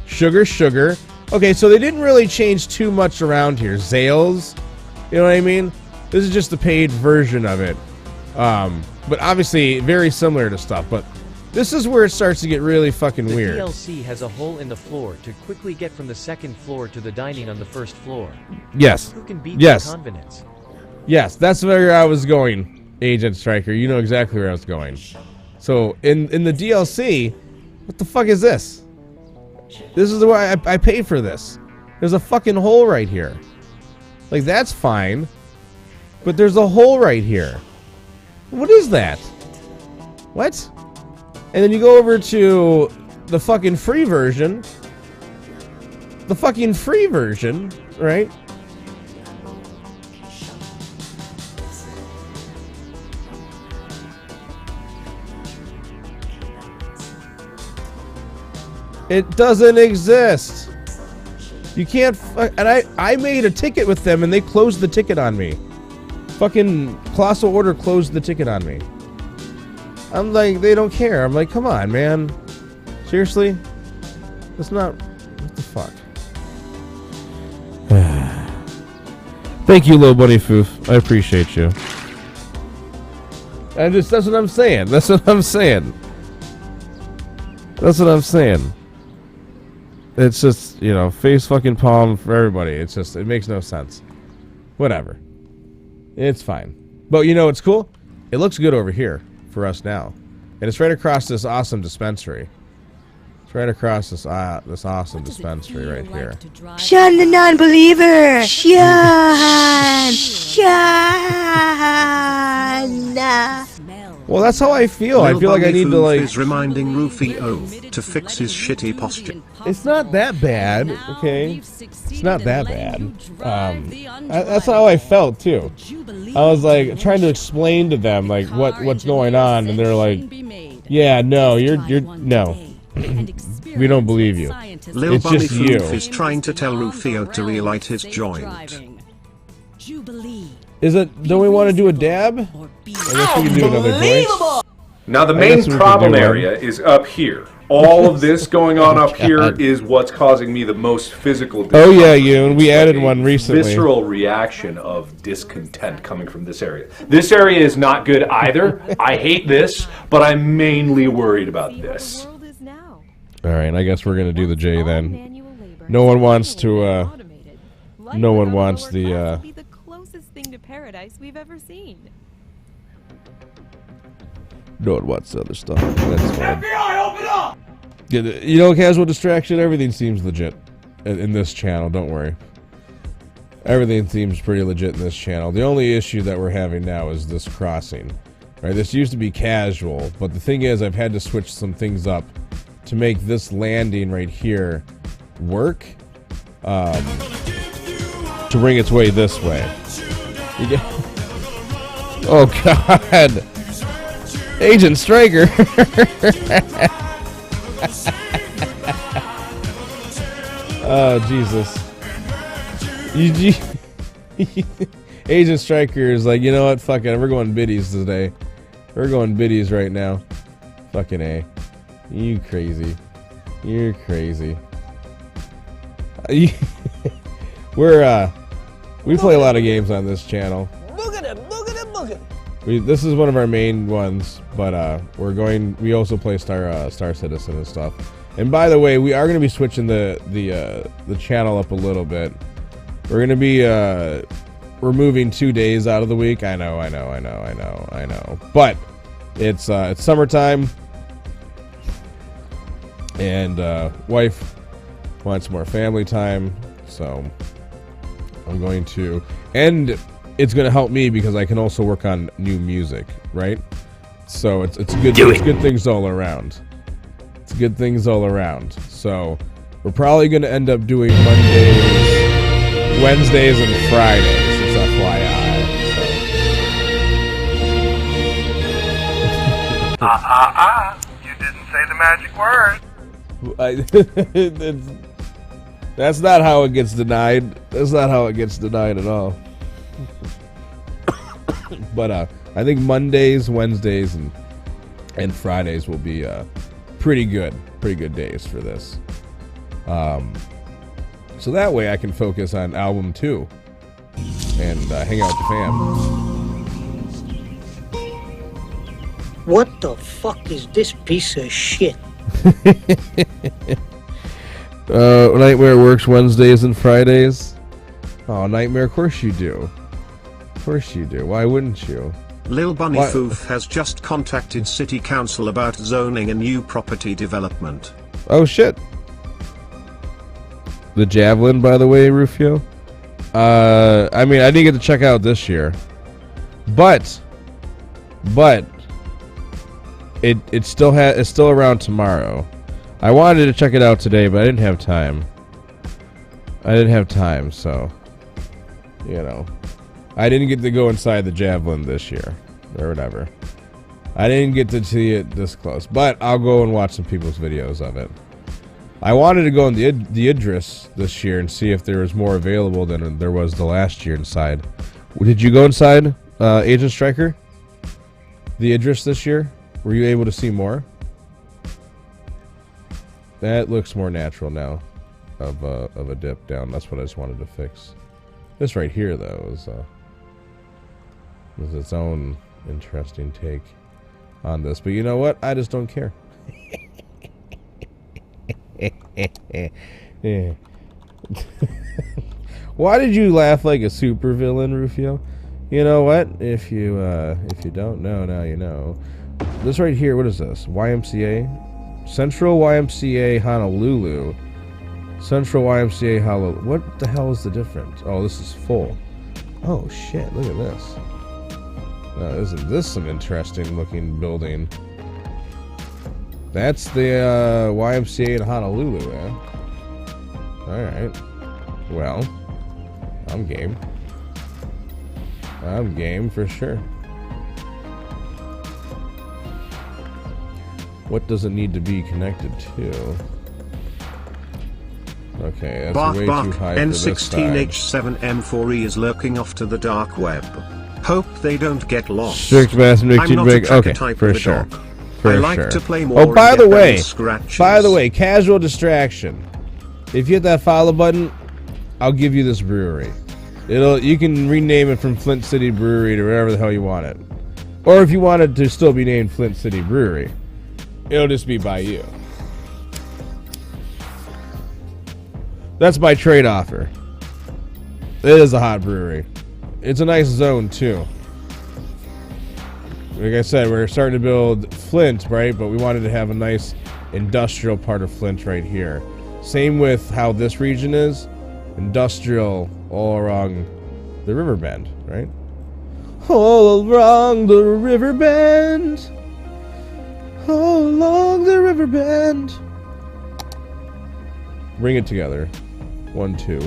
Sugar. Okay, so they didn't really change too much around here. Zales. You know what I mean? This is just the paid version of it. But obviously, very similar to stuff. But this is where it starts to get really fucking weird. The DLC has a hole in the floor to quickly get from the second floor to the dining on the first floor. Yes. Who can beat yes. the convenience? Yes, that's where I was going, Agent Striker. You know exactly where I was going. So, in the DLC, what the fuck is this? This is why I paid for this. There's a fucking hole right here. Like, that's fine. But there's a hole right here. What is that? What? And then you go over to the fucking free version. The fucking free version, right? It doesn't exist. You can't. And I made a ticket with them and they closed the ticket on me. Fucking Colossal Order closed the ticket on me. I'm like, they don't care. I'm like, come on, man. Seriously? That's not. What the fuck? Thank you, Low Bunny Foof. I appreciate you. That's what I'm saying. That's what I'm saying. That's what I'm saying. It's just, you know, face fucking palm for everybody. It's just, it makes no sense. Whatever. It's fine. But you know what's cool? It looks good over here for us now. And it's right across this awesome dispensary. It's right across this awesome dispensary right here. Sean the non-believer! Sean! Well, that's how I feel. I feel like I need to, like... is reminding Rufio to fix his shitty posture. It's not that bad, okay? It's not that bad. That's how I felt, too. I was, like, trying to explain to them, like, what's going on, and they're like, Yeah, no, you're no. We don't believe you. Lil It's Bunny just you. Foof is trying to tell Rufio to relight his joint. Is it? Don't we want to do a dab? I guess we can do another joint. Now the I main guess we could problem do one. area is up here. All of this going on up here is what's causing me the most physical Oh discomfort. yeah, you and we It's added like a one recently. Visceral reaction of discontent coming from this area. This area is not good either. I hate this, but I'm mainly worried about this. All right, I guess we're gonna do the J then. No one wants to. No one wants the. Be the closest thing to paradise we've ever seen. No one wants the other stuff. That's fine. FBI, open up! You know, casual distraction. Everything seems legit in this channel. Don't worry. Everything seems pretty legit in this channel. The only issue that we're having now is this crossing. Right, this used to be casual, but the thing is, I've had to switch some things up to make this landing right here work. To bring its way this way. You get oh God, Agent Striker. Oh Jesus. Agent Striker is like, you know what? Fuck it. We're going biddies today. We're going biddies right now. Fucking A. You crazy. You're crazy. We play a lot of games on this channel. Look at him, look at him, look at him. This is one of our main ones, but we also play Star Citizen and stuff. And by the way, we are going to be switching the channel up a little bit. We're going to be removing 2 days out of the week. I know. But it's summertime, and wife wants more family time, so I'm going to, and it's going to help me because I can also work on new music, right? So it's good. It's good things all around. It's good things all around. So we're probably going to end up doing Mondays, Wednesdays, and Fridays. It's FYI. You didn't say the magic word. That's not how it gets denied. That's not how it gets denied at all. But I think Mondays, Wednesdays, and Fridays will be pretty good days for this. So that way I can focus on album 2 and hang out with the fam. What the fuck is this piece of shit? Nightmare works Wednesdays and Fridays. Oh, Nightmare, of course you do. Of course you do. Why wouldn't you? Lil Bunny Foof has just contacted City Council about zoning a new property development. Oh shit. The Javelin, by the way, Rufio. I mean, I didn't get to check out this year, but it's still around tomorrow. I wanted to check it out today, but I didn't have time. So you know, I didn't get to go inside the Javelin this year, or whatever. I didn't get to see it this close, but I'll go and watch some people's videos of it. I wanted to go in the Idris this year and see if there was more available than there was the last year inside. Did you go inside, Agent Striker? The Idris this year? Were you able to see more? That looks more natural now, of a dip down. That's what I just wanted to fix. This right here, though, is its own interesting take on this. But you know what? I just don't care. Why did you laugh like a supervillain, Rufio? You know what? If you don't know, now you know. This right here, what is this? YMCA? Central YMCA Honolulu. Central YMCA Honolulu. What the hell is the difference? Oh, this is full. Oh shit, look at this. Isn't this some interesting looking building? That's the YMCA in Honolulu, man. Alright. Well, I'm game. I'm game for sure. What does it need to be connected to? Okay, that's Bark way bark, too high for this side. N16H7M4E is lurking off to the dark web. Hope they don't get lost. Strict mathematics. I'm not a tracker Okay, type for of a sure. dog. For I like sure. to play more. Oh, by and the get way, belly scratches. casual distraction. If you hit that follow button, I'll give you this brewery. You can rename it from Flint City Brewery to wherever the hell you want it. Or if you want it to still be named Flint City Brewery, it'll just be by you. That's my trade offer. It is a hot brewery. It's a nice zone too. Like I said, we're starting to build Flint, right? But we wanted to have a nice industrial part of Flint right here. Same with how this region is. Industrial all along the river bend, right? All along the river bend. All along the river bend. Bring it together. 1, 2,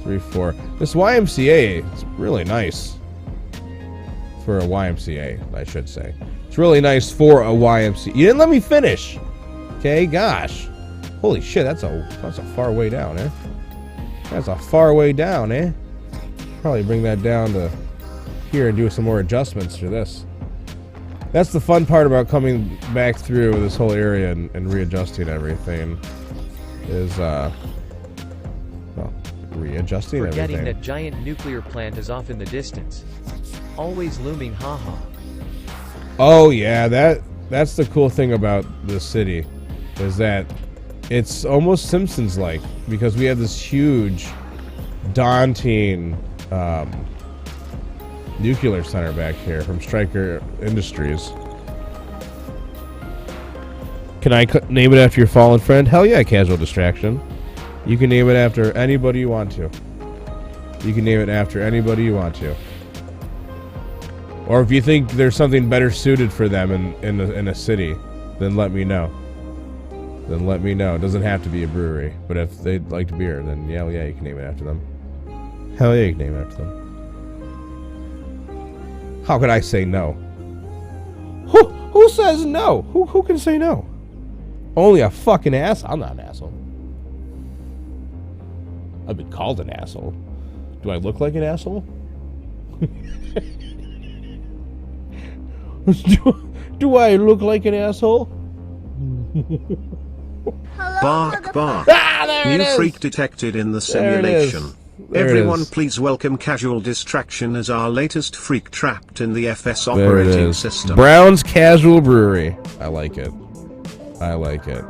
3, 4. This YMCA is really nice. For a YMCA, I should say. It's really nice for a YMCA. You didn't let me finish. Okay, gosh. Holy shit, that's a far way down, eh? That's a far way down, eh? Probably bring that down to here and do some more adjustments to this. That's the fun part about coming back through this whole area and readjusting everything. Is readjusting Forgetting everything. that giant nuclear plant is off in the distance. Always looming, haha. Oh yeah, that's the cool thing about this city, is that it's almost Simpsons-like, because we have this huge, daunting nuclear center back here from Stryker Industries. Can I name it after your fallen friend? Hell yeah, casual distraction. You can name it after anybody you want to. You can name it after anybody you want to. Or if you think there's something better suited for them in a city, then let me know. Then let me know. It doesn't have to be a brewery. But if they like beer, then yeah, you can name it after them. Hell yeah, you can name it after them. How could I say no? Who says no? Who can say no? Only a fucking ass. I'm not an asshole. I've been called an asshole. Do I look like an asshole? Do I look like an asshole? Bark bark. There New it is. freak detected in the There it is. simulation. There it Everyone is. please welcome Casual Distraction as our latest freak trapped in the FS There it operating is. system. Brown's Casual Brewery. I like it. I like it.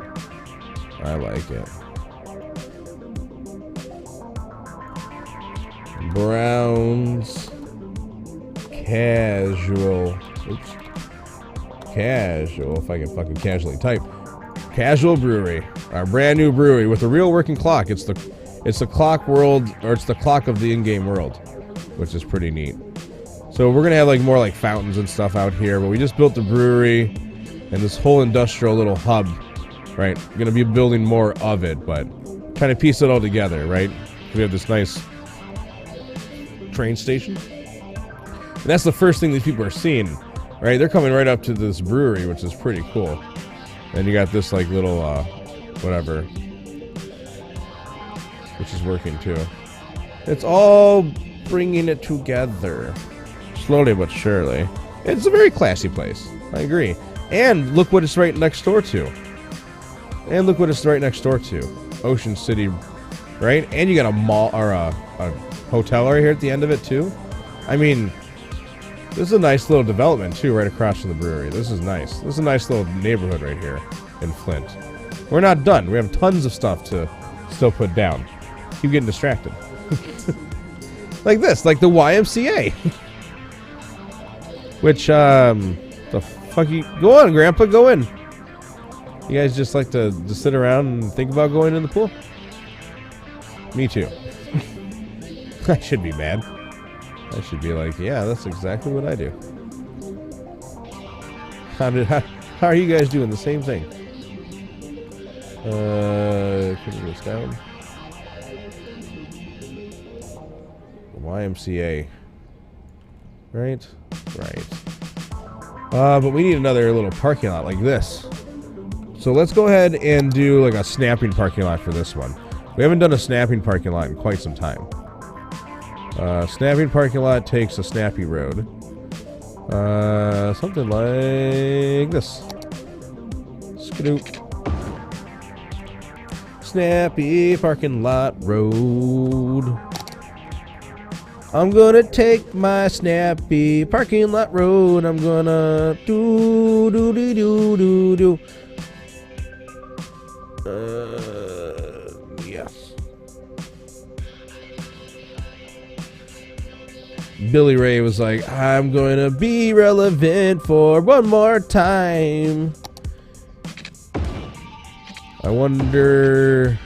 I like it. Brown's Casual. Oops. Casual. If I can fucking casually type. Casual Brewery. Our brand new brewery with a real working clock. It's the clock world, or it's the clock of the in-game world, which is pretty neat. So we're gonna have like more like fountains and stuff out here, but we just built the brewery and this whole industrial little hub, right? We're gonna be building more of it, but trying to piece it all together, right? We have this nice train station, and that's the first thing that people are seeing, right? They're coming right up to this brewery, which is pretty cool. And you got this like little whatever, which is working too. It's all bringing it together, slowly but surely. It's a very classy place. I agree. And look what it's right next door to. Ocean City, right? And you got a mall or a hotel right here at the end of it too. I mean, this is a nice little development too, right across from the brewery. This is nice. This is a nice little neighborhood right here in Flint. We're not done. We have tons of stuff to still put down. Keep getting distracted. Like this, like the YMCA. Which, the fuck you... Go on, Grandpa, go in. You guys just like to sit around and think about going in the pool? Me too. I should be mad. I should be like, yeah, that's exactly what I do. How are you guys doing the same thing? Putting this down. YMCA. Right? Right. But we need another little parking lot like this. So let's go ahead and do like a snapping parking lot for this one. We haven't done a snapping parking lot in quite some time. Snapping parking lot takes a snappy road. Something like this. Skadoop. Snappy parking lot road. I'm gonna take my snappy parking lot road. I'm gonna do. Yes. Billy Ray was like, I'm going to be relevant for one more time. I wonder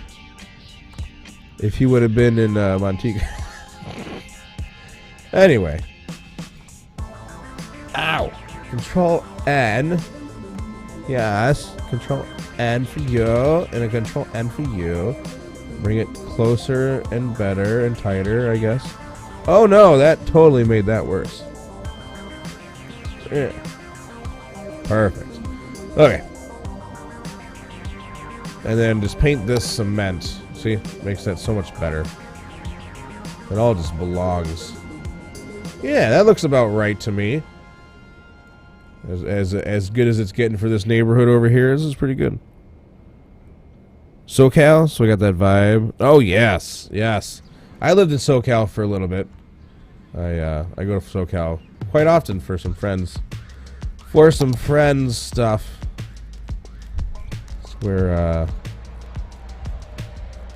if he would have been in Montego. Anyway. Ow. Control N. Yes. Control N for you. And a Control N for you. Bring it closer and better and tighter, I guess. Oh no, that totally made that worse. Yeah. Perfect. Okay. And then just paint this cement. See? Makes that so much better. It all just belongs. Yeah, that looks about right to me. As good as it's getting for this neighborhood over here, this is pretty good. SoCal, so we got that vibe. Oh yes, yes. I lived in SoCal for a little bit. I go to SoCal quite often for some friends. For some friends stuff. It's where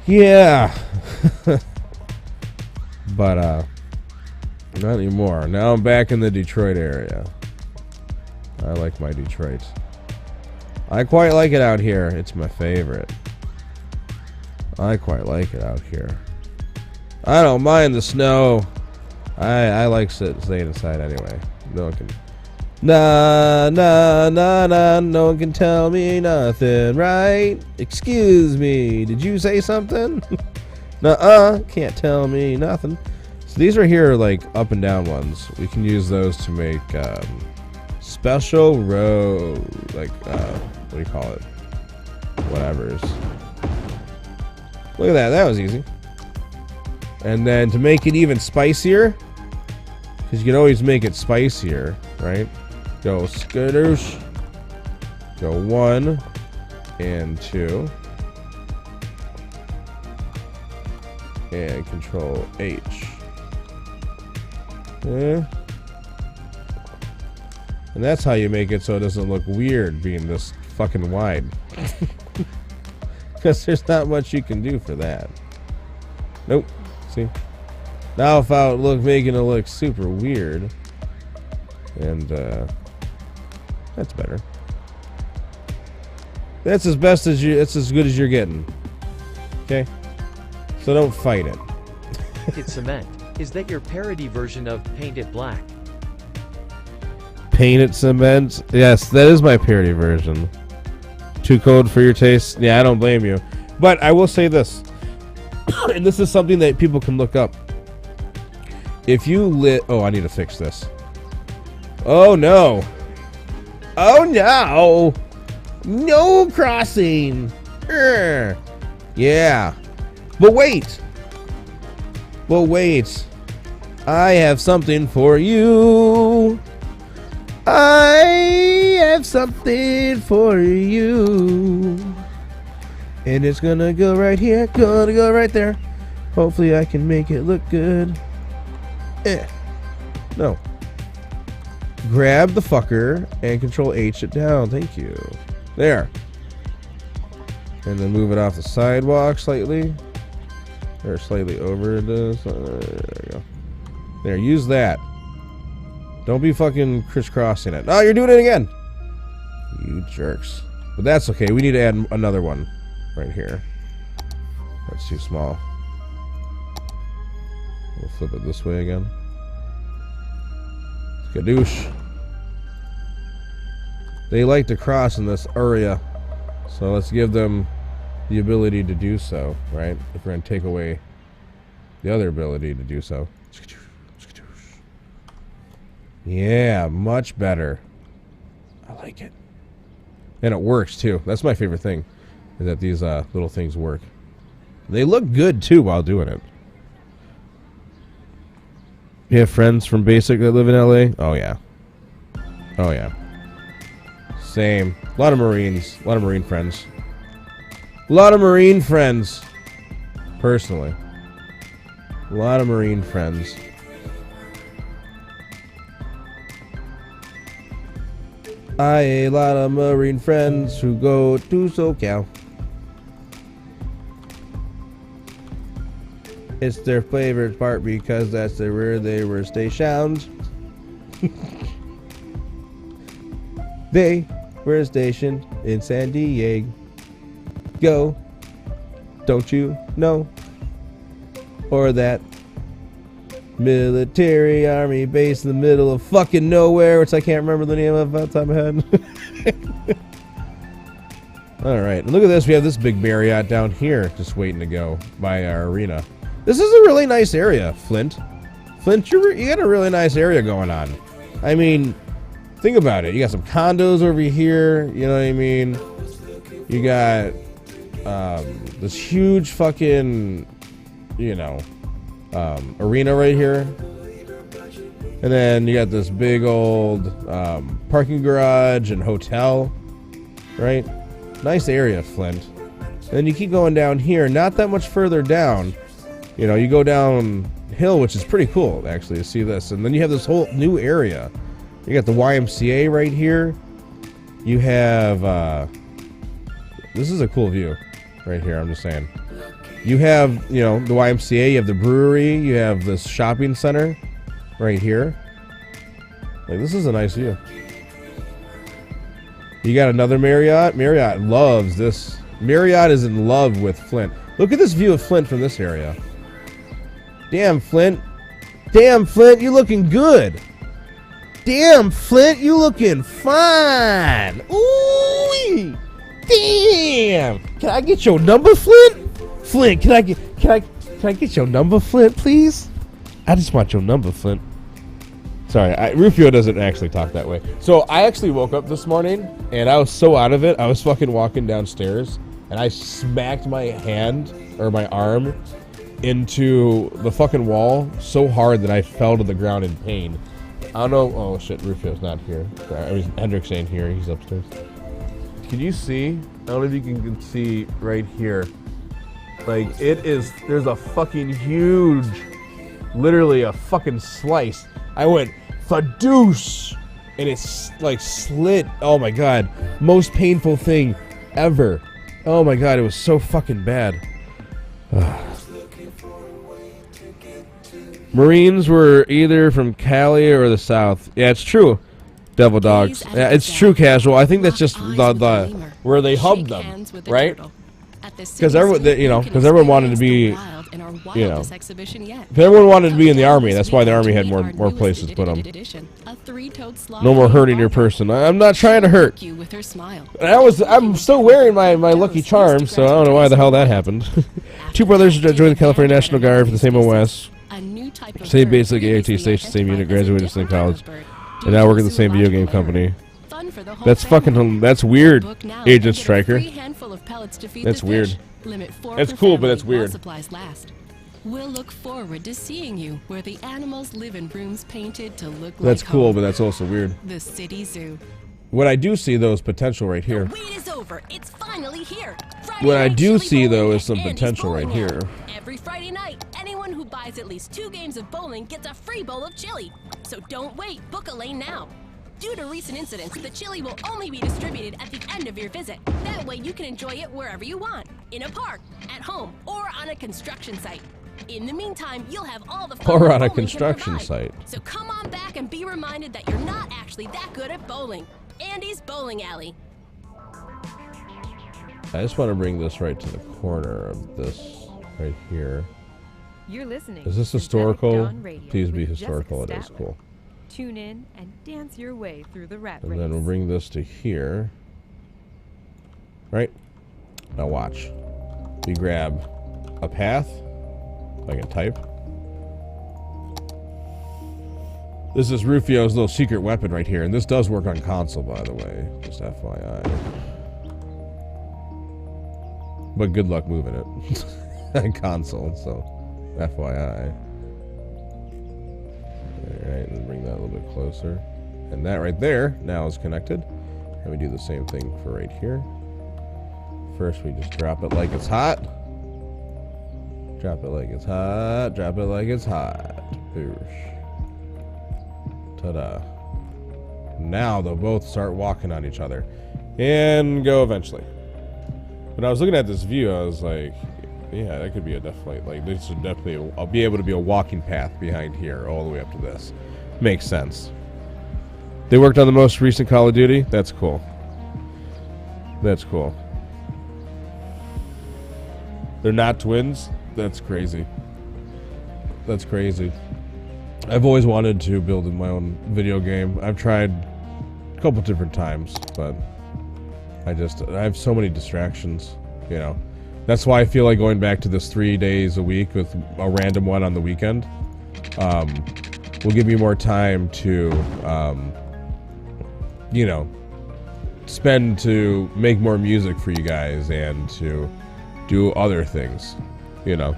yeah. But not anymore. Now I'm back in the Detroit area. I like my Detroit. I quite like it out here. It's my favorite. I quite like it out here. I don't mind the snow. I like staying inside anyway. No one can. Nah, no one can tell me nothing, right? Excuse me, did you say something? Nuh-uh, can't tell me nothing. So these right here are like up and down ones. We can use those to make special road, like what do you call it? Whatever's. Look at that, that was easy. And then to make it even spicier, because you can always make it spicier, right? Go skadoosh. Go 1 and 2. And Control H. Yeah. And that's how you make it so it doesn't look weird being this fucking wide. Because there's not much you can do for that. Nope. See? Now if I would making it look super weird. And that's better. That's as best as you, that's as good as you're getting. Okay? So don't fight it. Painted cement. Is that your parody version of Paint It Black? Painted cement? Yes, that is my parody version. Too cold for your taste? Yeah, I don't blame you. But I will say this. And this is something that people can look up. If you lit... Oh, I need to fix this. Oh, no. Oh, no. No crossing. Yeah. But wait. But wait. I have something for you. I have something for you. And it's gonna go right here. Gonna go right there. Hopefully I can make it look good. No. Grab the fucker and Control H it down. Thank you. There. And then move it off the sidewalk slightly. Or slightly over this. There we go. There, use that. Don't be fucking crisscrossing it. Oh, you're doing it again. You jerks. But that's okay. We need to add another one right here. That's too small. We'll flip it this way again. Skadoosh. They like to cross in this area. So let's give them the ability to do so, right? If we're going to take away the other ability to do so. Yeah, much better. I like it. And it works, too. That's my favorite thing, is that these little things work. They look good, too, while doing it. You have friends from Basic that live in LA? Oh, yeah. Oh, yeah. Same. A lot of Marines. A lot of Marine friends. A lot of Marine friends. Personally. A lot of Marine friends. A lot of Marine friends who go to SoCal. It's their favorite part because that's where they were stationed. They were stationed in San Diego. Go. Don't you know? Or that military army base in the middle of fucking nowhere, which I can't remember the name of off the top of my head. Alright, look at this. We have this big Marriott down here just waiting to go by our arena. This is a really nice area, Flint. Flint, you got a really nice area going on. I mean, think about it. You got some condos over here, you know what I mean? You got this huge fucking, you know, arena right here. And then you got this big old parking garage and hotel, right? Nice area, Flint. And then you keep going down here, not that much further down. You know, you go downhill, which is pretty cool, actually, to see this. And then you have this whole new area. You got the YMCA right here. You have, this is a cool view right here, I'm just saying. You have, you know, the YMCA, you have the brewery, you have this shopping center right here. Like, this is a nice view. You got another Marriott. Marriott loves this. Marriott is in love with Flint. Look at this view of Flint from this area. Damn, Flint. Damn, Flint, you looking good. Damn, Flint, you looking fine. Ooh, damn. Can I get your number, Flint? Flint, can I get your number, Flint, please? I just want your number, Flint. Sorry, Rufio doesn't actually talk that way. So I actually woke up this morning and I was so out of it. I was fucking walking downstairs and I smacked my hand or my arm into the fucking wall so hard that I fell to the ground in pain. I don't know. Oh shit, Rufio's not here. I mean, Hendrix ain't here. He's upstairs. Can you see? I don't know if you can see right here. Like, it is, there's a fucking huge, literally a fucking slice. I went fadoosh and it's like slit. Oh my god. Most painful thing ever. Oh my god, it was so fucking bad. Marines were either from Cali or the South. Yeah, it's true. Devil Dogs. Yeah, it's true, Casual. I think that's just the where they hubbed them, right? Because everyone, you know, because everyone wanted to be, you know, if everyone wanted to be in the army. That's why the army had more places to put them. No more hurting your person. I'm not trying to hurt. I'm still wearing my Lucky Charm, so I don't know why the hell that happened. Two brothers joined the California National Guard for the same OS. Same basic AIT station, same unit, graduated the same college, and now work at the same video game company. That's fucking, that's weird, Agent Stryker. That's weird. That's cool, but that's weird. We'll look forward to seeing you where the animals live in rooms painted to look like That's cool, home. but that's also weird. The City Zoo. What I do see, though, is potential right here. Wait is over. It's finally here. What I do see, though, is some potential right here. Every Friday night, anyone who buys at least 2 games of bowling gets a free bowl of chili. So don't wait. Book a lane now. Due to recent incidents, the chili will only be distributed at the end of your visit. That way you can enjoy it wherever you want. In a park, at home, or on a construction site. In the meantime, you'll have all the fun Or on a bowling can construction provide. site. So come on back and be reminded that you're not actually that good at bowling. Andy's Bowling Alley. I just want to bring this right to the corner of this right here. You're listening. Is this to historical? Dawn Radio Please be with historical. It Jessica is Statler. cool. Tune in and dance your way through the rat And race. then we'll bring this to here. Right? Now watch. We grab a path. I can type. This is Rufio's little secret weapon right here, and this does work on console, by the way. Just FYI. But good luck moving it on console, so FYI. Alright, and bring that a little bit closer. And that right there now is connected. And we do the same thing for right here. First, we just drop it like it's hot. Drop it like it's hot. Drop it like it's hot. Boosh. Ta-da. Now they'll both start walking on each other. And go eventually. When I was looking at this view, I was like, yeah, that could be a definitely, like, this would definitely, I'll be able to be a walking path behind here all the way up to this. Makes sense. They worked on the most recent Call of Duty? That's cool. That's cool. They're not twins? That's crazy. That's crazy. I've always wanted to build my own video game. I've tried a couple different times, but I have so many distractions, you know. That's why I feel like going back to this 3 days a week with a random one on the weekend will give me more time to, you know, spend to make more music for you guys and to do other things, you know.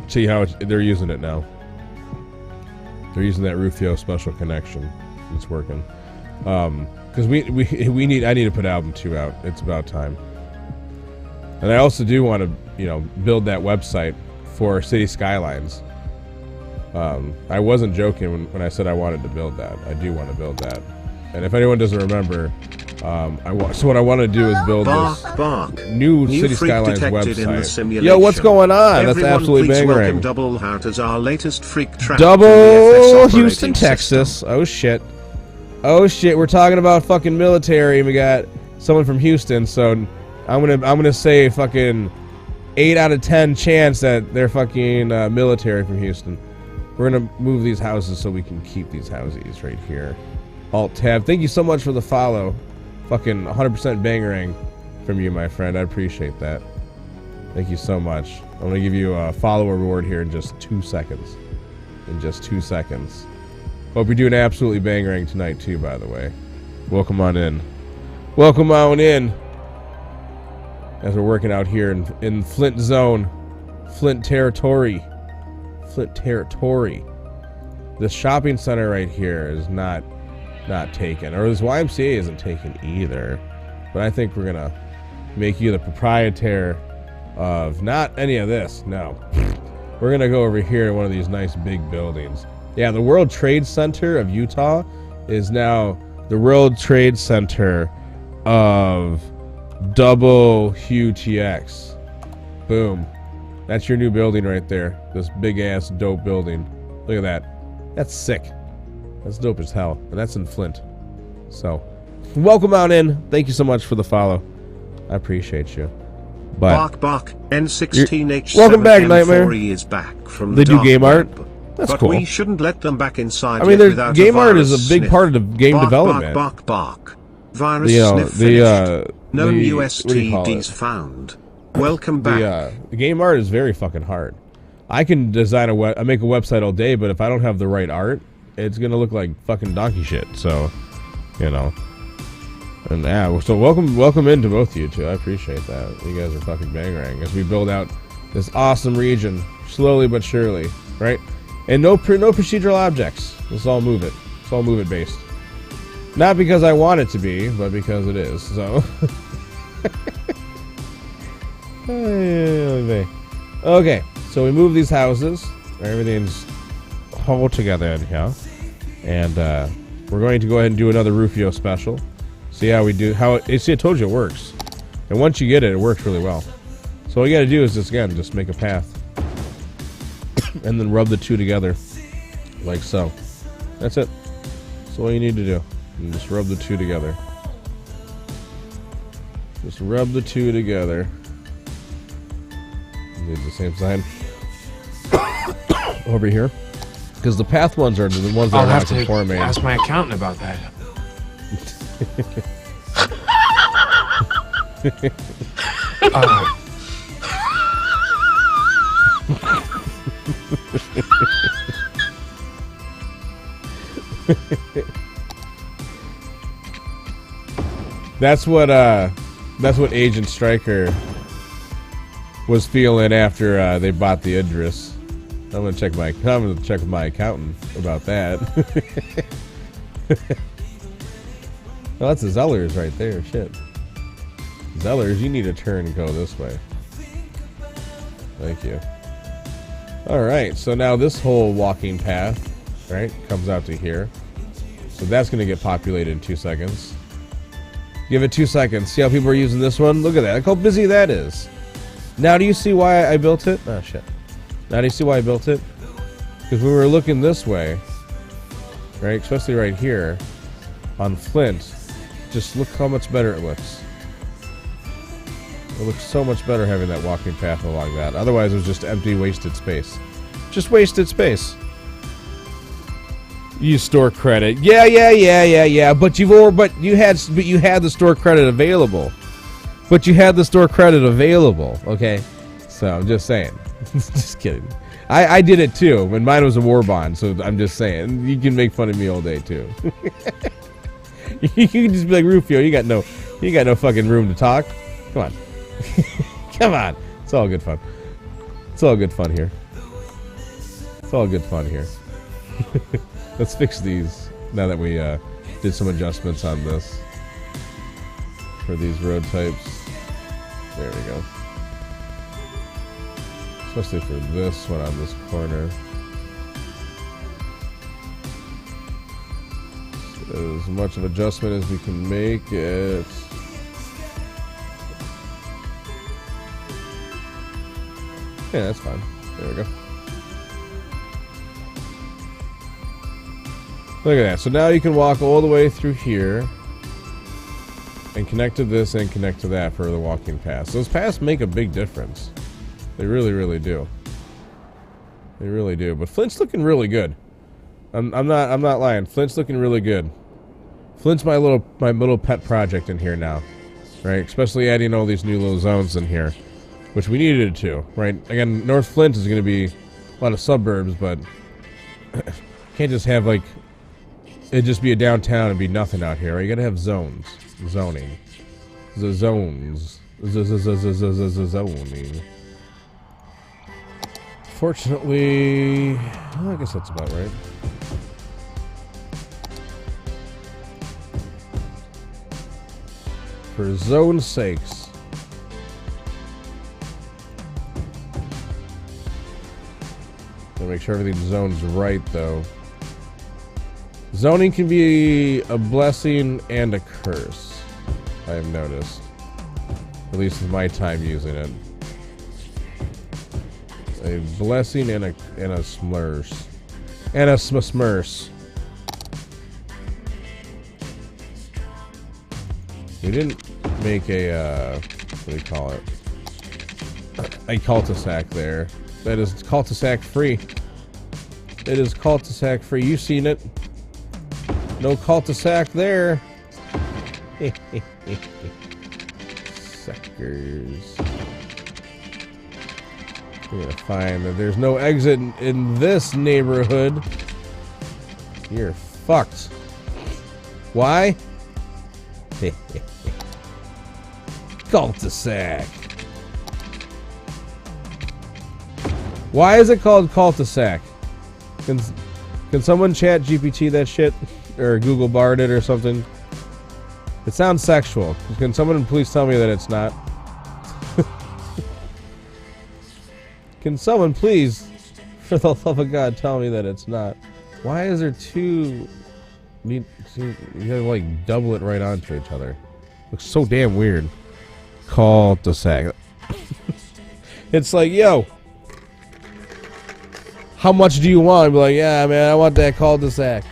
See how they're using it now. They're using that Rufio special connection. It's working. Because I need to put album 2 out. It's about time. And I also do want to, you know, build that website for City Skylines. I wasn't joking when I said I wanted to build that. I do want to build that. And if anyone doesn't remember, so what I want to do is build this new City Skylines website. Yo, what's going on? That's absolutely bangering. Double Heart as our latest freak track. Double Houston, Texas. Oh shit. Oh shit. We're talking about fucking military, and we got someone from Houston. So I'm gonna say fucking 8 out of 10 chance that they're fucking military from Houston. We're gonna move these houses so we can keep these houses right here. Alt tab. Thank you so much for the follow. Fucking 100% bangerang from you, my friend. I appreciate that. Thank you so much. I'm gonna give you a follower reward here in just 2 seconds. In just 2 seconds. Hope you're doing absolutely bangerang tonight too, by the way. Welcome on in. Welcome on in. As we're working out here in Flint Zone. Flint Territory. Flint Territory. This shopping center right here is not taken, or this YMCA isn't taken either, but I think we're gonna make you the proprietor of not any of this. No, we're gonna go over here to one of these nice big buildings. Yeah, the World Trade Center of Utah is now the World Trade Center of Double HUTX. Boom, that's your new building right there. This big ass dope building. Look at that. That's sick. That's dope as hell. And that's in Flint. So, welcome on in. Thank you so much for the follow. I appreciate you. But Bark, N16H7 welcome back, Nightmare. is back from they the do dark game web. art. That's but cool. we shouldn't let them back inside. I mean, without game a art virus is a big sniff. part of game development. Bark. Virus You know, sniff finished. No what do you call USTDs it? found. Welcome back. The game art is very fucking hard. I can design I make a website all day, but if I don't have the right art, it's gonna look like fucking donkey shit. So, you know. And yeah, so welcome into both of you two. I appreciate that. You guys are fucking bangerang as we build out this awesome region slowly but surely, right? And no procedural objects. Let's all move it. It's all move it based. Not because I want it to be, but because it is. So. Okay, so we move these houses. Everything's all together in here, and we're going to go ahead and do another Rufio special. See how we do. See, I told you it works, and once you get it, it works really well. So all you got to do is just make a path, and then rub the two together, like so. That's it. That's all you need to do. And just rub the two together. Just rub the two together. Do the same sign over here, because the path ones are the ones that I'll are have not to conforming. ask my accountant about that. That's what Agent Stryker was feeling after they bought the Idris. I'm gonna check with my accountant about that. Well, that's the Zellers right there. Shit, Zellers, you need to turn and go this way. Thank you. All right, so now this whole walking path, right, comes out to here. So that's gonna get populated in 2 seconds. Give it 2 seconds. See how people are using this one? Look at that. Look how busy that is. Now do you see why I built it? Oh, shit. Now do you see why I built it? Because when we were looking this way, right, especially right here, on Flint, just look how much better it looks. It looks so much better having that walking path along that. Otherwise it was just empty, wasted space. Just wasted space. You store credit. Yeah. But you had the store credit available. But you had the store credit available, okay? So I'm just saying. Just kidding. I did it too, when mine was a war bond, so I'm just saying. You can make fun of me all day too. You can just be like, Rufio, you got no fucking room to talk. Come on. Come on. It's all good fun. It's all good fun here. It's all good fun here. Let's fix these now that we did some adjustments on this for these road types. There we go. Especially for this one on this corner. So as much of adjustment as we can make it. Yeah, that's fine. There we go. Look at that. So now you can walk all the way through here and connect to this and connect to that for the walking paths. Those paths make a big difference. They really, really do. They really do. But Flint's looking really good. I'm not lying. Flint's looking really good. Flint's my little pet project in here now, right? Especially adding all these new little zones in here, which we needed to, right? Again, North Flint is going to be a lot of suburbs, but can't just have like it'd just be a downtown and be nothing out here. Right? You got to have zones, zoning, zones, zoning. Fortunately, well, I guess that's about right. For zone's sakes. Gotta make sure everything's zoned right, though. Zoning can be a blessing and a curse, I have noticed. At least in my time using it. A blessing and a smurse. And a smurse. We didn't make a, what do you call it? A cul-de-sac there. That is cul-de-sac free. It is cul-de-sac free. You've seen it. No cul-de-sac there. Suckers. We're gonna find that there's no exit in this neighborhood. You're fucked. Why? Cul-de-sac. Why is it called cul-de-sac? Can someone chat GPT that shit? Or Google Bard it or something? It sounds sexual. Can someone please tell me that it's not? Can someone please, for the love of God, tell me that it's not? Why is there two... You gotta like double it right onto each other. Looks so damn weird. Cul-de-sac. It's like, yo, how much do you want? I'd be like, yeah, man, I want that cul-de-sac.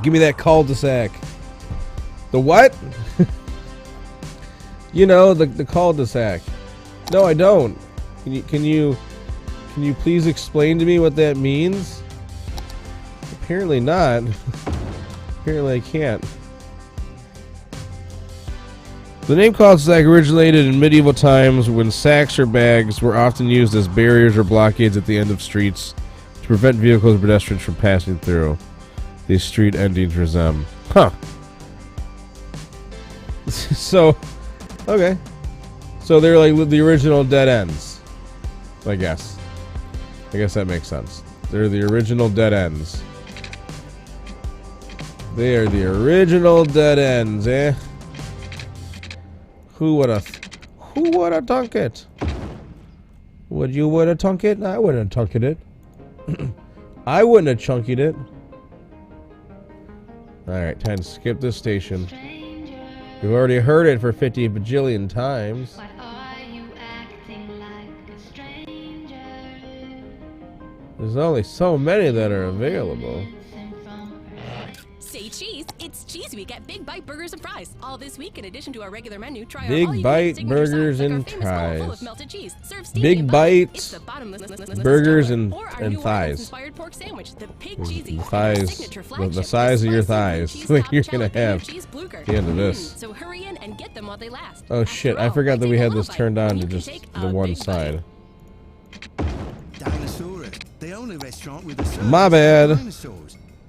Give me that cul-de-sac. The what? You know, the cul-de-sac. No, I don't. Can you please explain to me what that means? Apparently not. Apparently I can't. The name cul-de-sac originated in medieval times when sacks or bags were often used as barriers or blockades at the end of streets to to prevent vehicles and pedestrians from passing through. These street endings resemble. Huh. So, okay. So they're like the original dead ends. I guess. I guess that makes sense. They're the original dead ends. They are the original dead ends, eh? Who woulda thunk it? Would you woulda thunk it? I wouldn't have thunked it. I wouldn't have chunkied it. Alright, time to skip this station. We've already heard it for 50 bajillion times. There's only so many that are available. Say cheese, it's Cheese Week at Big Bite Burgers and Fries. All this week, in addition to our regular menu, try our Big Bite Burgers and Fries. Big Bites Burgers and thighs. The thighs, the size of your thighs. Like you're gonna have the end of this. So hurry in and get them while they last. Oh shit! I forgot that we had this turned on to just the one side. My bad.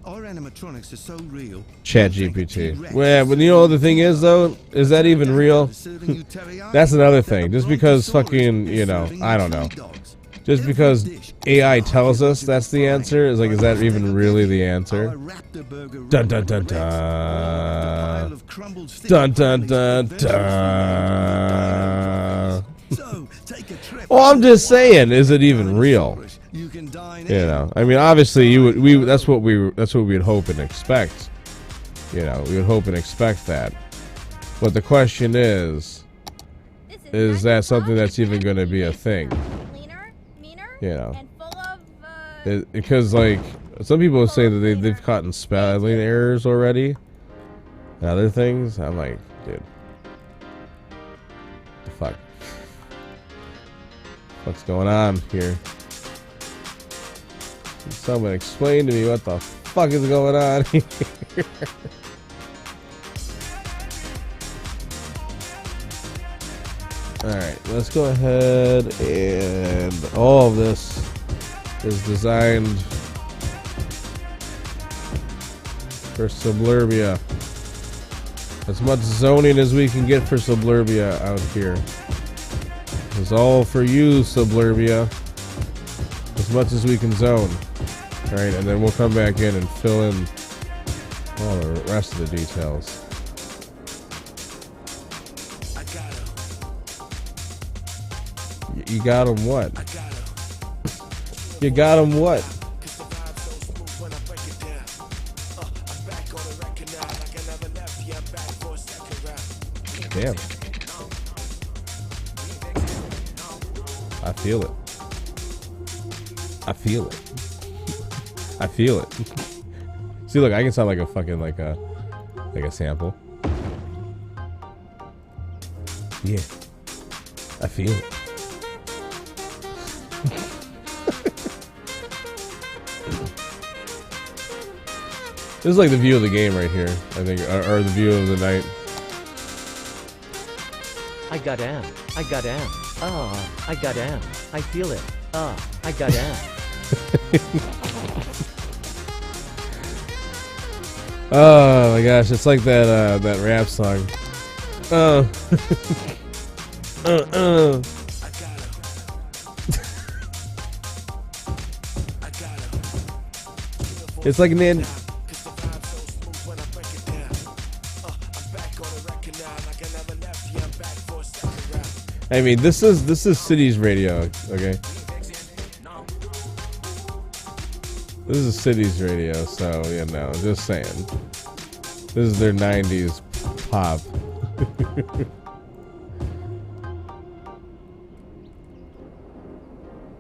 Our animatronics are so real. Chat GPT. Well, but you know the thing is though, is that even real? That's another thing. Just because fucking, you know, I don't know. Just because AI tells us that's the answer, is like, is that even really the answer? Dun dun dun dun. Dun dun dun dun. Well, I'm just saying, is it even real? You know, I mean, obviously, that's what we would hope and expect. You know, we would hope and expect that. But the question is that something that's even going to be a thing? You know, because like some people say that they've caught in spelling errors already, and other things. I'm like, dude, the fuck, what's going on here? Someone explain to me what the fuck is going on here. Alright, let's go ahead and all of this is designed for Suburbia. As much zoning as we can get for Suburbia out here. It's all for you, Suburbia. As much as we can zone. Alright, and then we'll come back in and fill in all the rest of the details. You got him what? You got him what? Damn. I feel it. I feel it. I feel it. See, look, I can sound like a fucking like a sample. Yeah. I feel it. This is like the view of the game right here, I think, or the view of the night. I got am. I got am. I got am. I feel it. I got am. Oh my gosh, it's like that that rap song. It's like an I mean, this is Cities Radio, okay? This is Cities Radio, so, you know, just saying. This is their 90s pop.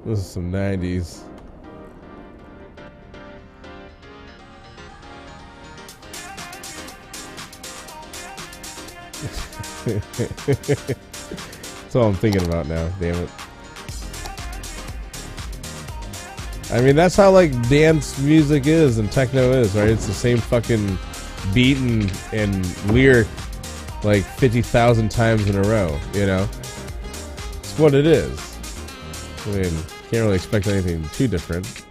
This is some 90s. That's all I'm thinking about now, damn it. I mean, that's how like dance music is and techno is, right? It's the same fucking beat and lyric like 50,000 times in a row, you know? It's what it is. I mean, can't really expect anything too different.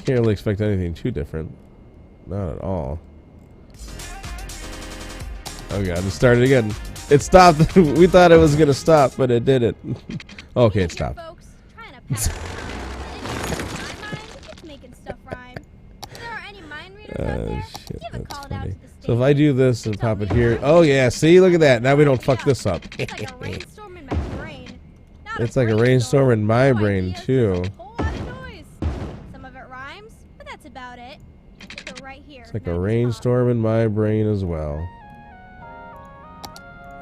Can't really expect anything too different. Not at all. Oh god, it started again. It stopped. We thought it was gonna stop, but it didn't. Okay, it stopped. Shit, that's funny. So if I do this and pop it here, oh yeah, see, look at that. Now we don't fuck this up. It's like a rainstorm in my brain too. Some of it rhymes, but that's about it. Right here. It's like a rainstorm in my brain as well.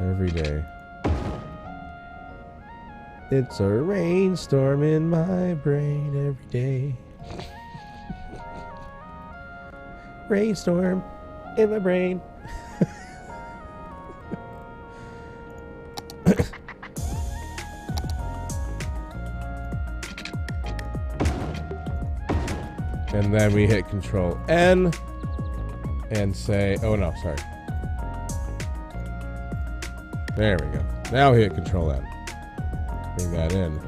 Every day. It's a rainstorm in my brain every day. Rainstorm in my brain. And then we hit Control N and say, oh no, sorry. There we go. Now we hit Control N. Bring that in.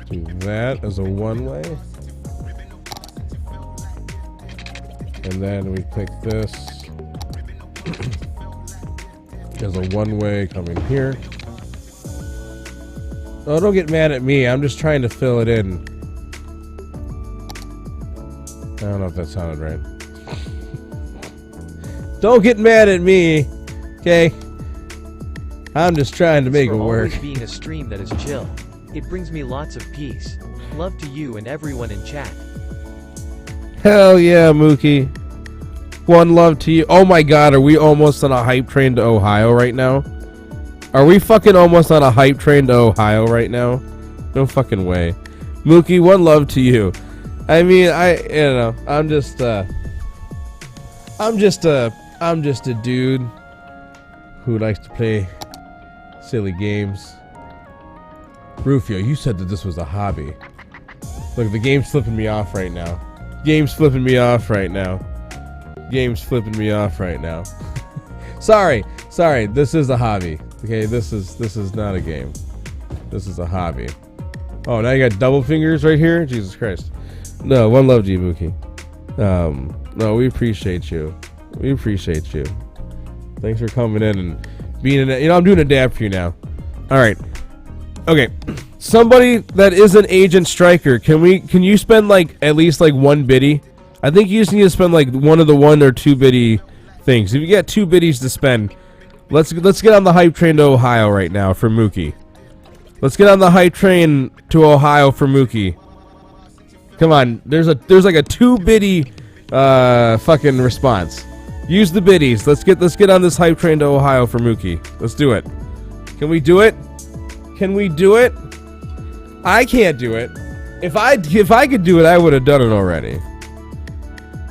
Do that as a one-way. And then we pick this as a one-way coming here. Oh, don't get mad at me. I'm just trying to fill it in. I don't know if that sounded right. Don't get mad at me, okay? I'm just trying to make it work. Always being a stream that is chill. It brings me lots of peace. Love to you and everyone in chat. Hell yeah, Mookie. One love to you. Oh my god, are we almost on a hype train to Ohio right now? Are we fucking almost on a hype train to Ohio right now? No fucking way. Mookie, one love to you. I mean, I'm just a dude who likes to play silly games. Rufio, you said that this was a hobby. Look, the game's flipping me off right now. Game's flipping me off right now. Game's flipping me off right now. Sorry, this is a hobby. Okay, this is not a game. This is a hobby. Oh, now you got double fingers right here? Jesus Christ. No, one love to you, Mookie. No, we appreciate you. We appreciate you. Thanks for coming in and being in. I'm doing a dab for you now. All right. Okay. Somebody that is an agent striker, can you spend like at least like one biddy? I think you just need to spend like one of the 1 or 2 biddy things. If you get 2 biddies to spend, let's get on the hype train to Ohio right now for Mookie. Let's get on the hype train to Ohio for Mookie. Come on, there's like a 2 biddy fucking response. Use the biddies. Let's get on this hype train to Ohio for Mookie. Let's do it. Can we do it? Can we do it? I can't do it. If I could do it, I would have done it already.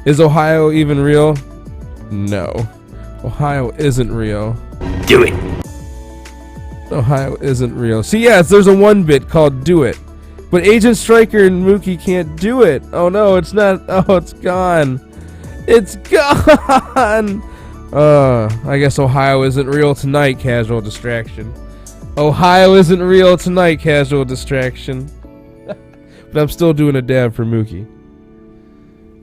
Is Ohio even real? No. Ohio isn't real. Do it. Ohio isn't real. See, yes, there's a 1-bit called Do It. But Agent Striker and Mookie can't do it. Oh no, it's not. Oh, it's gone. It's gone. I guess Ohio isn't real tonight, casual distraction. Ohio isn't real tonight, casual distraction. But I'm still doing a dab for Mookie.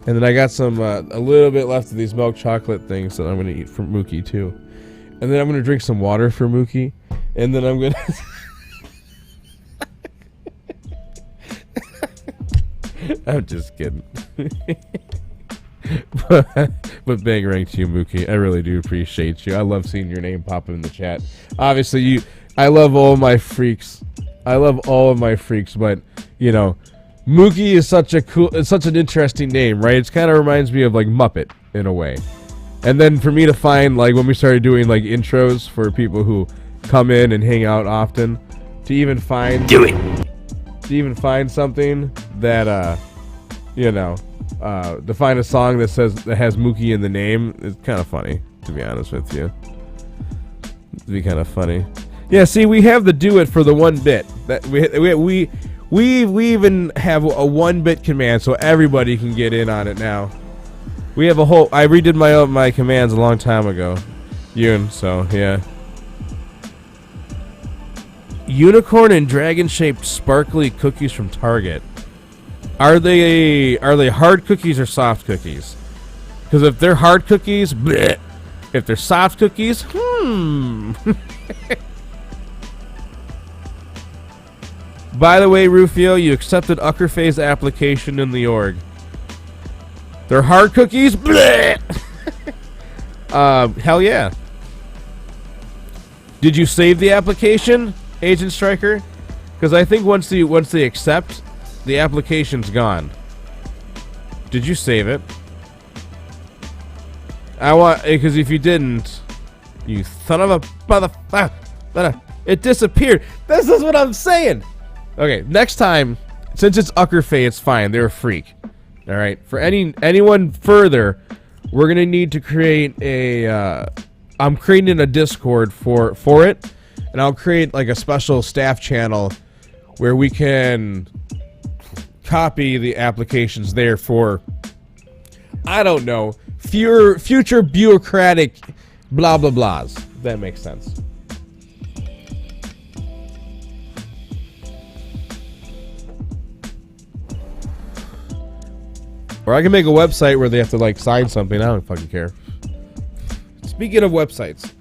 And then I got some, a little bit left of these milk chocolate things that I'm going to eat for Mookie too. And then I'm going to drink some water for Mookie. And then I'm going to... I'm just kidding. but bang rank to you, Mookie. I really do appreciate you. I love seeing your name pop up in the chat. Obviously, I love all my freaks. I love all of my freaks, but, you know... Mookie is such an interesting name, right? It kind of reminds me of like Muppet in a way. And then for me to find, like, when we started doing like intros for people who come in and hang out often, to even find something that to find a song that has Mookie in the name is kind of funny, to be honest with you. It'd be kind of funny. Yeah, see, we have the Do It for the 1-bit. That we even have a 1-bit command, so everybody can get in on it now. We have a whole... I redid my commands a long time ago. Yoon, so yeah. Unicorn and dragon-shaped sparkly cookies from Target. Are they hard cookies or soft cookies? Because if they're hard cookies, bleh. If they're soft cookies, By the way, Rufio, you accepted Uckerface's application in the org. They're hard cookies, bleh. Hell yeah. Did you save the application, Agent Striker? Because I think once they accept, the application's gone. Did you save it? Because if you didn't, you son of a motherfucker, it disappeared. This is what I'm saying. Okay, next time, since it's Uckerface, it's fine. They're a freak. All right. For anyone further, we're gonna need to create a. I'm creating a Discord for it, and I'll create like a special staff channel where we can copy the applications there for, I don't know, future bureaucratic blah blah blahs. If that makes sense. Or I can make a website where they have to like sign something. I don't fucking care. Speaking of websites,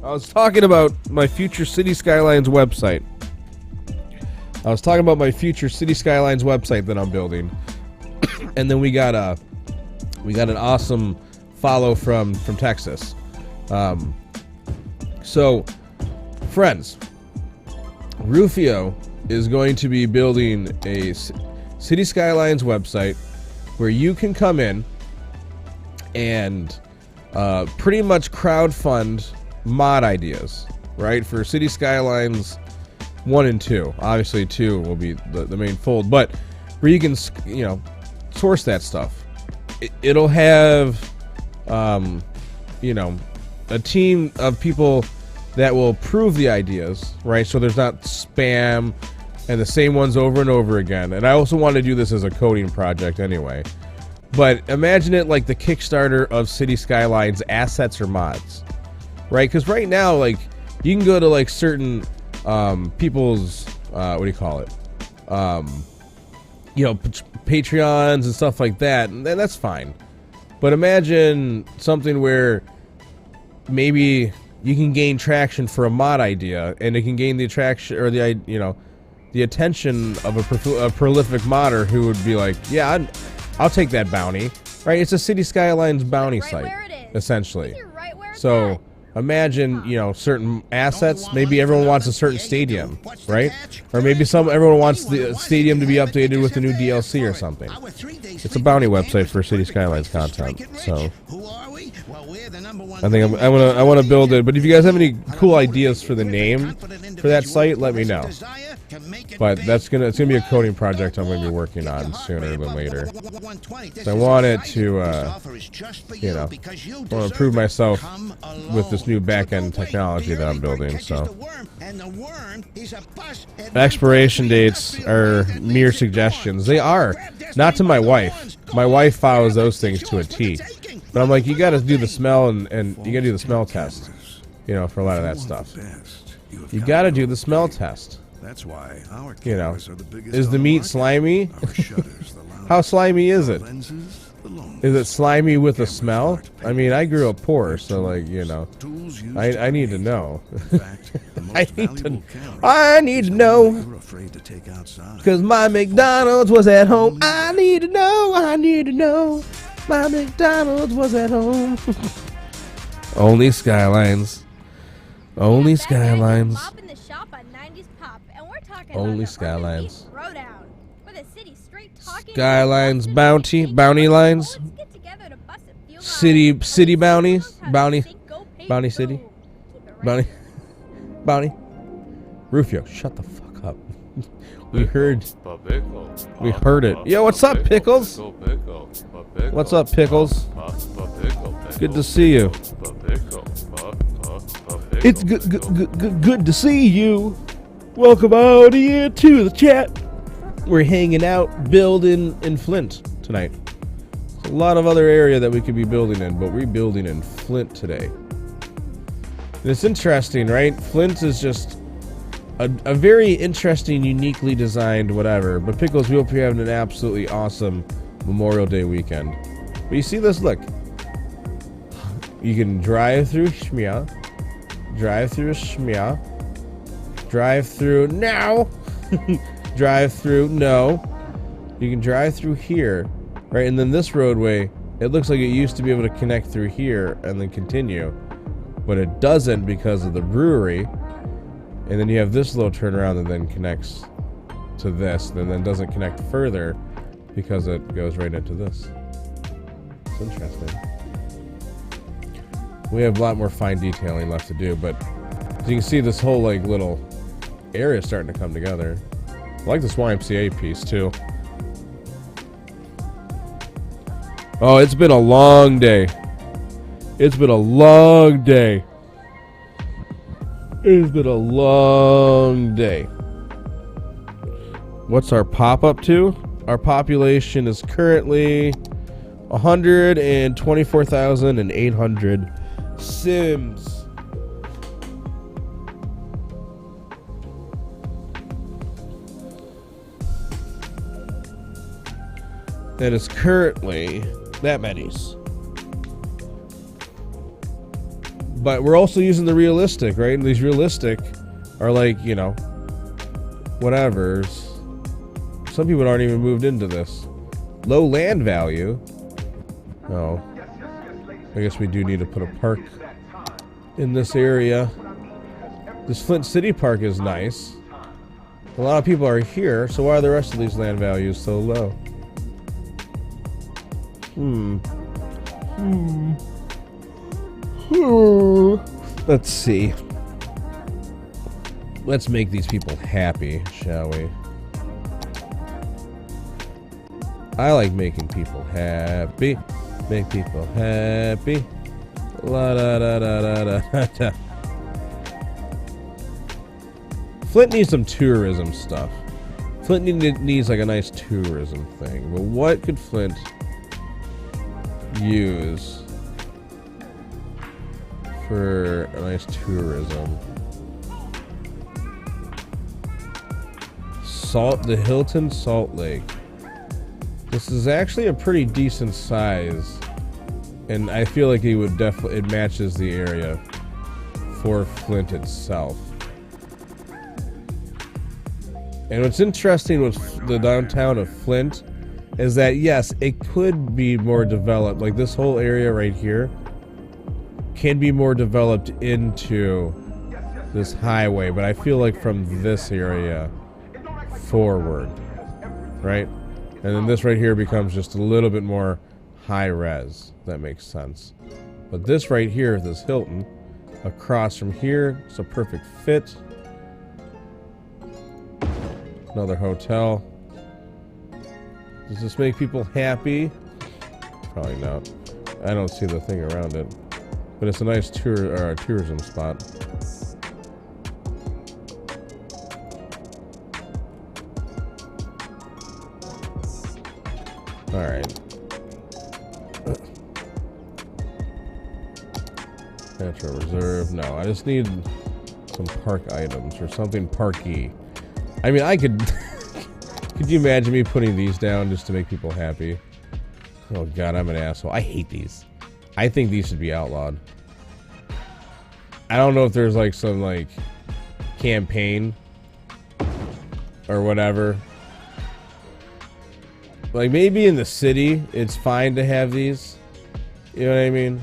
I was talking about my future City Skylines website. That I'm building, and then we got an awesome follow from Texas. So, friends, Rufio is going to be building a City Skylines website where you can come in and pretty much crowdfund mod ideas, right? For City Skylines 1 and 2. Obviously 2 will be the main fold, but where you can, source that stuff. It'll have, a team of people that will approve the ideas, right? So there's not spam and the same ones over and over again. And I also want to do this as a coding project anyway. But imagine it like the Kickstarter of City Skylines assets or mods, right? Because right now, like, you can go to like certain people's Patreons and stuff like that, and that's fine. But imagine something where maybe you can gain traction for a mod idea, and it can gain the attraction or the attention of a prolific modder who would be like, yeah, I'll take that bounty, right? It's a City Skylines bounty site, essentially. So imagine, certain assets. Maybe everyone wants a certain stadium, right? Or maybe everyone wants the stadium to be updated with a new DLC or something. It's a bounty website for City Skylines content. So I think I want to build it. But if you guys have any cool ideas for the name for that site, let me know. But it's gonna be a coding project I'm gonna be working on sooner than later. So I want it to want to improve myself with this new back-end technology that I'm building. So expiration dates are mere suggestions. They are, not to my wife. My wife follows those things to a T. But I'm like, you gotta do the smell and you gotta do the smell test, for a lot of that stuff. You gotta do the smell test. That's why our is the meat slimy? How slimy is it? Is it slimy with a smell? I mean, I grew up poor, so like, I need to know. I need to know. Because my McDonald's was at home. I need to know. My McDonald's was at home. Only Skylines. Only Skylines. Only Skylines. Skylines bounty lines. City bounties. Bounty city. Bounty. Rufio, shut the fuck up. We heard it. Yo, what's up, Pickles? What's up, Pickles? Good to see you. It's good to see you. Welcome out here to the chat. We're hanging out, building in Flint tonight. So A lot of other area that we could be building in, but we're building in Flint today. And it's interesting, right? Flint is just a very interesting, uniquely designed whatever. But Pickles, we hope you're having an absolutely awesome Memorial Day weekend. But you see this? Look. You can drive through Shmia. Drive through Shmia. Drive through now. Drive through no. You can drive through here. Right? And then this roadway, it looks like it used to be able to connect through here and then continue. But it doesn't because of the brewery. And then you have this little turnaround that then connects to this, and then doesn't connect further because it goes right into this. It's interesting. We have a lot more fine detailing left to do, but as you can see, this whole like little area is starting to come together. I like this YMCA piece too. Oh, it's been a long day. It's been a long day. It's been a long day. What's our pop up to? Our population is currently 124,800 Sims. That is currently that many's. But we're also using the realistic, right? And these realistic are like, you know, whatever's. Some people aren't even moved into this. Low land value. Oh. I guess we do need to put a park in this area. This Flint City Park is nice. A lot of people are here, so why are the rest of these land values so low? Let's see. Let's make these people happy, shall we? I like making people happy. Make people happy. La da da da da da da. Flint needs some tourism stuff. Flint needs like a nice tourism thing. But what could Flint use for a nice tourism? The Hilton Salt Lake. This is actually a pretty decent size, and I feel like it matches the area for Flint itself. And what's interesting with the downtown of Flint is that yes, it could be more developed. Like this whole area right here can be more developed into this highway, but I feel like from this area forward, right? And then this right here becomes just a little bit more high res. That makes sense. But this right here, this Hilton, across from here, it's a perfect fit. Another hotel. Does this make people happy? Probably not. I don't see the thing around it. But it's a nice tourism spot. Alright. Natural reserve. No, I just need some park items or something parky. I mean, I could... Could you imagine me putting these down just to make people happy? Oh god, I'm an asshole. I hate these. I think these should be outlawed. I don't know if there's like some like campaign or whatever. Like maybe in the city it's fine to have these. You know what I mean?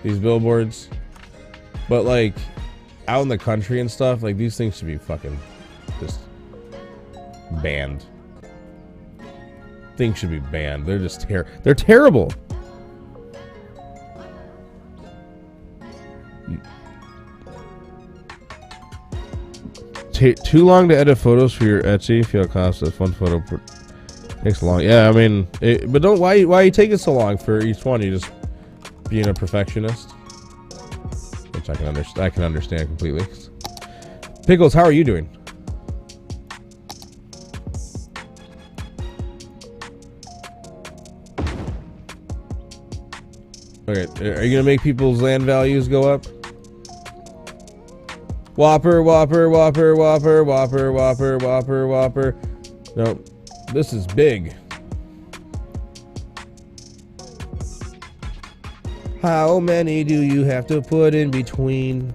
These billboards. But like out in the country and stuff, like these things should be fucking just banned. Things should be banned. They're just they're terrible. Too long to edit photos for your Etsy. Feel cost a fun photo takes long. Yeah, I mean, but don't why are you taking so long for each one? You just being a perfectionist, which I can understand completely. Pickles, how are you doing? Okay, are you gonna make people's land values go up? Whopper, whopper, whopper, whopper, whopper, whopper, whopper, whopper. No, this is big. How many do you have to put in between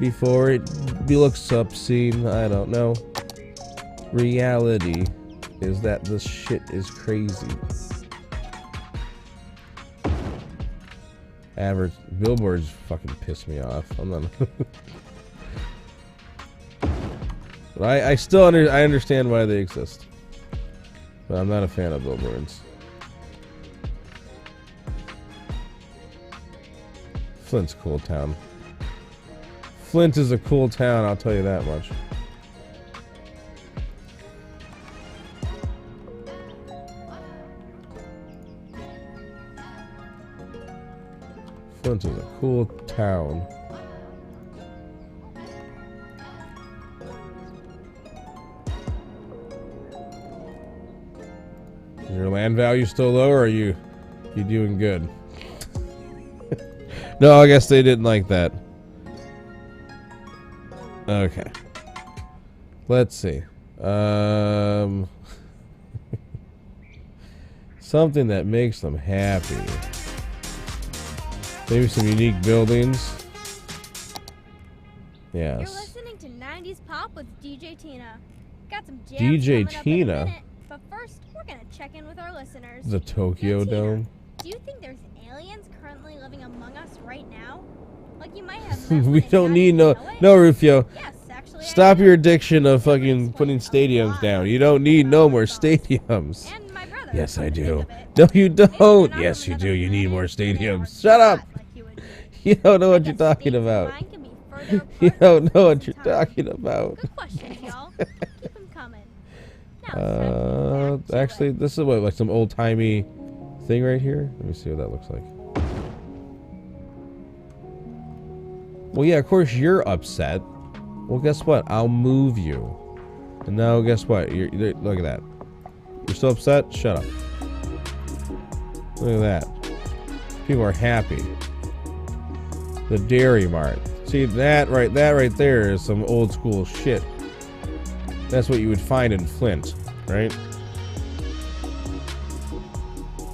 before it looks obscene? I don't know. Reality is that this shit is crazy. Average billboards fucking piss me off. I'm not. But I still I understand why they exist, but I'm not a fan of billboards. Flint's a cool town. Flint is a cool town, I'll tell you that much. Flint is a cool town. Is your land value still low, or are you doing good? No, I guess they didn't like that. Okay. Let's see. Something that makes them happy. Maybe some unique buildings. Yes. You're listening to 90s Pop with DJ Tina. Got some jams DJ coming up in a Tina? minute, but first, we're gonna check in with our listeners. The Tokyo Now, Tina, Dome. do you think there's aliens currently living among us right now? Like you might have met We one don't and need not no even know it? no Rufio. Yes, actually, I Stop do. your addiction of fucking putting stadiums down. You don't need no more stadiums. And my brother. Yes, I do. No, you don't. Yes, you do. You need more stadiums. Shut up. You don't know what you're talking about. You don't know what you're talking about. Good questions, y'all. Keep them coming. Now, Actually, this is what, like some old timey thing right here. Let me see what that looks like. Well, yeah, of course you're upset. Well, guess what? I'll move you. And now, guess what? Look at that. You're still upset? Shut up. Look at that. People are happy. The Dairy Mart. See, that right there is some old school shit. That's what you would find in Flint, right?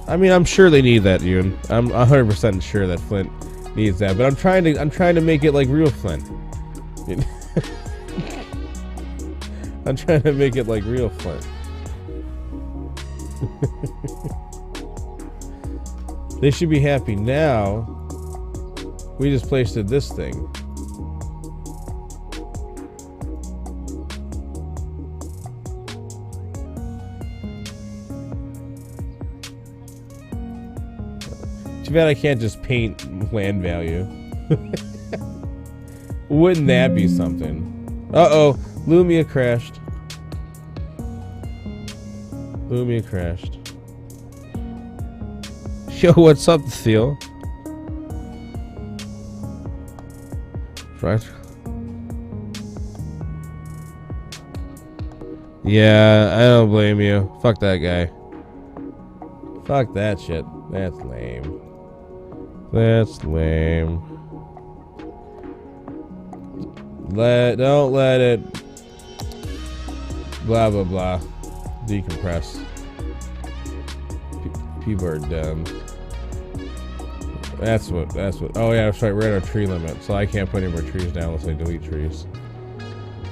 I mean, I'm sure they need that, Yoon. I'm 100% sure that Flint needs that, but I'm trying to make it like real Flint. I'm trying to make it like real Flint. They should be happy now. We just pasted this thing. Too bad I can't just paint land value. Wouldn't that be something? Uh-oh, Lumia crashed. Lumia crashed. Yo, what's up, Theo? Right. Yeah, I don't blame you. Fuck that guy. Fuck that shit. That's lame. That's lame. Don't let it blah blah blah decompress. People are dumb. That's what oh yeah, that's right, we're at our tree limit, so I can't put any more trees down unless I delete trees.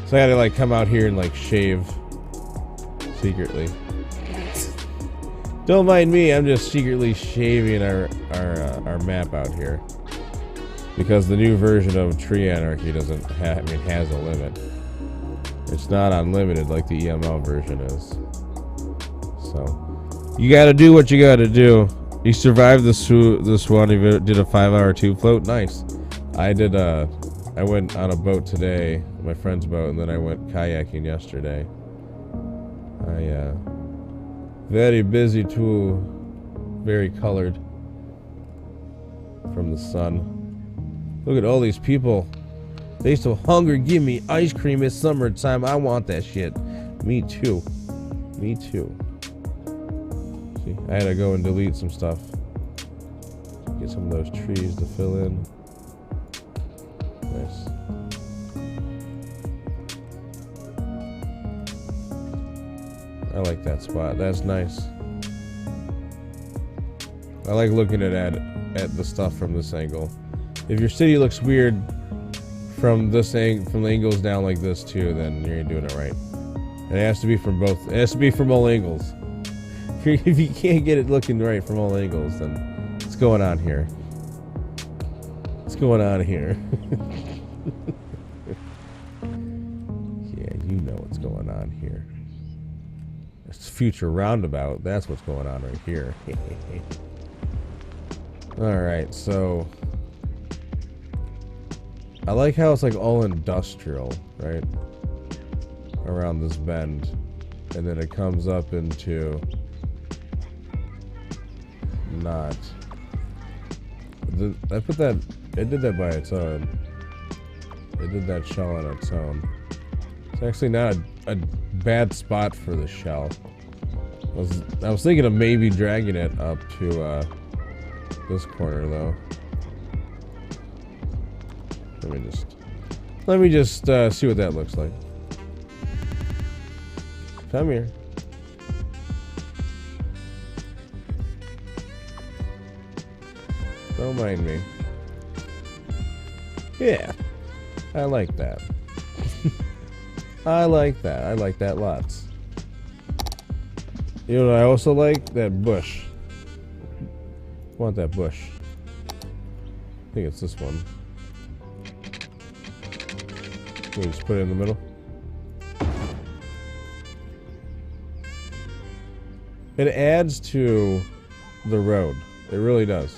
So I gotta like come out here and like shave secretly. Don't mind me, I'm just secretly shaving our map out here. Because the new version of Tree Anarchy doesn't has a limit. It's not unlimited like the EML version is. So you gotta do what you gotta do. You survived this one. You did a 5-hour tube float. Nice. I went on a boat today, my friend's boat, and then I went kayaking yesterday. Very busy too. Very colored from the sun. Look at all these people. They so hungry. Give me ice cream. It's summertime. I want that shit. Me too. Me too. See, I had to go and delete some stuff. Get some of those trees to fill in. Nice. I like that spot. That's nice. I like looking at the stuff from this angle. If your city looks weird from this from the angles down like this too, then you ain't doing it right. And it has to be from both. It has to be from all angles. If you can't get it looking right from all angles, then what's going on here? What's going on here? Yeah, you know what's going on here. It's future roundabout. That's what's going on right here. Alright, so I like how it's like all industrial, right? Around this bend. And then it comes up into not. I put that, it did that by its own. It did that shell on its own. It's actually not a bad spot for the shell. I was thinking of maybe dragging it up to this corner though. Let me just see what that looks like. Come here. Don't mind me. Yeah. I like that. I like that. I like that lots. You know what I also like? That bush. I want that bush. I think it's this one. We just put it in the middle. It adds to the road. It really does.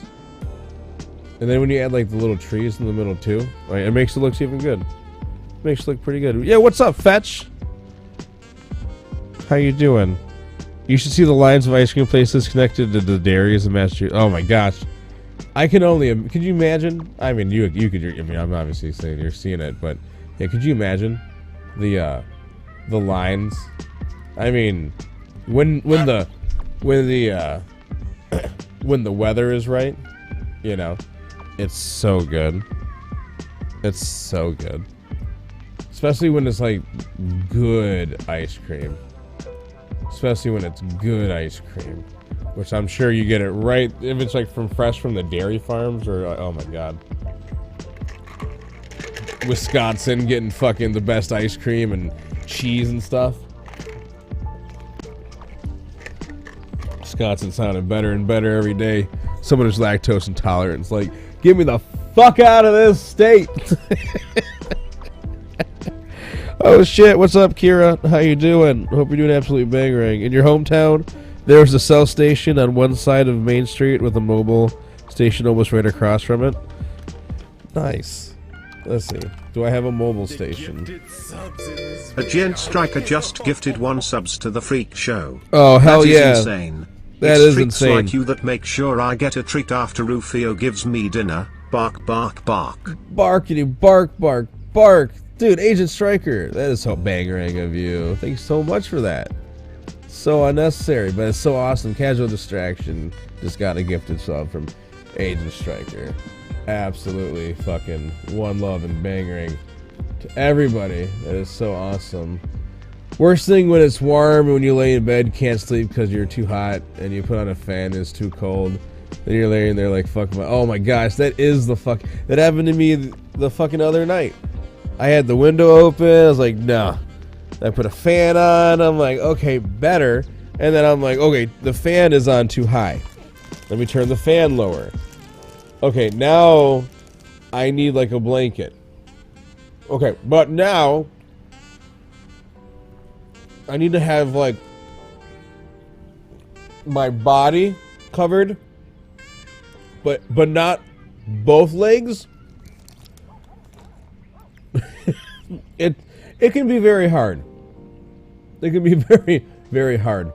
And then when you add like the little trees in the middle too, like, it makes it look even good. It makes it look pretty good. Yeah, what's up, Fetch? How you doing? You should see the lines of ice cream places connected to the dairies in Massachusetts. Oh my gosh. I can only, could you imagine? I mean, you could, I mean, I'm obviously saying you're seeing it, but yeah, could you imagine the lines? I mean, when the weather is right, you know, it's so good. It's so good. Especially when it's like good ice cream. Especially when it's good ice cream. Which I'm sure you get it right if it's like fresh from the dairy farms or, oh my god. Wisconsin getting fucking the best ice cream and cheese and stuff. Wisconsin sounding better and better every day. Someone who's lactose intolerant is like, get me the fuck out of this state. Oh shit, what's up, Kira? How you doing? Hope you're doing absolutely bangering. In your hometown, there's a cell station on one side of Main Street with a mobile station almost right across from it. Nice. Let's see. Do I have a mobile station? A gent striker just gifted 1 subs to the freak show. Oh, hell yeah. That is insane. That it's is freaks insane. like you that make sure I get a treat after Rufio gives me dinner. Bark, bark, bark. Barkity, bark, bark, bark. Dude, Agent Striker, that is so bangering of you. Thanks so much for that. So unnecessary, but it's so awesome. Casual distraction. Just got a gifted sub from Agent Striker. Absolutely fucking one love and bangering to everybody. That is so awesome. Worst thing when it's warm and when you lay in bed, can't sleep because you're too hot, and you put on a fan and it's too cold. Then you're laying there like, fuck my, oh my gosh, that is the fuck, that happened to me the fucking other night. I had the window open, I was like, nah. I put a fan on, I'm like, okay, better. And then I'm like, okay, the fan is on too high. Let me turn the fan lower. Okay, now I need like a blanket. Okay, but now I need to have like my body covered, but not both legs. It can be very hard. It can be very, very hard.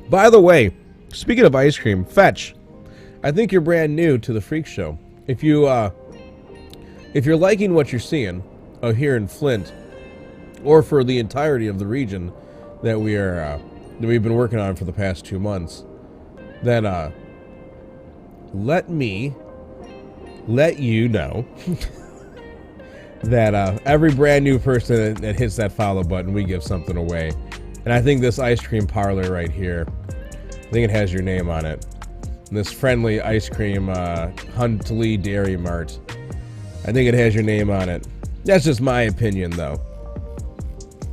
By the way, speaking of ice cream, Fetch, I think you're brand new to the Freak Show. If you're liking what you're seeing here in Flint, or for the entirety of the region that we've been working on for the past 2 months, then let you know that every brand new person that hits that follow button, we give something away. And I think this ice cream parlor right here, I think it has your name on it. And this friendly ice cream Huntley Dairy Mart, I think it has your name on it. That's just my opinion, though.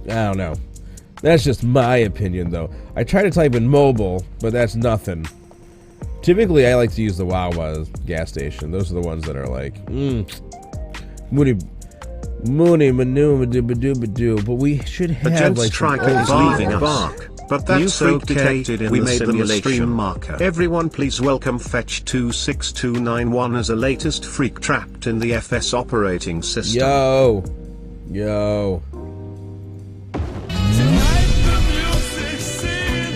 I don't know. That's just my opinion, though. I try to type in mobile, but that's nothing. Typically, I like to use the Wawa gas station. Those are the ones that are like, Mooney, Manu, Badoo. But we should have the gent like striker is leaving us. But that's okay, we made them a stream marker. Everyone please welcome Fetch26291 as a latest freak trapped in the FS operating system. Yo.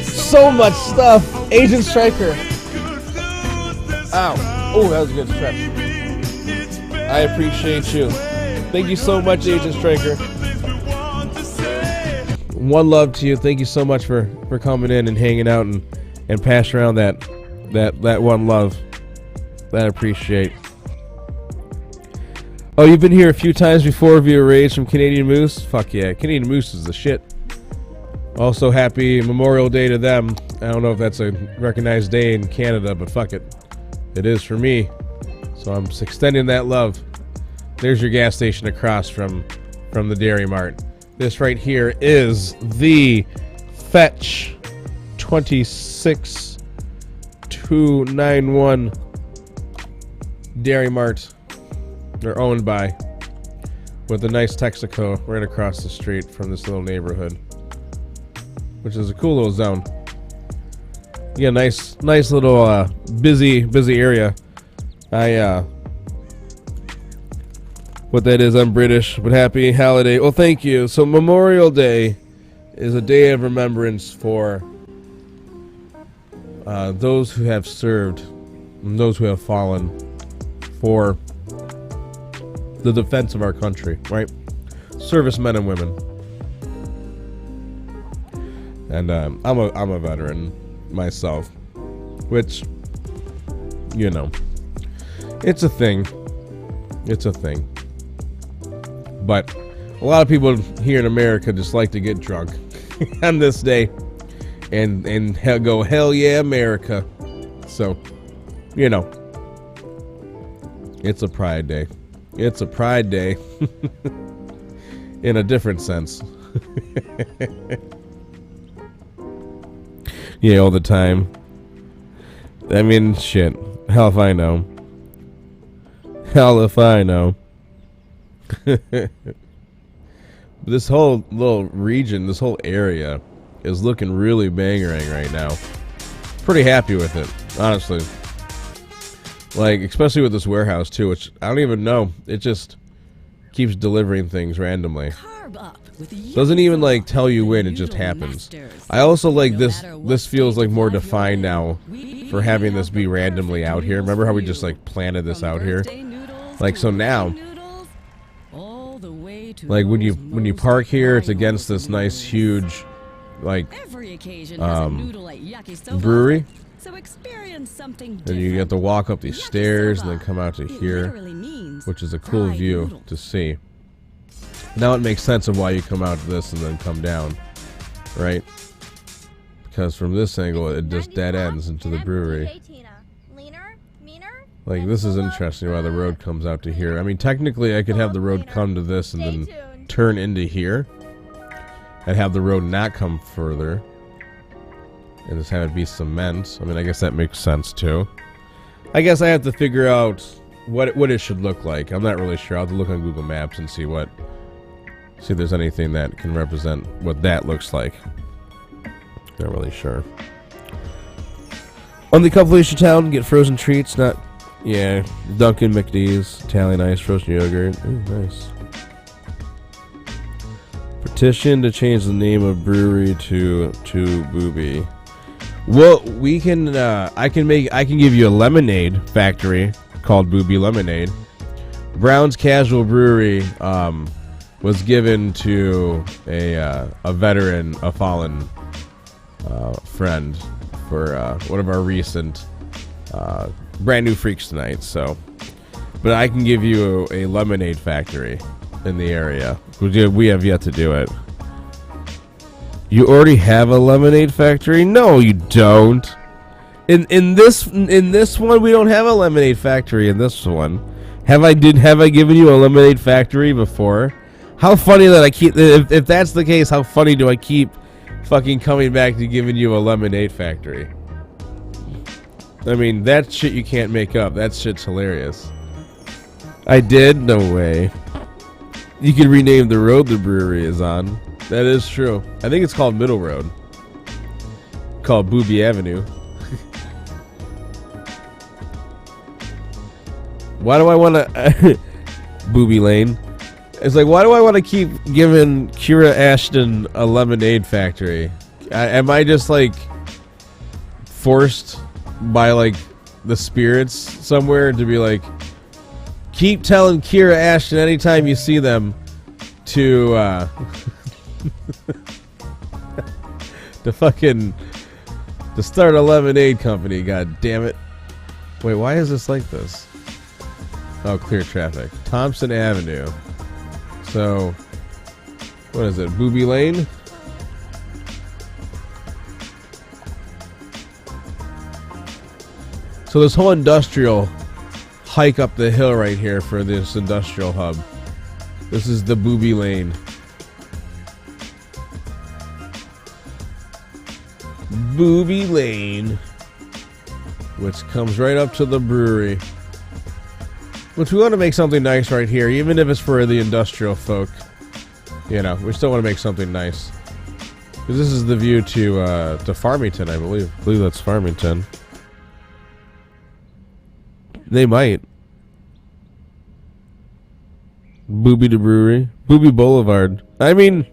So much stuff. Agent Striker. Ow. Oh, that was a good stretch. I appreciate you. Thank you so much, Agent Striker. One love to you. Thank you so much for coming in and hanging out and passing around that one love. That I appreciate. Oh, you've been here a few times before via raids from Canadian Moose? Fuck yeah. Canadian Moose is the shit. Also, happy Memorial Day to them. I don't know if that's a recognized day in Canada, but fuck it. It is for me. So I'm extending that love. There's your gas station across from the Dairy Mart. This right here is the Fetch 26291 Dairy Mart. They're owned by, with a nice Texaco right across the street from this little neighborhood, which is a cool little zone. Yeah, nice little busy area. What that is, I'm British, but happy holiday. Well, thank you. So Memorial Day is a day of remembrance for those who have served and those who have fallen for the defense of our country, right? Servicemen and women. And I'm a veteran myself, which, you know, it's a thing. It's a thing. But a lot of people here in America just like to get drunk on this day and go, hell yeah, America. So, you know, it's a pride day. It's a pride day in a different sense. Yeah, all the time. I mean, shit. Hell if I know. Hell if I know. This whole little region, this whole area is looking really bangering right now. Pretty happy with it, honestly. Like, especially with this warehouse too, which I don't even know. It just keeps delivering things randomly. Doesn't even like tell you when, it just happens. I also like this feels like more defined now for having this be randomly out here. Remember how we just like planted this out here? Like, so now, like when you park here, it's against this nice huge like brewery. And you get to walk up these stairs and then come out to here, which is a cool view to see. Now it makes sense of why you come out to this and then come down, right? Because from this angle, it just dead ends into the brewery. Like, this is interesting why the road comes out to here. I mean, technically, I could have the road come to this and then turn into here. And have the road not come further. And just have it be cement. I mean, I guess that makes sense, too. I guess I have to figure out what it should look like. I'm not really sure. I'll have to look on Google Maps and see if there's anything that can represent what that looks like. Not really sure. On the compilation town, get frozen treats, not... Yeah, Dunkin' McDee's, Italian ice, frozen yogurt. Ooh, nice. Petition to change the name of brewery to Booby. Well, we can. I can give you a lemonade factory called Booby Lemonade. Brown's Casual Brewery was given to a veteran, a fallen friend for one of our recent brand new freaks tonight, so. But I can give you a lemonade factory in the area. We have yet to do it. You already have a lemonade factory? No, you don't. In this one, we don't have a lemonade factory. In this one, have I given you a lemonade factory before? How funny that I keep. If that's the case, how funny do I keep fucking coming back to giving you a lemonade factory? I mean, that shit you can't make up. That shit's hilarious. I did? No way. You could rename the road the brewery is on. That is true. I think it's called Middle Road. Called Booby Avenue. Why do I want to... Booby Lane. It's like, why do I want to keep giving Kira Ashton a lemonade factory? Am I just, like, forced by, like, the spirits somewhere to be like, keep telling Kira Ashton anytime you see them to, to start a lemonade company, god damn it. Wait, why is this like this? Oh, clear traffic. Thompson Avenue. So, what is it? Booby Lane? So this whole industrial hike up the hill right here for this industrial hub. This is the Booby Lane. Booby Lane. Which comes right up to the brewery. Which we want to make something nice right here, even if it's for the industrial folk. You know, we still want to make something nice. Because this is the view to Farmington, I believe. I believe that's Farmington. They might. Booby the Brewery. Booby Boulevard. I mean,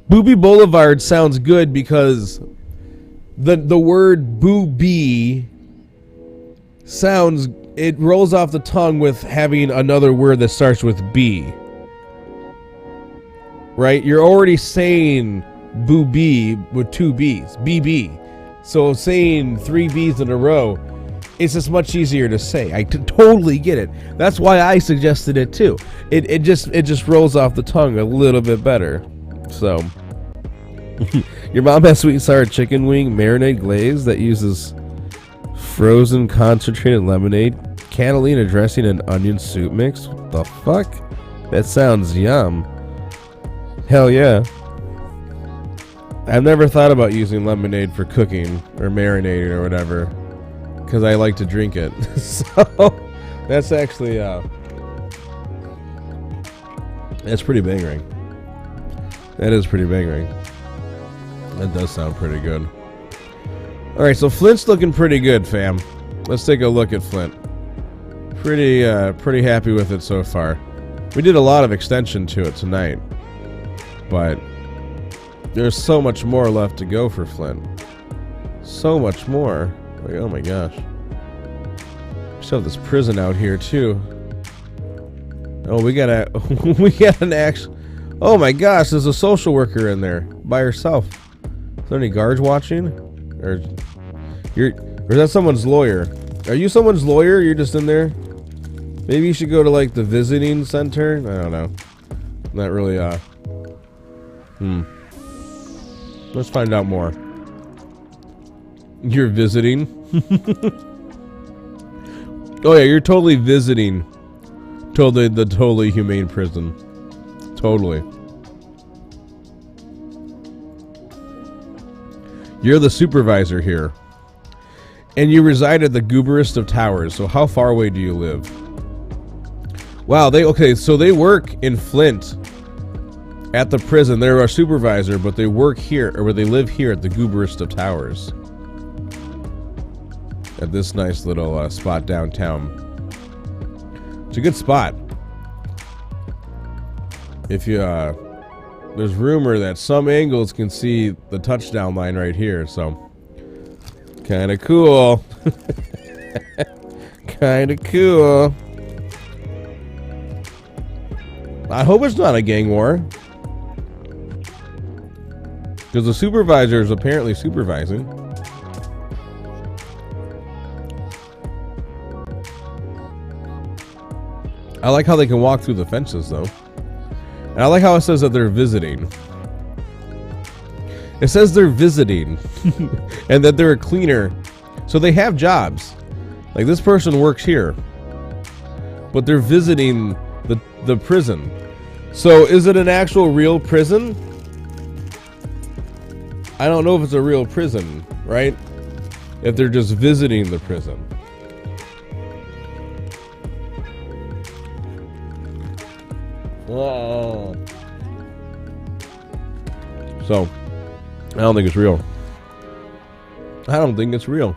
Booby Boulevard sounds good because the word booby sounds, it rolls off the tongue with having another word that starts with B. Right? You're already saying booby with two B's. BB. So saying three B's in a row, it's just much easier to say. I totally get it. That's why I suggested it too. It just rolls off the tongue a little bit better. So your mom has sweet and sour chicken wing marinade glaze that uses frozen concentrated lemonade, Catalina dressing, and onion soup mix. What the fuck? That sounds yum. Hell yeah. I've never thought about using lemonade for cooking or marinating or whatever, because I like to drink it. So that's actually that's pretty bangering. That is pretty bangering. That does sound pretty good. Alright, so Flint's looking pretty good, fam. Let's take a look at Flint. Pretty happy with it so far. We did a lot of extension to it tonight, but there's so much more left to go for Flint. So much more. Like, oh my gosh. We still have this prison out here too. Oh, we got an actual. Oh my gosh, there's a social worker in there by herself. Is there any guards watching? Or is that someone's lawyer? Are you someone's lawyer? You're just in there? Maybe you should go to like the visiting center? I don't know. Not really Let's find out more. You're visiting? Oh yeah, you're totally visiting. The totally humane prison. Totally. You're the supervisor here. And you reside at the Gooberest of Towers, so how far away do you live? Wow, so they work in Flint at the prison. They're a supervisor, but they work here, or they live here at the Gooberest of Towers. At this nice little spot downtown. It's a good spot. If you, there's rumor that some angles can see the touchdown line right here, so kind of cool. Kind of cool. I hope it's not a gang war, because the supervisor is apparently supervising. I like how they can walk through the fences, though. And I like how it says that they're visiting. It says they're visiting. And that they're a cleaner. So they have jobs. Like, this person works here. But they're visiting the prison. So is it an actual real prison? I don't know if it's a real prison, right? If they're just visiting the prison. Oh. So, I don't think it's real. I don't think it's real.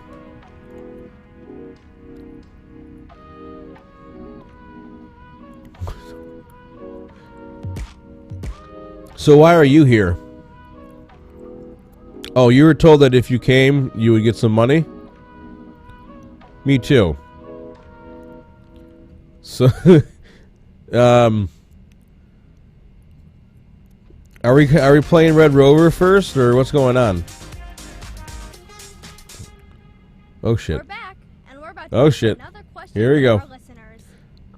So why are you here? Oh, you were told that if you came, you would get some money? Me too. So, are we playing Red Rover first, or what's going on? Oh shit. We're back, and we're about to Oh ask shit. another question Here we from go. our listeners.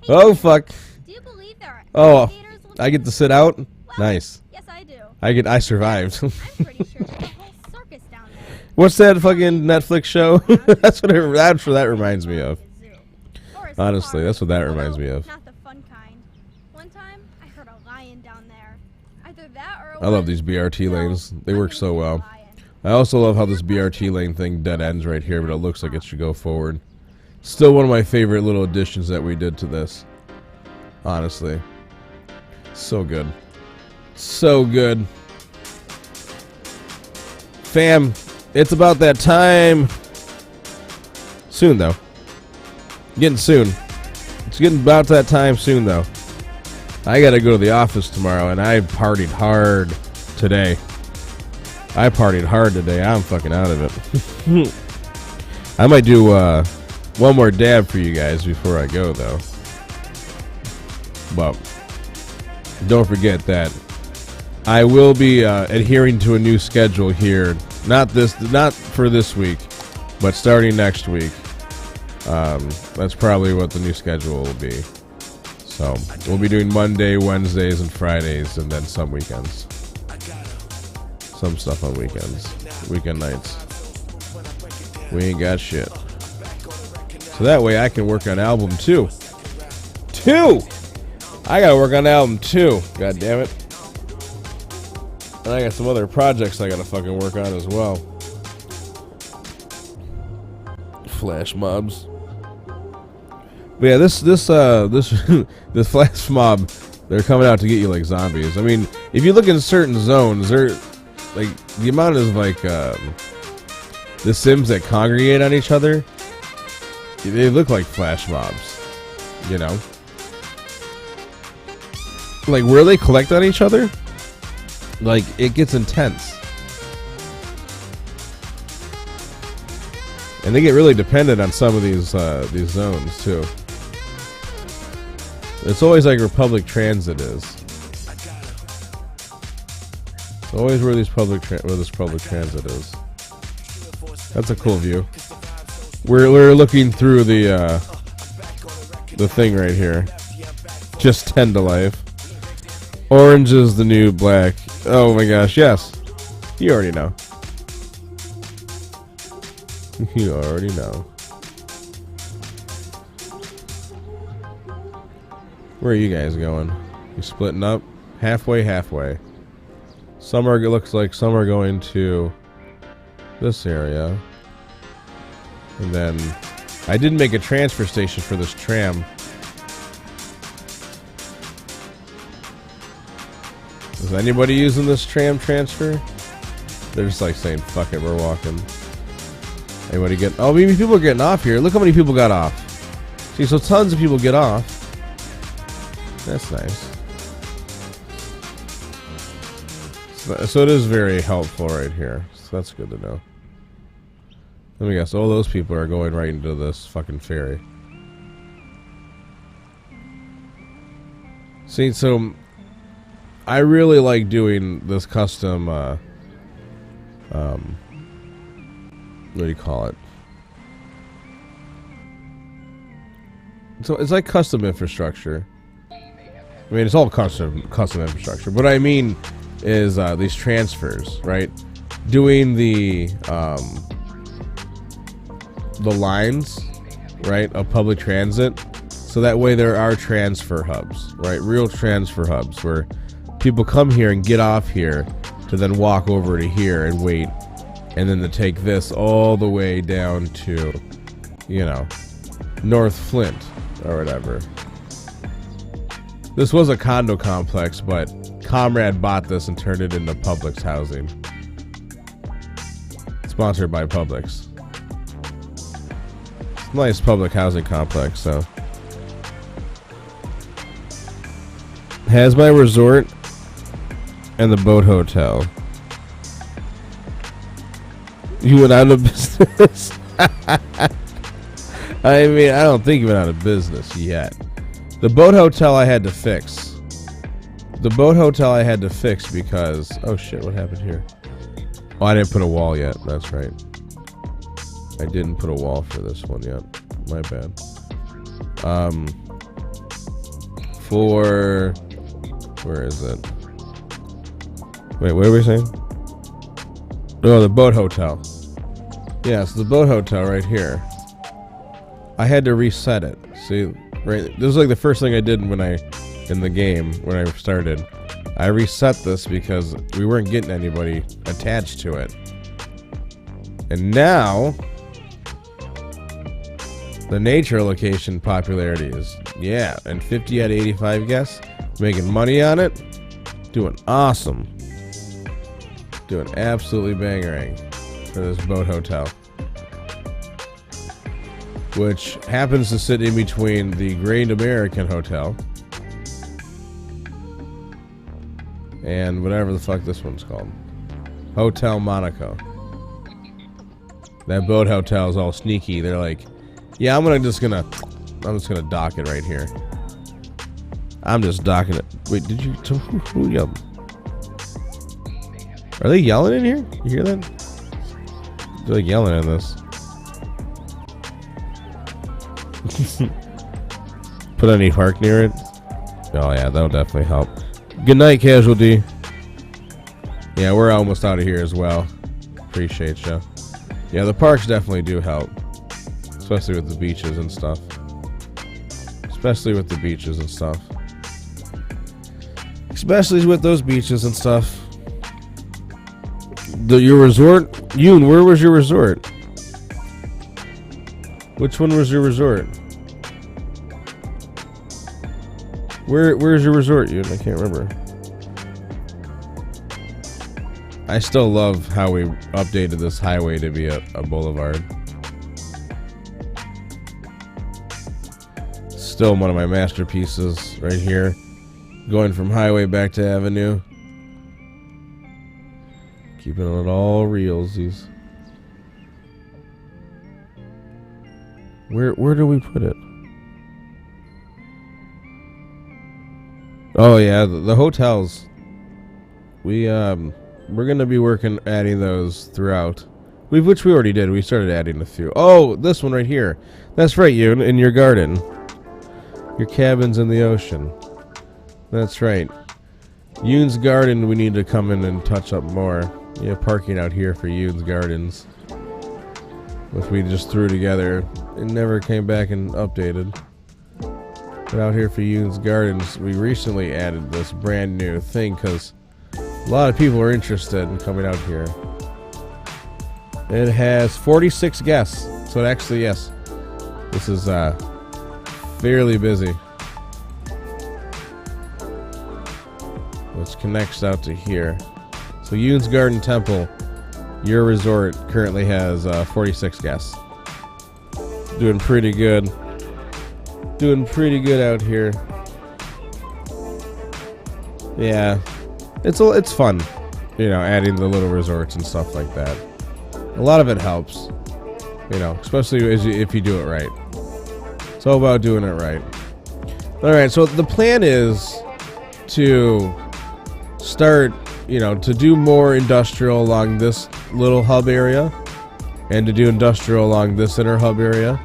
Hey, Oh fuck. do you believe there are Oh, alligators living I get to sit out? Nice. Yes, I do. I survived. I'm pretty sure there's a whole circus down there. What's that fucking Netflix show? That's what that reminds me of. Honestly, that's what that reminds me of. Not the fun kind. One time, I heard a lion down there. Either that or I love these BRT lanes. They work so well. I also love how this BRT lane thing dead ends right here, but it looks like it should go forward. Still one of my favorite little additions that we did to this. Honestly. So good. So good. Fam, it's about that time. Soon, though. Getting soon. It's getting about that time soon, though. I gotta go to the office tomorrow, and I partied hard today. I partied hard today. I'm fucking out of it. I might do one more dab for you guys before I go, though. But don't forget that I will be adhering to a new schedule here. Not for this week, but starting next week. That's probably what the new schedule will be. So we'll be doing Monday, Wednesdays, and Fridays, and then some weekends. Some stuff on weekends. Weekend nights. We ain't got shit. So that way I can work on album 2. 2! I gotta work on album 2. God damn it. And I got some other projects I gotta fucking work on as well. Flash mobs. But yeah, this this flash mob, they're coming out to get you like zombies. I mean, if you look in certain zones, they're like the amount of like the Sims that congregate on each other, they look like flash mobs, you know? Like where they collect on each other, like it gets intense. And they get really dependent on some of these zones too. It's always like where public transit is. It's always where this public transit is. That's a cool view. We're looking through the thing right here. Just 10 to life. Orange is the new black. Oh my gosh, yes. You already know. You already know. Where are you guys going? You splitting up? Halfway. Some are, it looks like some are going to this area. And then I didn't make a transfer station for this tram. Is anybody using this tram transfer? They're just like saying, fuck it, we're walking. Anybody get? Oh, maybe people are getting off here. Look how many people got off. See, so tons of people get off. That's nice. So it is very helpful right here. So that's good to know. Let me guess. All those people are going right into this fucking ferry. See, so I really like doing this custom. What do you call it? So it's like custom infrastructure. I mean, it's all custom infrastructure. What I mean is these transfers, right? Doing the lines, right, of public transit, so that way there are transfer hubs, right? Real transfer hubs where people come here and get off here to then walk over to here and wait, and then to take this all the way down to, you know, North Flint or whatever. This was a condo complex, but Comrade bought this and turned it into Publix housing. Sponsored by Publix. It's a nice public housing complex, so. Has my resort and the boat hotel. You went out of business? I mean, I don't think you went out of business yet. The boat hotel I had to fix. The boat hotel I had to fix because... Oh shit, what happened here? Oh, I didn't put a wall yet. That's right. I didn't put a wall for this one yet. My bad. For... Where is it? Wait, what were we saying? Oh, the boat hotel. Yeah, it's the boat hotel right here. I had to reset it. See, right? This was like the first thing I did in the game when I started. I reset this because we weren't getting anybody attached to it. And now the nature location popularity is, yeah, and 50 out of 85 guests, making money on it, doing awesome. Doing absolutely bangering for this boat hotel, which happens to sit in between the Great American Hotel and whatever the fuck this one's called, Hotel Monaco. That boat hotel is all sneaky. They're like, yeah, I'm just gonna dock it right here. I'm just docking it. Wait, did you? Who yelled? Are they yelling in here? You hear that? They're like yelling in this. Put any park near it? Oh yeah, that'll definitely help. Good night, Casualty. Yeah, we're almost out of here as well. Appreciate you. Yeah, the parks definitely do help. Especially with the beaches and stuff. Especially with the beaches and stuff. Especially with those beaches and stuff. Your resort? Yoon, where was your resort? Which one was your resort? Where's your resort, Yoon? I can't remember. I still love how we updated this highway to be a boulevard. Still one of my masterpieces right here. Going from highway back to avenue. Keeping it all realsies. Where do we put it? Oh yeah, the hotels. We're gonna be adding those throughout. Which we already did. We started adding a few. Oh, this one right here. That's right, Yoon, in your garden. Your cabin's in the ocean. That's right. Yoon's garden, we need to come in and touch up more. Yeah, parking out here for Yoon's gardens, which we just threw together and never came back and updated. But out here for Yoon's gardens, we recently added this brand new thing because a lot of people are interested in coming out here. It has 46 guests, so it actually, yes, this is fairly busy. Which connects out to here. So Yoon's Garden Temple, your resort, currently has 46 guests. Doing pretty good. Doing pretty good out here. Yeah, it's fun, you know, adding the little resorts and stuff like that. A lot of it helps, you know, especially if you do it right. It's all about doing it right. All right, so the plan is to start, you know, to do more industrial along this little hub area and to do industrial along this inner hub area.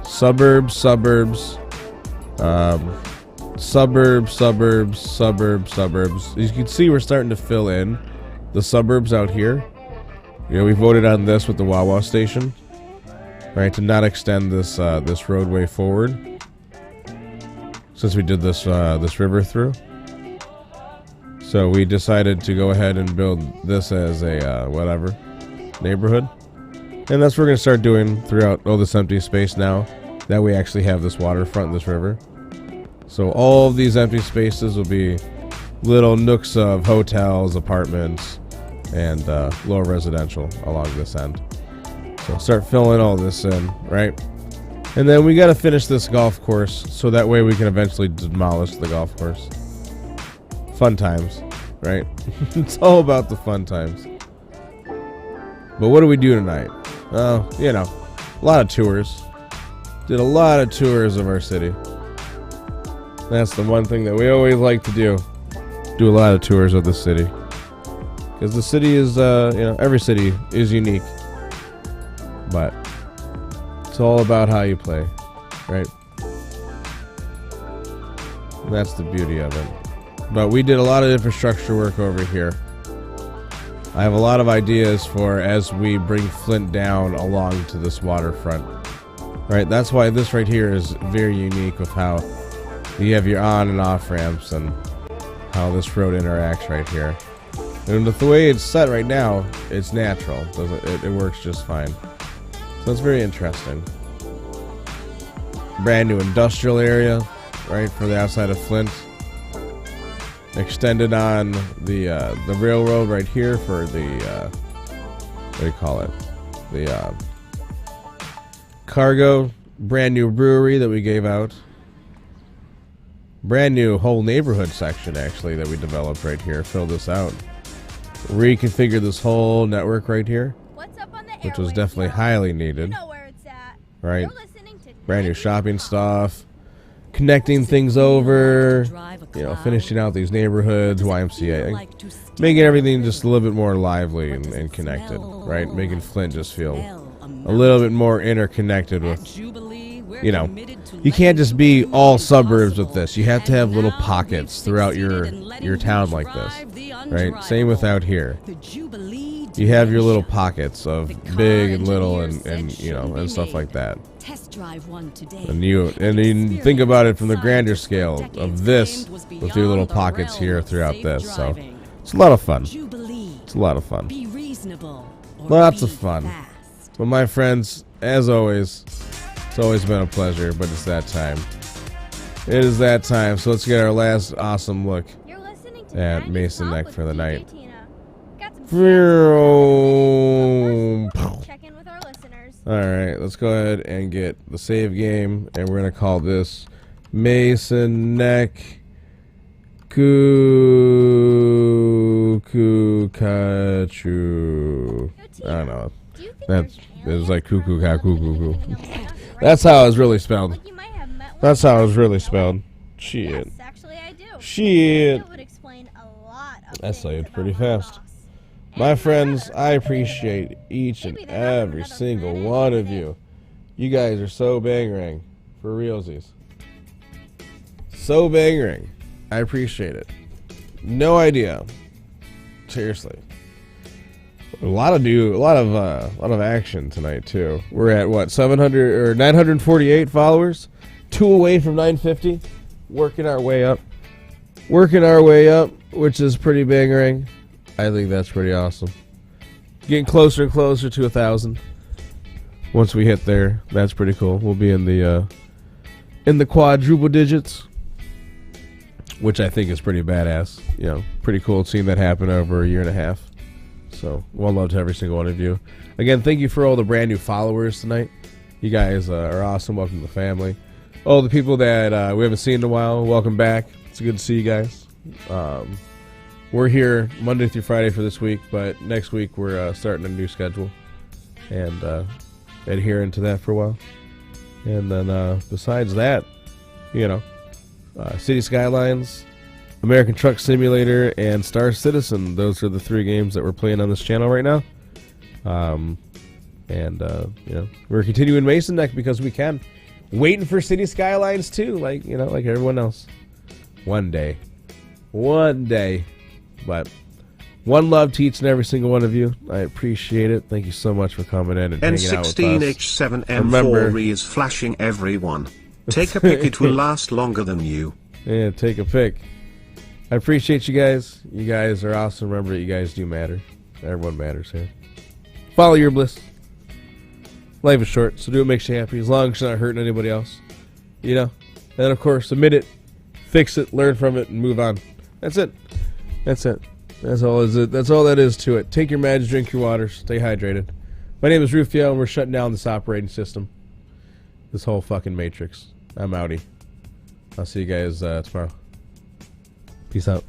Suburbs, suburbs, suburbs, suburbs, suburbs. As you can see, we're starting to fill in the suburbs out here. You know, we voted on this with the Wawa station, right, to not extend this this roadway forward since we did this this river through. So we decided to go ahead and build this as a whatever neighborhood, and that's what we're gonna start doing throughout all this empty space now that we actually have this waterfront, this river. So all of these empty spaces will be little nooks of hotels, apartments, and lower residential along this end. So start filling all this in, right? And then we got to finish this golf course so that way we can eventually demolish the golf course. Fun times, right? It's all about the fun times. But what do we do tonight? You know, a lot of tours. Did a lot of tours of our city. That's the one thing that we always like to do. Do a lot of tours of the city. Because the city is, you know, every city is unique. But it's all about how you play, right? And that's the beauty of it. But we did a lot of infrastructure work over here. I have a lot of ideas for as we bring Flint down along to this waterfront. Right, that's why this right here is very unique with how you have your on and off ramps and how this road interacts right here. And with the way it's set right now, it's natural. It works just fine. So it's very interesting. Brand new industrial area, right, for the outside of Flint. Extended on the railroad right here for the what do you call it? The cargo. Brand new brewery that we gave out. Brand new whole neighborhood section actually that we developed right here. Filled this out. Reconfigured this whole network right here, which was definitely highly needed. Right, brand new shopping stuff, connecting things over, you know, finishing out these neighborhoods, YMCA, making everything just a little bit more lively and connected, right? Making Flint just feel a little bit more interconnected with, you know, you can't just be all suburbs with this. You have to have little pockets throughout your town like this, right? Same with out here. You have your little pockets of big and little and you know, and stuff like that. And you think about it from the grander scale of this with your little pockets here throughout this. So it's a lot of fun. It's a lot of fun. Lots of fun. But my friends, as always, it's always been a pleasure, but it's that time. It is that time, so let's get our last awesome look at Mason Neck for the night. Alright, let's go ahead and get the save game, and we're going to call this Mason Neck Kukachu. I don't know. It was like cuckoo ka cuckoo. That's how it was really spelled. That's how it was really spelled. Shit. Shit. I say it pretty fast. My friends, I appreciate each and every single one of you. You guys are so bangerang. For realsies. So bangerang. I appreciate it. No idea. Seriously. A lot of action tonight too. We're at what, 700 or 948 followers, 2 away from 950. Working our way up, which is pretty bangerang. I think that's pretty awesome. Getting closer and closer to 1,000. Once we hit there, that's pretty cool. We'll be in the quadruple digits, which I think is pretty badass. You know, pretty cool seeing that happen over a year and a half. So, one love to every single one of you. Again, thank you for all the brand new followers tonight. You guys are awesome. Welcome to the family. All the people that we haven't seen in a while, welcome back. It's good to see you guys. We're here Monday through Friday for this week, but next week we're starting a new schedule and adhering to that for a while. And then besides that, you know, City Skylines, American Truck Simulator, and Star Citizen. Those are the 3 games that we're playing on this channel right now. You know, we're continuing Mason Neck because we can. Waiting for City Skylines too, like, you know, like everyone else. One day. One day. But one love to each and every single one of you. I appreciate it. Thank you so much for coming in and hanging out with us. N16H7M4 is flashing everyone. Take a pic, it will last longer than you. Yeah, take a pic. I appreciate you guys. You guys are awesome. Remember that you guys do matter. Everyone matters here. Follow your bliss. Life is short, so do what makes you happy, as long as you're not hurting anybody else. You know? And of course, admit it, fix it, learn from it, and move on. That's it. That's it. That's all is it. That's all that is to it. Take your meds, drink your water, stay hydrated. My name is Rufio, and we're shutting down this operating system. This whole fucking matrix. I'm outie. I'll see you guys tomorrow. Peace out.